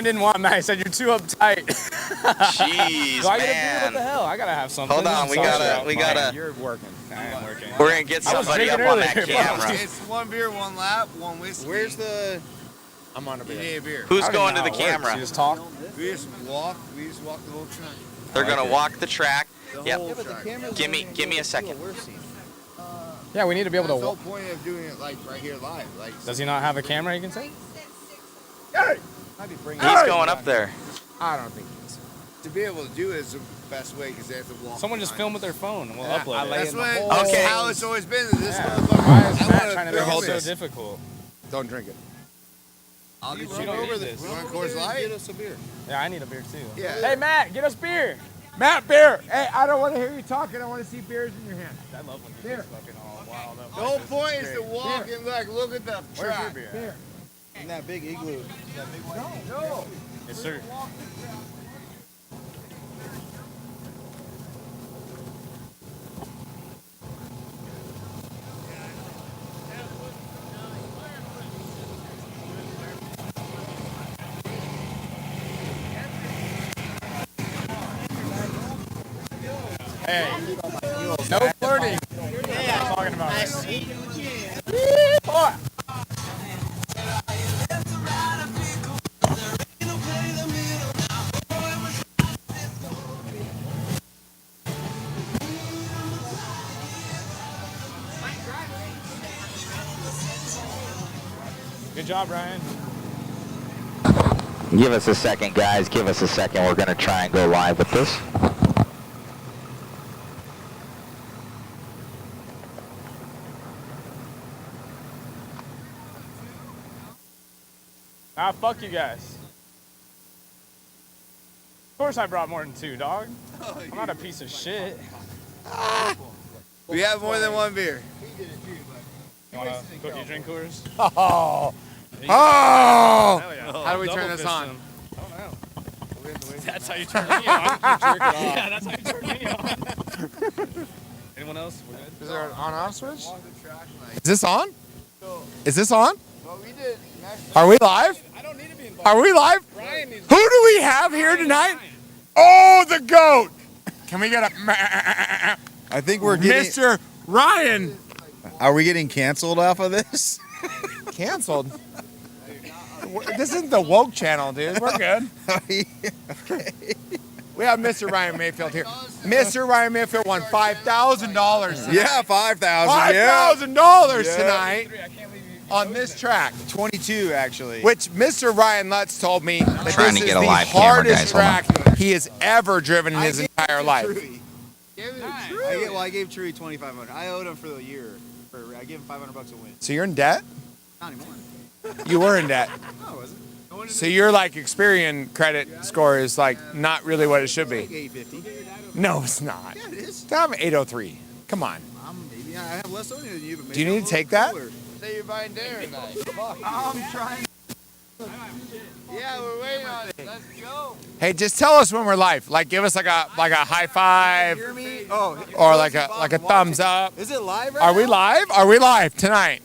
didn't want Matt. He said you're too uptight. Jeez, So I get a beer? man. What the hell? I gotta have something. Hold on, we gotta. You're working. I am working. We're gonna get somebody up on that camera. It's one beer, one lap, one whiskey. Where's the? I'm on a beer. You need a beer. Who's going to the camera? You just talk. We just walk the whole track. They're gonna walk the track. Yep. Whole track. Give me a second. Yeah, we need to be able That's to. the whole point of doing it like right here live. Like. Does he not have a camera he can say? He's going up there. I don't think he is. To be able to do it is the best way because they have to walk. Someone just film with their phone and we'll upload it. That's what. Okay. How it's always been. This Why is Matt trying to make it so difficult? Don't drink it. I'll get you over this. You want Coors Light? Get us a beer. Yeah, I need a beer too. Yeah. Hey Matt, get us beer. Matt, beer. Hey, I don't want to hear you talking. I want to see beers in your hand. I love when Beer. you're fucking all wild up. The whole point is to walk and like look at the track. Beer. In that big igloo. That big one. No. Yes, sir. Hey, no flirting. Yeah, I'm talking about it. Good job, Ryan. Give us a second, guys. Give us a second. We're gonna try and go live with this. Ah, fuck you guys. Of course I brought more than two, dog. I'm not a piece of shit. We have more than one beer. You want a cookie drink course? Oh! Oh! How do we turn this on? I don't know. That's how you turn me on. Yeah, that's how you turn me on. Anyone else? We're good? Is there an on-off switch? Is this on? Is this on? Well, we did. Are we live? I don't need to be involved. Are we live? Ryan needs Who do we have here tonight? Oh, the GOAT! Can we get a I think we're getting Mr. Ryan. Are we getting canceled off of this? Canceled. This isn't the woke channel, dude. We're good. Okay. We have Mr. Ryan Mayfield here. Mr. Ryan Mayfield won $5,000. Yeah, 5,000. Yeah. $5,000 Yeah. tonight on this track. 22 actually. Which Mr. Ryan Lutz told me that Trying this to is get a the live camera, hardest guys. Hold track he has ever driven in his entire life. I gave Truey $2,500. I owed him for the year. I gave him $500 a win. So you're in debt? Not anymore. You were in debt. No, I wasn't. I wanted So your like Experian credit score is like not really what it should like be. 850. No, it's not. Yeah, it is. I'm 803. Come on. Maybe I have less money than you, but maybe Do you need to take I'm that? cooler. Say you're buying dinner tonight. I'm trying. Yeah, we're waiting on it. Let's go. Hey, just tell us when we're live. Like, give us like a high five Hear me? Oh, or like a thumbs up. Is it live right Are we now? live? Are we live tonight?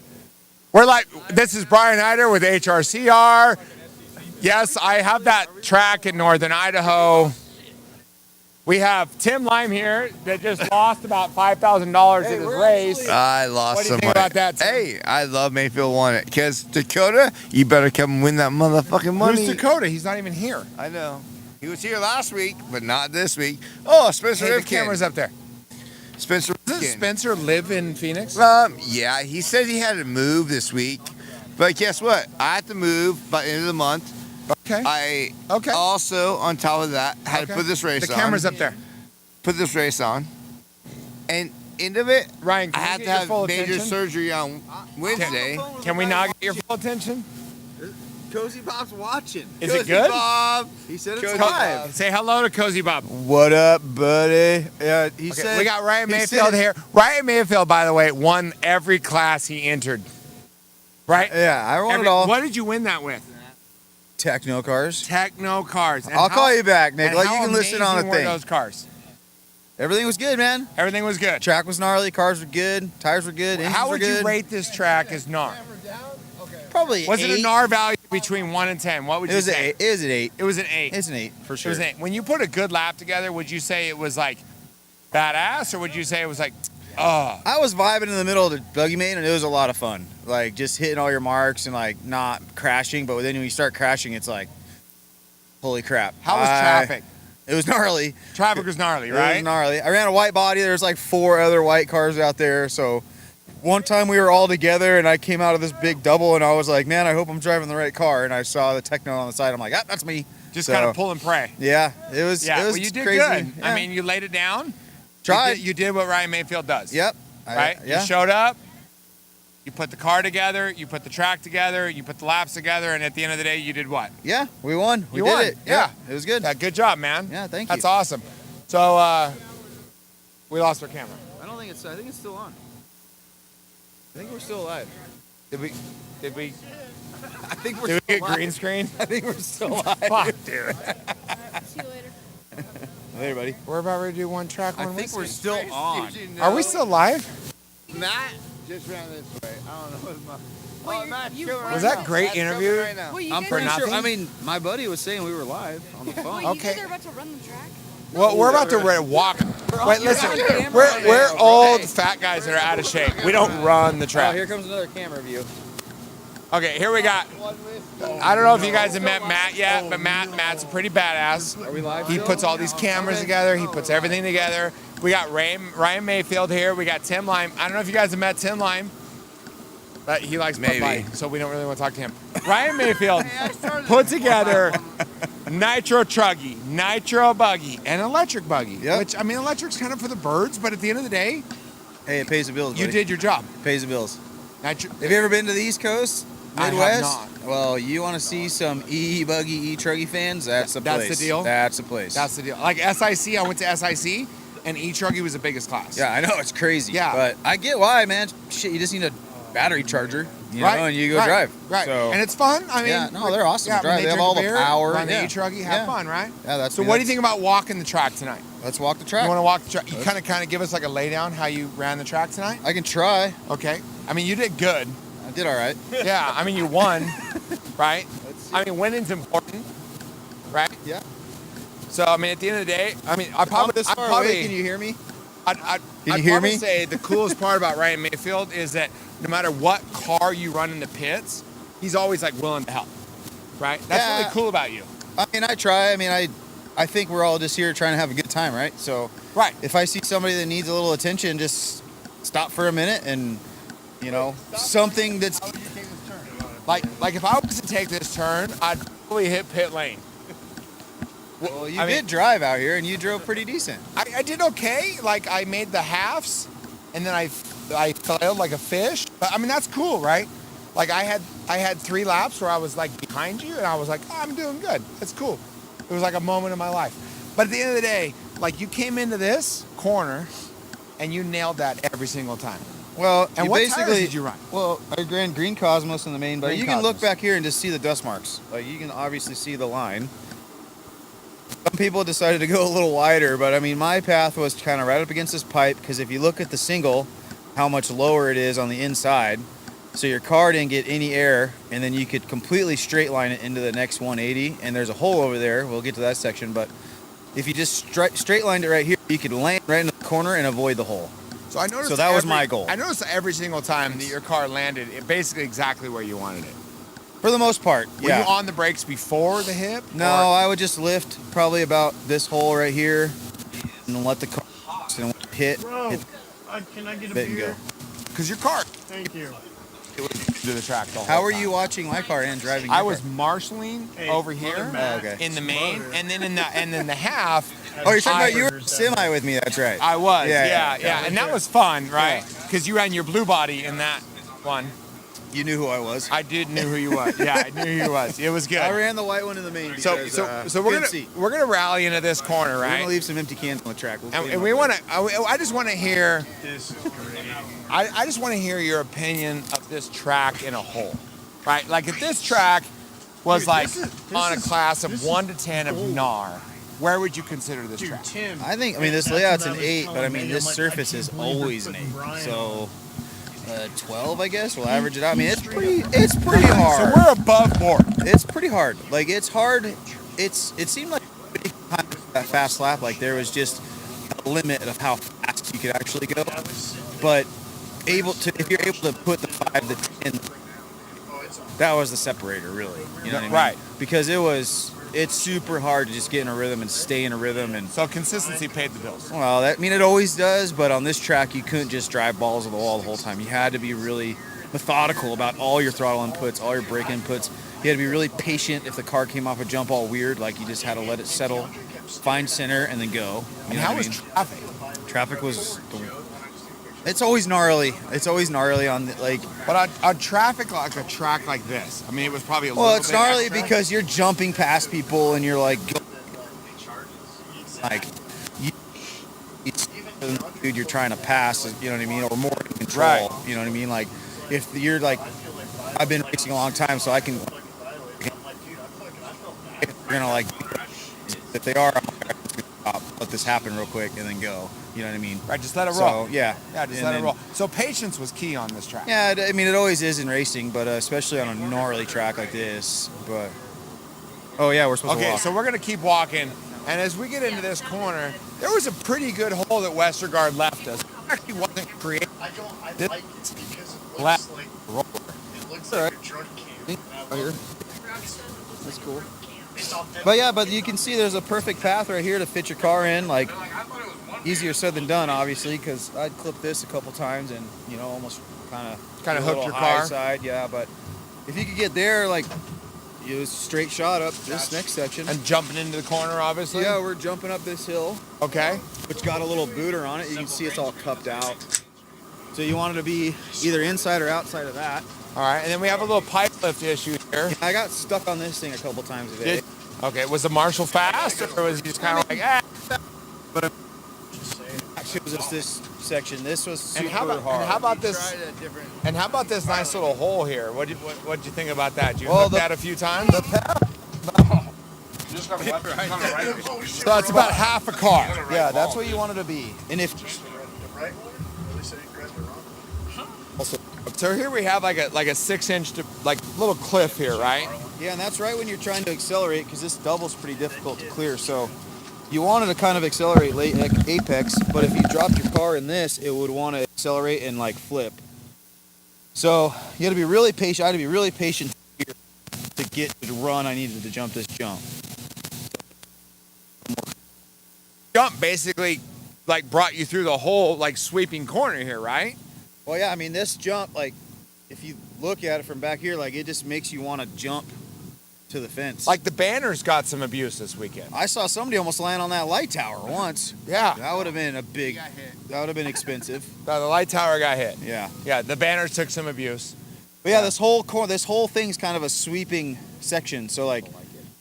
We're like, this is Brian Hyder with HRCR. Yes, I have that track in northern Idaho. We have Tim Lime here that just lost about $5,000 in his race. I lost What do you some think money. about that, Tim? Hey, I love Mayfield won it. Because Dakota, you better come and win that motherfucking money. Who's Dakota? He's not even here. I know. He was here last week, but not this week. Oh, Spencer Hey, the Rifkin. camera's up there. Spencer Does Rifkin. Spencer live in Phoenix? Yeah, he said he had to move this week. But guess what? I have to move by the end of the month. Okay. I also, on top of that, had to put this race on. The camera's up there. Put this race on. And end of it, Ryan, I had to have major surgery on Wednesday. Can we not get your full attention? Cozy Bob's watching. Is it good? Bob. He said it's Cozy live. Bob. Say hello to Cozy Bob. What up, buddy? Yeah, he said. We got Ryan he Mayfield said- here. Ryan Mayfield, by the way, won every class he entered. Right? Yeah, I won it all. What did you win that with? Techno cars. Techno cars. And I'll call you back, Nick. and Like, how you can listen on the amazing were thing. those cars? Everything was good, man. Everything was good. Track was gnarly. Cars were good. Tires were good. Engines How were would good. you rate this track as NAR? Probably Was it a 8. NAR value between 1 and 10? What would It you was an say? 8. It was an 8. It was an 8. It's an 8 for It sure. was an 8. When you put a good lap together, would you say it was like badass, or would you say it was like, oh? I was vibing in the middle of the Buggy main, and it was a lot of fun. Like, just hitting all your marks and, like, not crashing. But then when you start crashing, it's like, holy crap. How was traffic? It was gnarly. Traffic was gnarly, It right? was gnarly. I ran a white body. There's like 4 other white cars out there. So one time we were all together, and I came out of this big double, and I was like, man, I hope I'm driving the right car. And I saw the Techno on the side. I'm like, ah, that's me. Just So, kind of pull and pray. Yeah, it was. Yeah, it was well, you did crazy. good. Yeah. I mean, you laid it down. Tried. You did what Ryan Mayfield does. Yep. Right? Yeah. You showed up. You put the car together. You put the track together. You put the laps together. And at the end of the day, you did what? Yeah, we won. We You did won. it. Yeah. It was good. Yeah, good job, man. Yeah, thank you. That's awesome. So, we lost our camera. I don't think it's. I think it's still on. I think we're still alive. Did we? I think we're. Did we still get alive. green screen? I think we're still alive. Fuck, dude. See you later. Later, buddy. We're about ready to do one track, I one think we're whiskey. still on. Are we still live? Matt just ran this way. I don't know what my... Wait, Matt's you- killing Was right that now. great Matt's interview? killing right now. Wait, you I'm guys pretty are, sure. I mean, my buddy was saying we were live on the phone. Wait, you Okay. guys are about to run the track? Well, we're about to walk. Wait, listen. We're old fat guys that are out of shape. We don't run the Oh, track. here comes another camera view. Okay, here we got. I don't know if you guys have met Matt yet, but Matt's a pretty badass. Are we live? He puts all these cameras together. He puts everything together. We got Ryan Mayfield here. We got Tim Lime. I don't know if you guys have met Tim Lime, but he likes Bud Light, so we don't really want to talk to him. Ryan Mayfield put together Nitro Truggy, Nitro Buggy, and electric buggy. Yep. Which, I mean, electric's kind of for the birds, but at the end of the day, Hey, it pays the bills. you buddy. did your job. Pays the bills. Nitro. Have you ever been to the East Coast, I have Midwest? not. Well, you want to see some Buggy, Truggy fans? That's the That's place. the deal? That's the place. That's the deal. Like SIC, I went to SIC, and E-Truggy was the biggest class. yeah, I know it's crazy. Yeah. but I get why, man. Shit, you just need a battery charger, you know, and you go right, drive. Right. So, And it's fun. I mean, yeah, no, they're awesome to yeah, drive. when They have drink all the beer, power. Run the Yeah. E-Truggy, have Yeah. fun, right? Yeah, that's. So what do you think about walking the track tonight? Let's walk the You track. want to walk the track? You kind of give us like a lay down how you ran the track tonight? I can try. Okay. I mean, you did good. I did all right. Yeah. I mean, you won, right? I mean, winning's important, right? Yeah. So I mean, at the end of the day, I mean, I'm this far away. Can I'd you hear me? I'd Can you hear probably me? say the coolest part about Ryan Mayfield is that no matter what car you run in the pits, he's always like willing to help, right? That's Yeah. really cool about you. I mean, I try. I mean, I think we're all just here trying to have a good time, right? So Right. if I see somebody that needs a little attention, just stop for a minute and, you know, something that's. Like if I was to take this turn, I'd probably hit pit lane. Well, you I mean- did drive out here, and you drove pretty decent. I did okay. Like I made the halves, and then I failed like a fish. But I mean that's cool, right? Like I had 3 laps where I was like behind you, and I was like, oh, I'm doing good. That's cool. It was like a moment of my life. But at the end of the day, like you came into this corner, and you nailed that every single time. Well, And you what basically tires did you run? Well, I ran Green Cosmos in the main, but Green you can look Cosmos. back here and just see the dust marks. Like you can obviously see the line. Some people decided to go a little wider, but I mean, my path was kind of right up against this pipe because if you look at the single, how much lower it is on the inside, so your car didn't get any air, and then you could completely straight line it into the next 180. And there's a hole over there. We'll get to that section, but if you just straight lined it right here, you could land right in the corner and avoid the hole. So I noticed. So that was my goal. I noticed every single time that your car landed, it basically exactly where you wanted it. For the most part, Were yeah. you on the brakes before the hip? No, or- I would just lift probably about this hole right here and let the car and hit. Bro, hit can I get a bit and beer? go. Because your car. Thank you. to the track the whole How were time. you watching my car and driving? I your was car? marshalling over here Oh, okay. in the main, and then the half. Oh, you're talking about you were semi with me. That's right. I was, Yeah. yeah, and that was fun, right? Because you ran your blue body in that one. You knew who I was. I did knew who you was. Yeah, I knew who you was. It was good. I ran the white one in the main. So Because, we're gonna rally into this corner, We're right? gonna leave some empty cans on the track. We'll And we want to. I just want to hear. I just want to hear your opinion of this track in a whole, right? Like if this track was on a class of 1 to 10 of NAR, where would you consider this track? I mean, this layout's an 8, but I mean, this surface is always an 8. So 12, I guess. We'll average it out. I mean, it's pretty hard. So we're above board. It's pretty hard. Like it's hard. It seemed like that fast lap. Like there was just a limit of how fast you could actually go. But if you're able to put the 5 to 10, that was the separator, really. You know what I mean? Right. Because it's super hard to just get in a rhythm and stay in a rhythm. And so consistency paid the bills. Well, it always does, but on this track, you couldn't just drive balls to the wall the whole time. You had to be really methodical about all your throttle inputs, all your brake inputs. You had to be really patient if the car came off a jump all weird, like you just had to let it settle, find center, and then go. And how was traffic? Traffic was... It's always gnarly. It's always gnarly on But on traffic like a track like this, I mean, it was probably a little Well, bit it's gnarly extra. because you're jumping past people and you're like dude, you're trying to pass, you know what I mean, or more in control. Right. You know what I mean? Like if you're like, I've been racing a long time, so I can. You're gonna like, if they are, let this happen real quick and then go. You know what I mean? Right, just let it roll. So, yeah. Yeah, just And let it then- roll. So patience was key on this track. Yeah, I mean, it always is in racing, but especially on a gnarly track like this. But oh yeah, we're supposed to Okay, walk. so we're gonna keep walking, and as we get into this corner, there was a pretty good hole that Westergaard left us. It actually wasn't created. This left roller. That's cool. But yeah, but you can see there's a perfect path right here to fit your car in. Like easier said than done, obviously, because I'd clipped this a couple times and almost kind of hooked your car. side. Yeah, but if you could get there, like it was a straight shot up this next section. And jumping into the corner, obviously. Yeah, we're jumping up this hill. Okay. Which got a little booter on it. You can see it's all cupped out. So you want it to be either inside or outside of that. All right, and then we have a little pipe lift issue here. I got stuck on this thing a couple times today. Okay, was the marshal fast, or was he just kind of like, ah? But actually, it was just this section. This was super And how about this? And how about this nice little hole here? What'd you think about that? Did you hook that a few times? So it's about half a car. Yeah, that's what you want it to be. And if so, here we have like a 6-inch little cliff here, right? Yeah, and that's right when you're trying to accelerate because this double's pretty difficult to clear. So you wanted to kind of accelerate late apex, but if you dropped your car in this, it would want to accelerate and like flip. So you had to be really patient. I had to be really patient here to get to run. I needed to jump this jump. Jump basically like brought you through the whole like sweeping corner here, right? Well, yeah, I mean this jump, like if you look at it from back here, like it just makes you want to jump to the fence. Like the banners got some abuse this weekend. I saw somebody almost land on that light tower once. Yeah. That would have been that would have been expensive. The light tower got hit. Yeah. Yeah, the banners took some abuse. But yeah, this whole thing's kind of a sweeping section. So like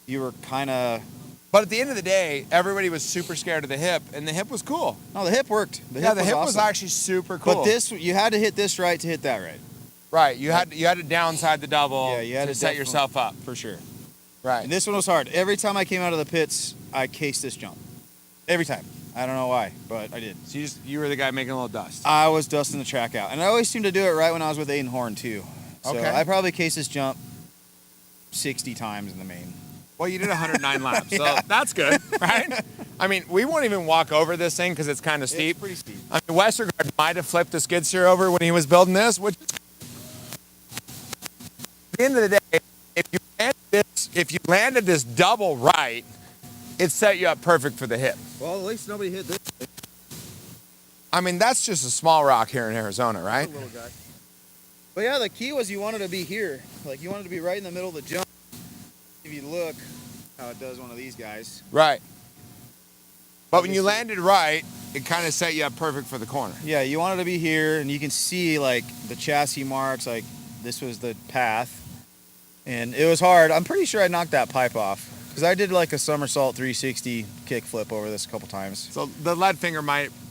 you were kind of... But at the end of the day, everybody was super scared of the hip, and the hip was cool. No, the hip worked. The hip was awesome. actually super cool. But this, you had to hit this right to hit that right. Right, you had to downside the double you had to set yourself up. For sure. Right. And this one was hard. Every time I came out of the pits, I cased this jump. Every time. I don't know why, but I did. So you were the guy making a little dust. I was dusting the track out. And I always seem to do it right when I was with Aiden Horn, too. So Okay. I probably cased this jump 60 times in the main. Well, you did 109 laps, so Yeah. that's good, right? I mean, we won't even walk over this thing because it's kind of steep. It's pretty steep. I mean, Westergaard might have flipped the skid steer over when he was building this, which at the end of the day, if you landed this double right, it set you up perfect for the hip. Well, at least nobody hit this. I mean, that's just a small rock here in Arizona, right? Little guy. But yeah, the key was you wanted to be here. Like you wanted to be right in the middle of the jump. If you look how it does one of these guys. Right. But when you landed right, it kind of set you up perfect for the corner. Yeah, you wanted to be here, and you can see like the chassis marks, like this was the path. And it was hard. I'm pretty sure I knocked that pipe off. Because I did like a somersault 360 kickflip over this a couple times. So the lead finger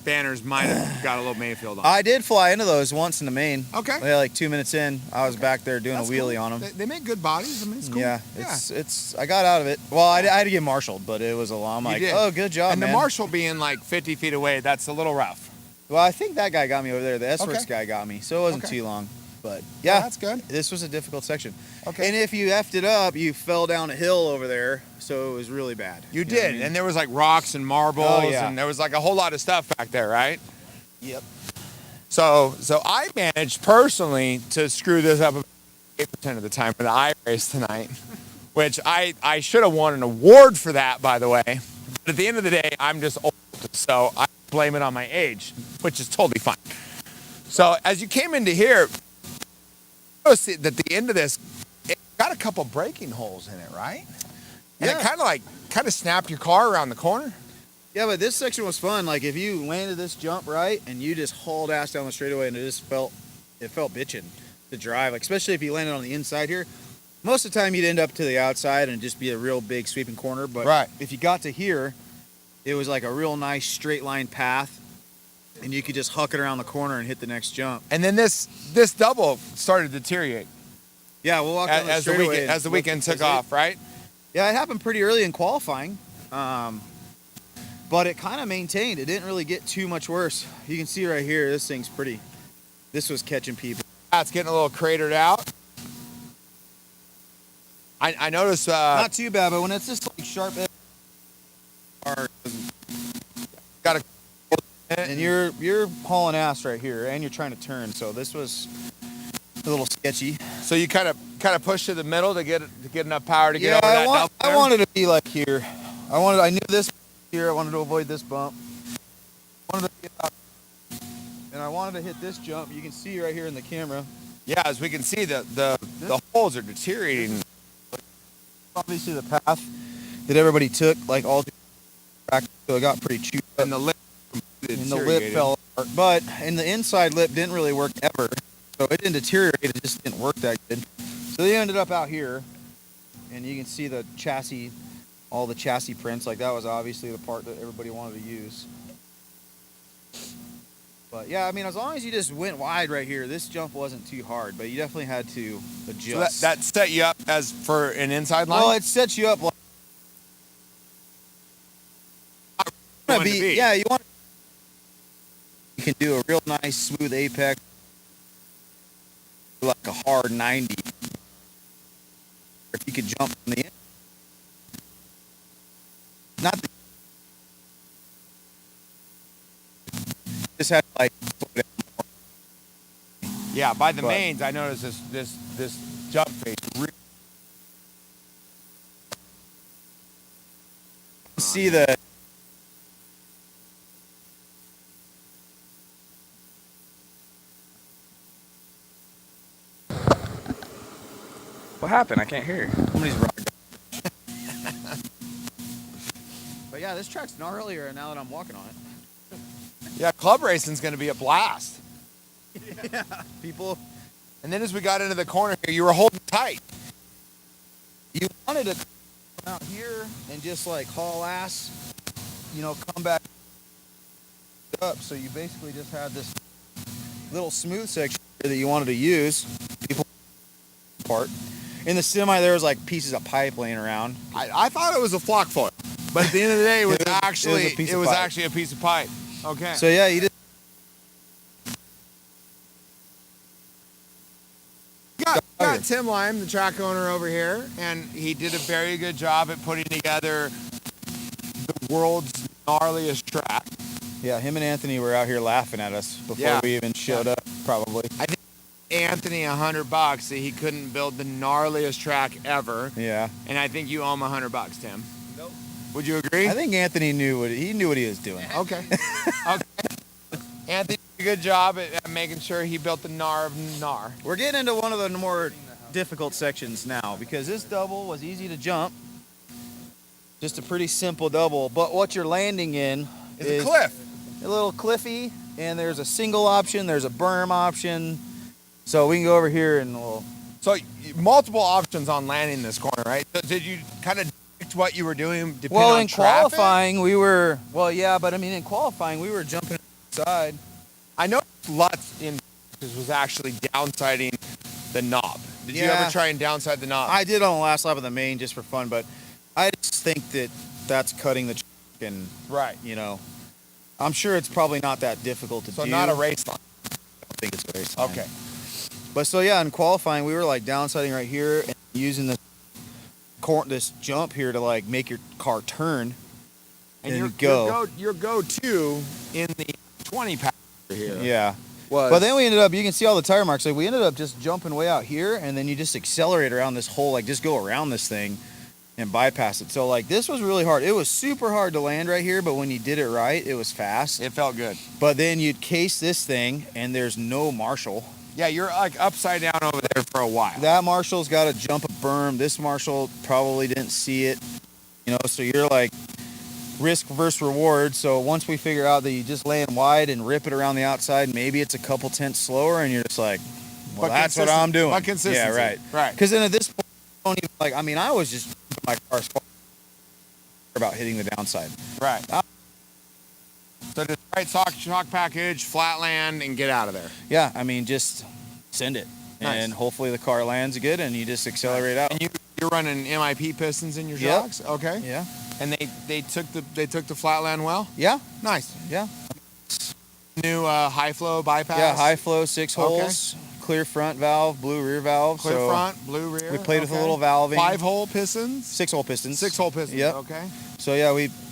banners might have got a little Mayfield on. I did fly into those once in the main. Okay. Yeah, like 2 minutes in, I was back there doing a wheelie on them. They make good bodies. I mean, it's cool. Yeah, it's. I got out of it. Well, I had to get marshaled, but it was a lot. I'm like, oh, good job, and man. the marshal being like 50 feet away, that's a little rough. Well, I think that guy got me over there. The S-Works guy got me, so it wasn't too long. But yeah, that's good. This was a difficult section. Okay. And if you effed it up, you fell down a hill over there, so it was really bad. You did, what I mean? And there was like rocks and marbles, and there was like a whole lot of stuff back there, right? Yep. So I managed personally to screw this up 8% of the time for the I race tonight, which I should have won an award for that, by the way. But at the end of the day, I'm just old, so I blame it on my age, which is totally fine. So as you came into here, notice that at the end of this, it got a couple braking holes in it, right? And it kind of snapped your car around the corner. Yeah, but this section was fun. Like if you landed this jump right and you just hauled ass down the straightaway, and it felt bitching to drive. Like especially if you landed on the inside here. Most of the time you'd end up to the outside and just be a real big sweeping corner. But if you got to here, it was like a real nice straight line path. And you could just huck it around the corner and hit the next jump. And then this double started to deteriorate. Yeah, we'll walk down the straightaway as the weekend took off, right? Yeah, it happened pretty early in qualifying. But it kind of maintained. It didn't really get too much worse. You can see right here, this thing's pretty. This was catching people. Yeah, it's getting a little cratered out. I noticed. Not too bad, but when it's just like sharp edge, got a. And you're hauling ass right here, and you're trying to turn. So this was a little sketchy. So you kind of pushed to the middle to get enough power to get over that. I wanted to be like here. I knew this here. I wanted to avoid this bump. And I wanted to hit this jump. You can see right here in the camera. Yeah, as we can see, the holes are deteriorating. Obviously, the path that everybody took, like all through the track, so it got pretty chewed up. And the lip. And the lip fell apart. But and the inside lip didn't really work ever. So it didn't deteriorate, it just didn't work that good. So they ended up out here. And you can see the chassis, all the chassis prints. Like that was obviously the part that everybody wanted to use. But yeah, I mean, as long as you just went wide right here, this jump wasn't too hard. But you definitely had to adjust. So that set you up as for an inside line? Well, it sets you up like yeah, you want. You can do a real nice smooth apex, like a hard 90. If you could jump from the end. Not the, just had to like slow down more. Yeah, by the mains, I noticed this jump face really. See the. What happened? I can't hear. Somebody's rocked. But yeah, this track's gnarlier now that I'm walking on it. Yeah, club racing's going to be a blast. Yeah, people. And then as we got into the corner here, you were holding tight. You wanted to come out here and just like haul ass, come back up. So you basically just had this little smooth section here that you wanted to use. People part. In the semi, there was like pieces of pipe laying around. I thought it was a flock foil, but at the end of the day, it was actually a piece of pipe. Okay. So yeah, you just got Tim Lime, the track owner over here, and he did a very good job at putting together the world's gnarliest track. Yeah, him and Anthony were out here laughing at us before we even showed up, probably. I think Anthony $100 that he couldn't build the gnarliest track ever. Yeah. And I think you owe him $100, Tim. Nope. Would you agree? I think Anthony knew what he was doing. Okay. Okay. Anthony did a good job at making sure he built the gnar of gnar. We're getting into one of the more difficult sections now because this double was easy to jump. Just a pretty simple double, but what you're landing in is a cliff. A little cliffy, and there's a single option, there's a berm option. So we can go over here and we'll... So multiple options on landing this corner, right? So did you kind of predict what you were doing depending Well, on in traffic? qualifying, we were... Well, yeah, but I mean, in qualifying, we were jumping side. I know Lutz in was actually downsiding the knob. Did you ever try and downside the knob? I did on the last lap of the main just for fun, but I just think that that's cutting the and right. You know, I'm sure it's probably not that difficult to do. So not a race line. I don't think it's a race line. Okay. But so yeah, in qualifying, we were like downsiding right here and using this jump here to like make your car turn and go. Your go-to in the 20 passenger here. Yeah. Was but then we ended up, you can see all the tire marks. Like we ended up just jumping way out here, and then you just accelerate around this whole, like just go around this thing and bypass it. So like this was really hard. It was super hard to land right here, but when you did it right, it was fast. It felt good. But then you'd case this thing, and there's no marshal. Yeah, you're like upside down over there for a while. That marshal's got to jump a berm. This marshal probably didn't see it, you know. So you're like risk versus reward. So once we figure out that you just land wide and rip it around the outside, maybe it's a couple tenths slower, and you're just like, well, that's what I'm doing. But consistency. Yeah, right. Right. Because then at this point, I don't even, like, I mean, I was just my car's about hitting the downside. Right. So just right shock package, flat land, and get out of there. Yeah, I mean, just send it. Nice. And hopefully the car lands good, and you just accelerate out. And you're running MIP pistons in your shocks? Okay. Yeah. And they took the flat land well? Yeah. Nice. Yeah. New high flow bypass? Yeah, high flow, 6 holes, clear front valve, blue rear valve. Clear front, blue rear. We played with a little valving. 5-hole pistons? 6-hole pistons. 6-hole pistons, Yep. okay. So yeah,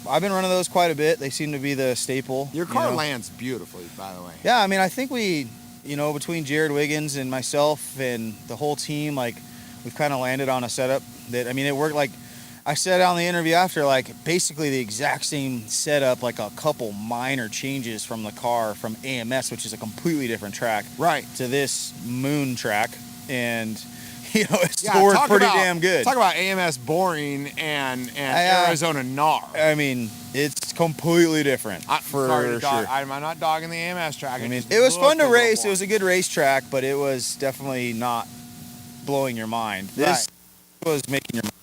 I've been running those quite a bit. They seem to be the staple. Your car lands beautifully, by the way. Yeah, I mean, I think between Jared Wiggins and myself and the whole team, like, we've kind of landed on a setup that, I mean, it worked. Like I said on the interview after, like, basically the exact same setup, like a couple minor changes from the car from AMS, which is a completely different track, right, to this moon track, and it still worked pretty damn good. Talk about AMS boring and Arizona gnar. I mean, it's completely different for sure. I'm not dogging the AMS track. I mean, it was fun to race. It was a good racetrack, but it was definitely not blowing your mind. This was making your mind.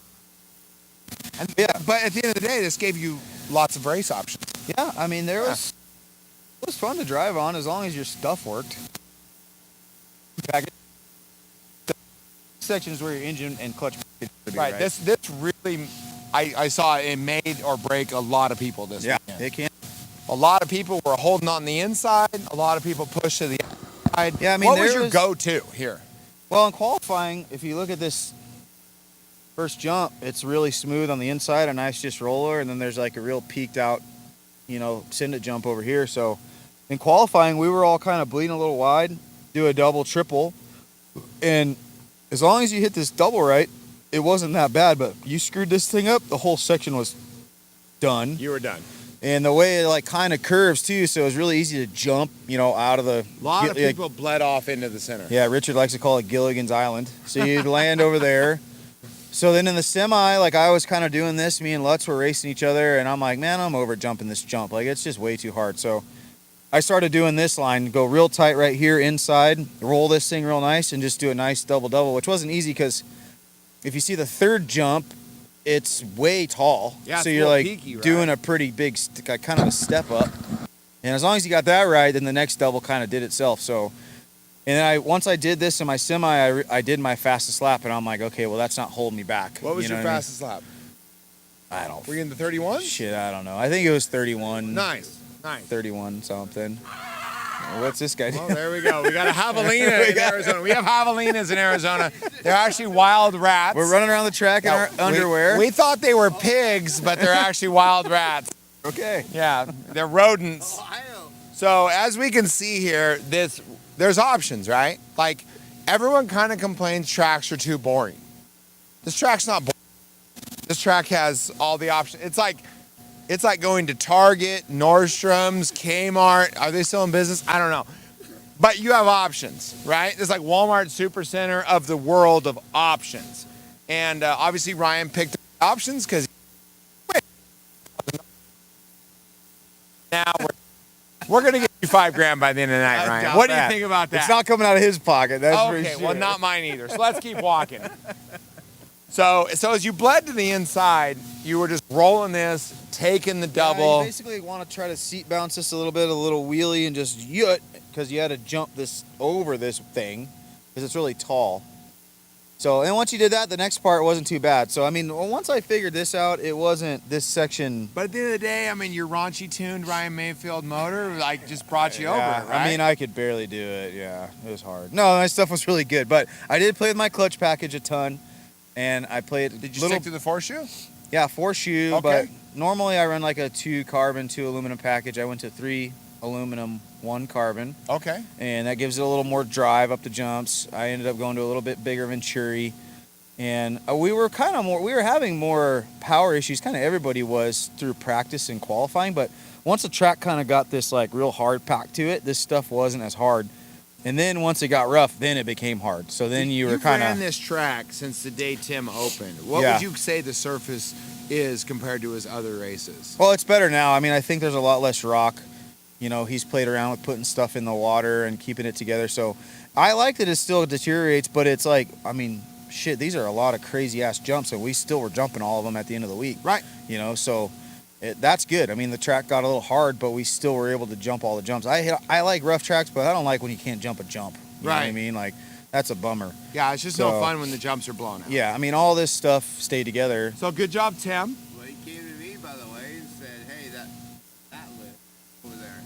And, but at the end of the day, this gave you lots of race options. Yeah, I mean, it was fun to drive on as long as your stuff worked. Sections where your engine and clutch right. This really, I saw it made or break a lot of people this weekend. It can. A lot of people were holding on the inside. A lot of people pushed to the outside. Yeah, I mean, what was your go-to here? Well, in qualifying, if you look at this first jump, it's really smooth on the inside, a nice just roller, and then there's like a real peaked out, send it jump over here. So in qualifying, we were all kind of bleeding a little wide, do a double, triple, and as long as you hit this double right, it wasn't that bad, but you screwed this thing up, the whole section was done. You were done. And the way it like kind of curves too, so it was really easy to jump, out of the... A lot of people bled off into the center. Yeah, Richard likes to call it Gilligan's Island. So you'd land over there. So then in the semi, like I was kind of doing this, me and Lutz were racing each other, and I'm like, man, I'm over jumping this jump. Like, it's just way too hard. So I started doing this line, go real tight right here inside, roll this thing real nice, and just do a nice double-double, which wasn't easy because if you see the third jump, it's way tall. Yeah, so you're like peaky, right? Doing a pretty big, kind of a step up. And as long as you got that right, then the next double kind of did itself. So, and then once I did this in my semi, I did my fastest lap, and I'm like, okay, well, that's not holding me back. What was your fastest lap? I don't. Were you in the 31? Shit, I don't know. I think it was 31. Nice. 31 something. What's this guy doing? Oh, there we go. We got a javelina in Arizona. We have javelinas in Arizona. They're actually wild rats. We're running around the track in our underwear. We thought they were pigs, but they're actually wild rats. Okay. Yeah, they're rodents. So as we can see here, there's options, right? Like, everyone kind of complains tracks are too boring. This track's not boring. This track has all the options. It's like going to Target, Nordstrom's, Kmart. Are they still in business? I don't know. But you have options, right? It's like Walmart Supercenter of the world of options. And obviously Ryan picked options because now we're going to get you $5,000 by the end of the night, Ryan. What do you think about that? It's not coming out of his pocket. That's for Okay, sure. well, not mine either. So let's keep walking. So as you bled to the inside, you were just rolling this, taking the Yeah, double. you basically want to try to seat bounce this a little bit, a little wheelie, and just yut, because you had to jump this over this thing, because it's really tall. So, and once you did that, the next part wasn't too bad. So, I mean, once I figured this out, it wasn't this section. But at the end of the day, I mean, your raunchy tuned Ryan Mayfield motor like just brought you over, Yeah, right? I mean, I could barely do it. Yeah, it was hard. No, my stuff was really good, but I did play with my clutch package a ton, and I played. Did you stick to the 4-shoe? Yeah, 4-shoe, Okay. but normally I run like a 2 carbon, 2 aluminum package. I went to 3 aluminum, 1 carbon. Okay. And that gives it a little more drive up the jumps. I ended up going to a little bit bigger Venturi. And we were having more power issues, kind of everybody was through practice and qualifying, but once the track kind of got this like real hard pack to it, this stuff wasn't as hard. And then once it got rough, then it became hard. So then you were kind ran of this track since the day Tim opened. What Yeah. would you say the surface is compared to his other races? Well, it's better now. I mean, I think there's a lot less rock. You know, he's played around with putting stuff in the water and keeping it together. So I like that it still deteriorates, but it's like, I mean, shit, these are a lot of crazy ass jumps, and we still were jumping all of them at the end of the week. Right. You know, so that's good. I mean, the track got a little hard, but we still were able to jump all the jumps. I like rough tracks, but I don't like when you can't jump a jump. You know what I Right. mean? Like, that's a bummer. Yeah, it's just So- no fun when the jumps are blown out. Yeah, I mean, all this stuff stayed together. So good job, Tim. Well, he came to me, by the way, and said, hey, that lip over there.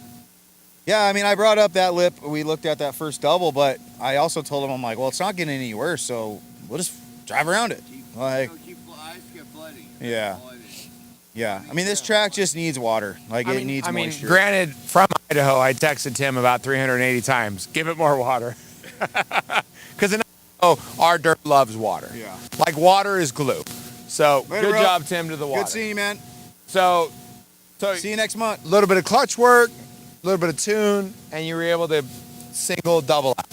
Yeah, I mean, I brought up that lip. We looked at that first double, but I also told him, I'm like, well, it's not getting any worse, so we'll just drive around it. Like, Eyes get bloody. yeah. Yeah. I mean, this track just needs water. Like, it needs I mean, moisture. granted, from Idaho, I texted Tim about 380 times. Give it more water. Because in Idaho, our dirt loves water. Yeah. Like, water is glue. So, Later, good bro. job, Tim, to the water. Good seeing you, man. So See you next month. a little bit of clutch work, a little bit of tune, and you were able to single, double out.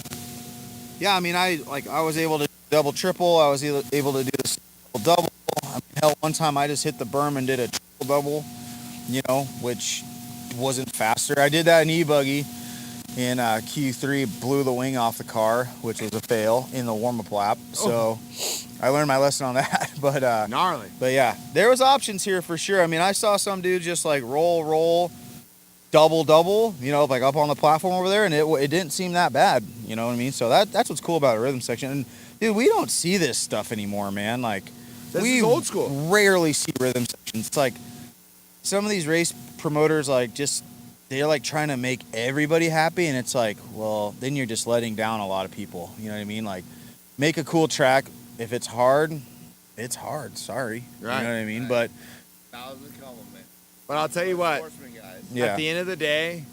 Yeah, I mean, I was able to double, triple. I was able to do the single, double. I mean, hell, one time I just hit the berm and did a triple double, you know, which wasn't faster. I did that in E-Buggy in Q3, blew the wing off the car, which was a fail in the warm-up lap. So I learned my lesson on that. But Gnarly. But yeah, there was options here for sure. I mean, I saw some dude just like roll, double, you know, like up on the platform over there, and it didn't seem that bad. You know what I mean? So that's what's cool about a rhythm section. And dude, we don't see this stuff anymore, man. Like, This we is old school. rarely see rhythm sections. It's like some of these race promoters, like, just they're like trying to make everybody happy, and it's like, well, then you're just letting down a lot of people. You know what I mean? Like, make a cool track. If it's hard, it's hard. Sorry. Right. You know what I mean? But 1,000 compliment. But I'll tell you what, Horseman guys. yeah. at the end of the day,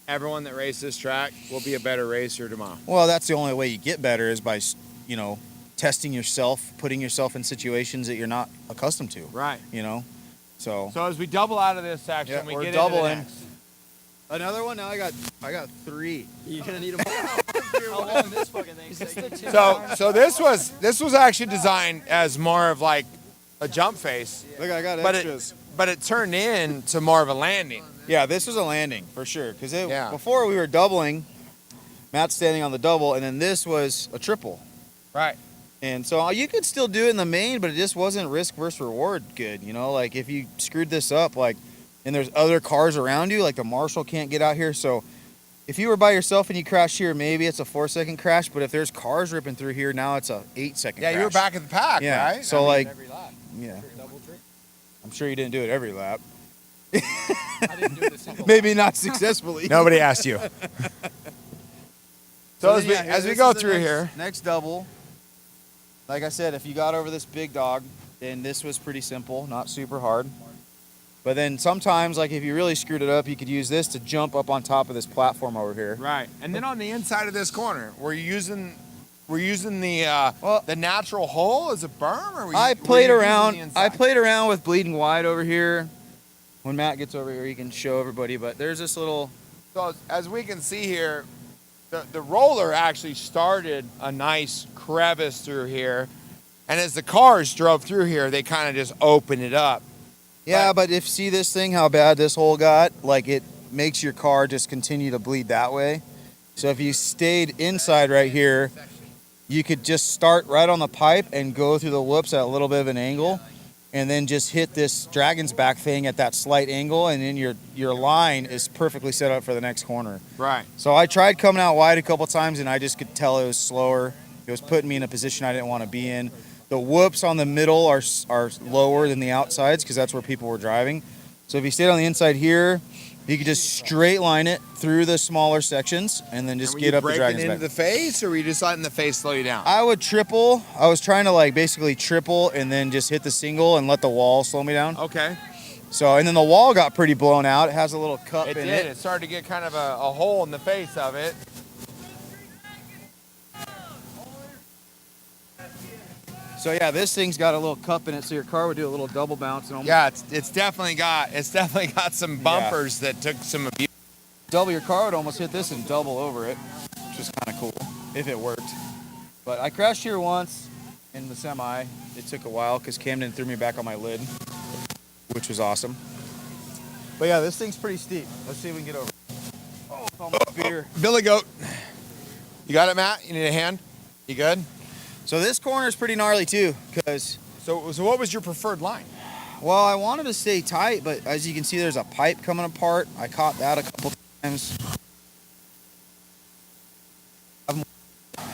everyone that races this track will be a better racer tomorrow. Well, that's the only way you get better is by, you know, testing yourself, putting yourself in situations that you're not accustomed to. Right. You know? So So as we double out of this section, yeah, we we're get doubling. into the next. Another one? Now I got 3. You're gonna need them. How long this fucking thing's taking? So this was actually designed as more of like a jump face, Look, I got but extras. but it turned into more of a landing. Yeah, this was a landing for sure. Because Yeah. before we were doubling, Matt's standing on the double, and then this was a triple. Right. And so you could still do it in the main, but it just wasn't risk versus reward good. You know, like if you screwed this up, like, and there's other cars around you, like the marshal can't get out here. So if you were by yourself and you crashed here, maybe it's a 4-second crash. But if there's cars ripping through here, now it's a 8-second Yeah, crash. you were back at the pack, Yeah. right? So I mean, like, yeah. I'm sure you didn't do it every lap. I didn't do this. Maybe not successfully. nobody asked you. So then, yeah, as we this go is the through next- here, Next double. Like I said, if you got over this big dog, then this was pretty simple, not super hard. But then sometimes, like if you really screwed it up, you could use this to jump up on top of this platform over here. right, and then on the inside of this corner, we're using the natural hole as a berm, or I played around with bleeding wide over here. When Matt gets over here, he can show everybody. But there's this little. So as we can see here, the roller actually started a nice crevice through here, and as the cars drove through here, they kind of just opened it up. Yeah, but if see this thing, how bad this hole got, like it makes your car just continue to bleed that way. So if you stayed inside right here, you could just start right on the pipe and go through the whoops at a little bit of an angle, and then just hit this dragon's back thing at that slight angle, and then your line is perfectly set up for the next corner. Right. So I tried coming out wide a couple times, and I just could tell it was slower. It was putting me in a position I didn't want to be in. The whoops on the middle are lower than the outsides because that's where people were driving. So if you stayed on the inside here, you could just straight line it through the smaller sections and then just get up the dragon's into back. the face, or were you just letting the face slow you down? I would triple. I was trying to like basically triple and then just hit the single and let the wall slow me down. Okay. So, and then the wall got pretty blown out. It has a little cup It in did. it. It started to get kind of a hole in the face of it. So yeah, this thing's got a little cup in it, so your car would do a little double bounce. And almost, Yeah, it's definitely got some bumpers that took some abuse. double your car would almost hit this and double over it, which was kind of cool if it worked. But I crashed here once in the semi. It took a while because Camden threw me back on my lid, which was awesome. But yeah, this thing's pretty steep. Let's see if we can get over. Oh, it's almost beer. Billy Goat. You got it, Matt? You need a hand? You good? So this corner is pretty gnarly too, because. So what was your preferred line? Well, I wanted to stay tight, but as you can see, there's a pipe coming apart. I caught that a couple times.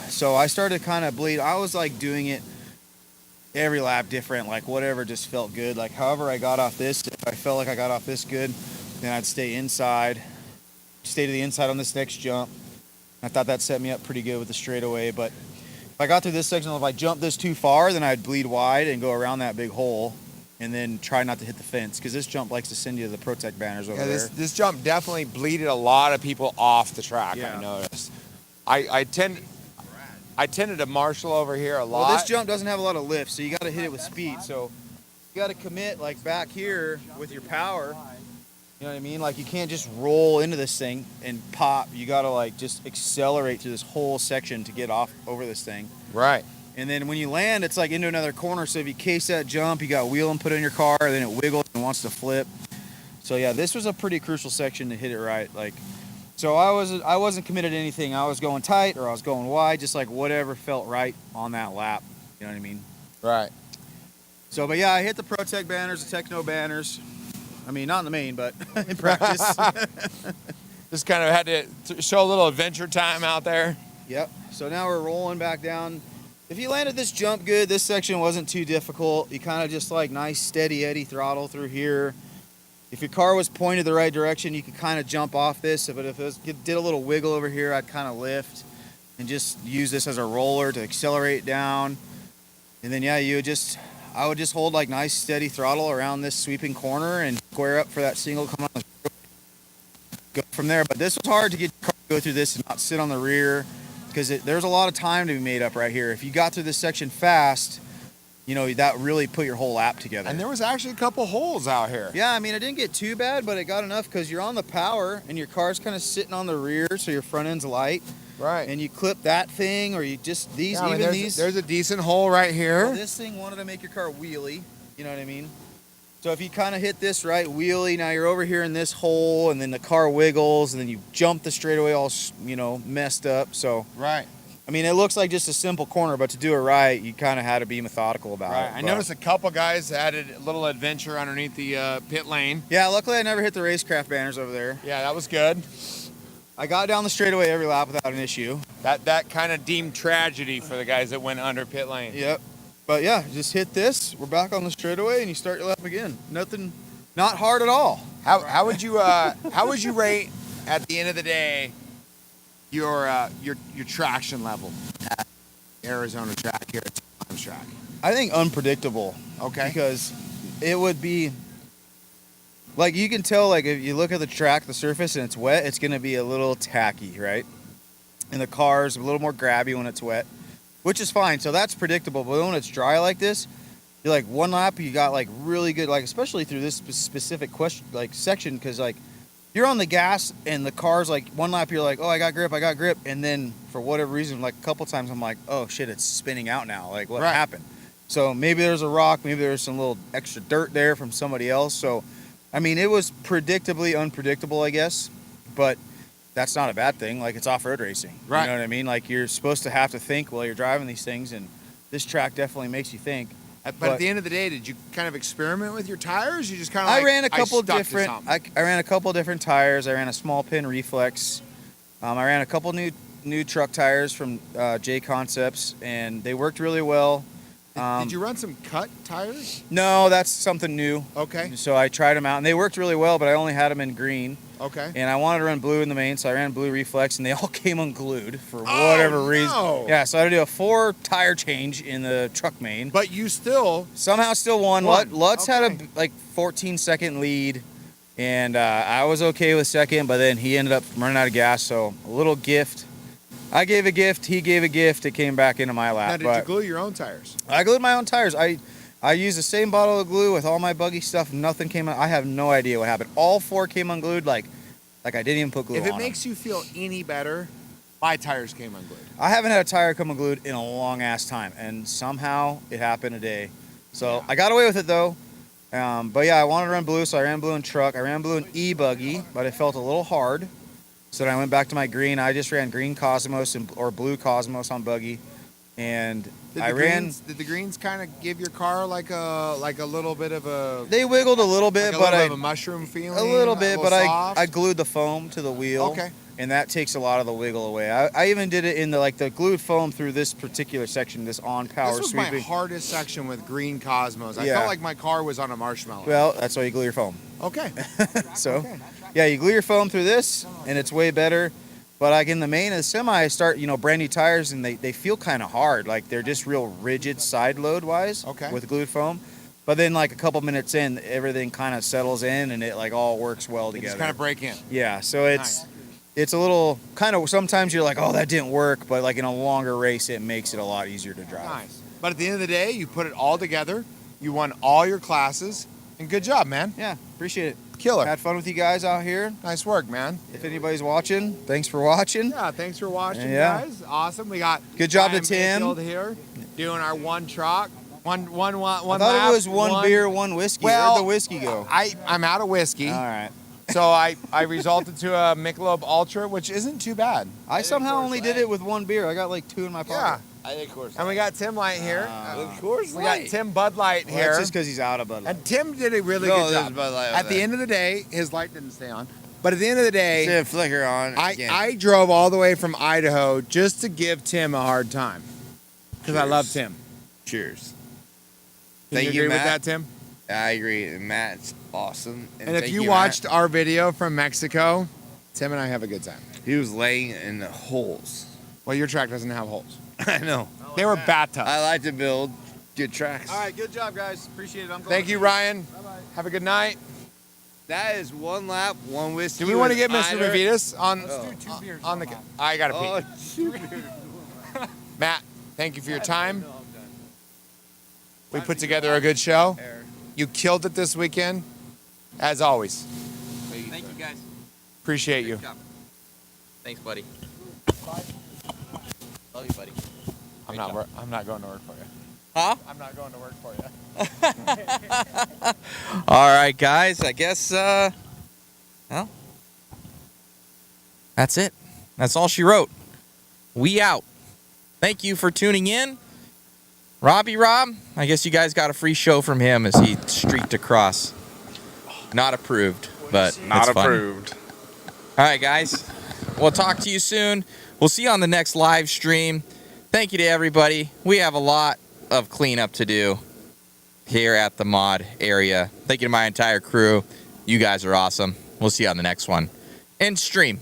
So I started to kind of bleed. I was like doing it every lap different, like whatever just felt good. Like however I got off this, if I felt like I got off this good, then I'd stay inside, stay to the inside on this next jump. I thought that set me up pretty good with the straightaway, but if I got through this section, if I jumped this too far, then I'd bleed wide and go around that big hole and then try not to hit the fence, because this jump likes to send you to the Protect banners over there. This jump definitely bleeded a lot of people off the track, Yeah. I noticed. I tended to marshal over here a lot. Well, this jump doesn't have a lot of lift, so you got to hit it with speed. So you got to commit like back here with your power. You know what I mean? Like you can't just roll into this thing and pop. You got to like just accelerate through this whole section to get off over this thing. Right. And then when you land, it's like into another corner. So if you case that jump, you got wheel input in your car, then it wiggles and wants to flip. So yeah, this was a pretty crucial section to hit it right. Like, so I wasn't committed to anything. I was going tight or I was going wide, just like whatever felt right on that lap. You know what I mean? Right. So, but yeah, I hit the Protect banners, the Techno banners. I mean, not in the main, but in practice. Just kind of had to show a little adventure time out there. Yep. So now we're rolling back down. If you landed this jump good, this section wasn't too difficult. You kind of just like nice steady eddy throttle through here. If your car was pointed the right direction, you could kind of jump off this. But if it did a little wiggle over here, I'd kind of lift and just use this as a roller to accelerate down. And then, yeah, I would just hold like nice steady throttle around this sweeping corner and square up for that single coming on the go from there. But this was hard to get your car to go through this and not sit on the rear, because there's a lot of time to be made up right here. If you got through this section fast, you know, that really put your whole lap together. And there was actually a couple holes out here. Yeah, I mean, it didn't get too bad, but it got enough because you're on the power and your car's kind of sitting on the rear, so your front end's light. Right. And you clip that thing, or you just these, Yeah, I mean, even there's, these. there's a decent hole right here. Well, this thing wanted to make your car wheelie. You know what I mean? So if you kind of hit this right wheelie, now you're over here in this hole, and then the car wiggles, and then you jump the straightaway all, you know, messed up. So right. I mean, it looks like just a simple corner, but to do it right, you kind of had to be methodical about Right. it. I but- noticed a couple guys added a little adventure underneath the pit lane. Yeah, luckily I never hit the racecraft banners over there. Yeah, that was good. I got down the straightaway every lap without an issue. That kind of deemed tragedy for the guys that went under pit lane. Yep. But yeah, just hit this. We're back on the straightaway, and you start your lap again. Nothing, not hard at all. How would you rate at the end of the day your traction level at Arizona track here at Tom's track? I think unpredictable. Okay. Because it would be like, you can tell, like, if you look at the track, the surface, and it's wet, it's going to be a little tacky, right? And the car's a little more grabby when it's wet, which is fine. So that's predictable. But when it's dry like this, you're like one lap, you got like really good, like especially through this specific question, like section, because like you're on the gas and the car's like one lap you're like, oh, I got grip, and then for whatever reason, like a couple times I'm like, oh shit, it's spinning out now. Like what happened? So maybe there's a rock, maybe there's some little extra dirt there from somebody else. So, I mean, it was predictably unpredictable, I guess, but that's not a bad thing. Like it's off-road racing. Right. You know what I mean? Like you're supposed to have to think while you're driving these things, and this track definitely makes you think. But at the end of the day, did you kind of experiment with your tires? You just kind of I ran a couple different. I ran a couple different tires. I ran a small pin reflex. I ran a couple new truck tires from J Concepts, and they worked really well. Did you run some cut tires? No, that's something new. Okay. So I tried them out, and they worked really well, but I only had them in green. Okay. And I wanted to run blue in the main, so I ran blue reflex, and they all came unglued for whatever reason. Yeah, so I had to do a 4 tire change in the truck main. But you somehow still won. Lutz had a like 14-second lead, and I was okay with second, but then he ended up running out of gas, so a little gift. I gave a gift, he gave a gift, it came back into my lap. Now, did you glue your own tires? I glued my own tires. I used the same bottle of glue with all my Buggy stuff. Nothing came out. I have no idea what happened. All 4 came unglued like I didn't even put glue on If it them. makes you feel any better, my tires came unglued. I haven't had a tire come unglued in a long ass time, and somehow it happened today. So I got away with it though. But yeah, I wanted to run blue, so I ran blue in truck. I ran blue in E-Buggy, but it felt a little hard. So then I went back to my green. I just ran green Cosmos or blue Cosmos on Buggy, and Did the greens kind of give your car like a little bit of a? They wiggled a little bit, like a mushroom feeling. A little bit, but soft? I glued the foam to the wheel. Okay. And that takes a lot of the wiggle away. I even did it in the glued foam through this particular section, this on power This was sweeping. my hardest section with green Cosmos. I Yeah. felt like my car was on a marshmallow. Well, that's why you glue your foam. Okay. So, yeah, you glue your foam through this, and it's way better. But like in the main of the semi, I start, brand new tires, and they feel kind of hard. Like they're just real rigid side load wise. Okay. With glued foam. But then like a couple minutes in, everything kind of settles in, and it like all works well They together. just kind of break in. Yeah. So it's a little kind of, sometimes you're like, oh, that didn't work, but like in a longer race, it makes it a lot easier to drive. Nice. But at the end of the day, you put it all together. You won all your classes, and good job, man. Yeah, appreciate it. Killer. Had fun with you guys out here. Nice work, man. If anybody's watching, thanks for watching. Yeah, thanks for watching, Yeah. guys. Awesome. We got Good job to Ryan Tim. Mayfield here doing our one truck. One I thought lap, it was one beer, one whiskey. Well, Where'd the whiskey go? I'm out of whiskey. All right. So I resulted to a Michelob Ultra, which isn't too bad. I somehow only did it with one beer. I got like 2 in my Yeah. pocket. I think Coors And we got Tim Light here. Of course, We got Tim Bud Light Well, here. that's just because he's out of Bud Light. And Tim did a really No, good there's job. Bud Light on At the that. end of the day, his light didn't stay on. But at the end of the day, Didn't flicker on. again. I drove all the way from Idaho just to give Tim a hard time. Because I Cheers. love Tim. Cheers. Can Thank you you, agree with Matt. that, Tim? I agree. And Matt's awesome. And if thank you Matt. watched our video from Mexico, Tim and I have a good time. He was laying in the holes. Well, your track doesn't have holes. I know. They were bathtubs. I like to build good tracks. All right, good job, guys. Appreciate it. I'm going. Thank you, Ryan. Have a good night. That is one lap, one whiskey. Do we want to with get Mr. Eider. Mavitas on? Let's do 2 beers. On the. I gotta pee. Oh, 2 beers. Matt, thank you for your time. We put together a good show. You killed it this weekend, as always. Thank you, guys. Appreciate you. Good job. Thanks, buddy. Love you, buddy. I'm not going to work for you. Huh? I'm not going to work for you. All right, guys. I guess, well, that's it. That's all she wrote. We out. Thank you for tuning in. Rob, I guess you guys got a free show from him as he streaked across. Not approved, but Not it's fun. approved. All right, guys. We'll talk to you soon. We'll see you on the next live stream. Thank you to everybody. We have a lot of cleanup to do here at the mod area. Thank you to my entire crew. You guys are awesome. We'll see you on the next one. And stream.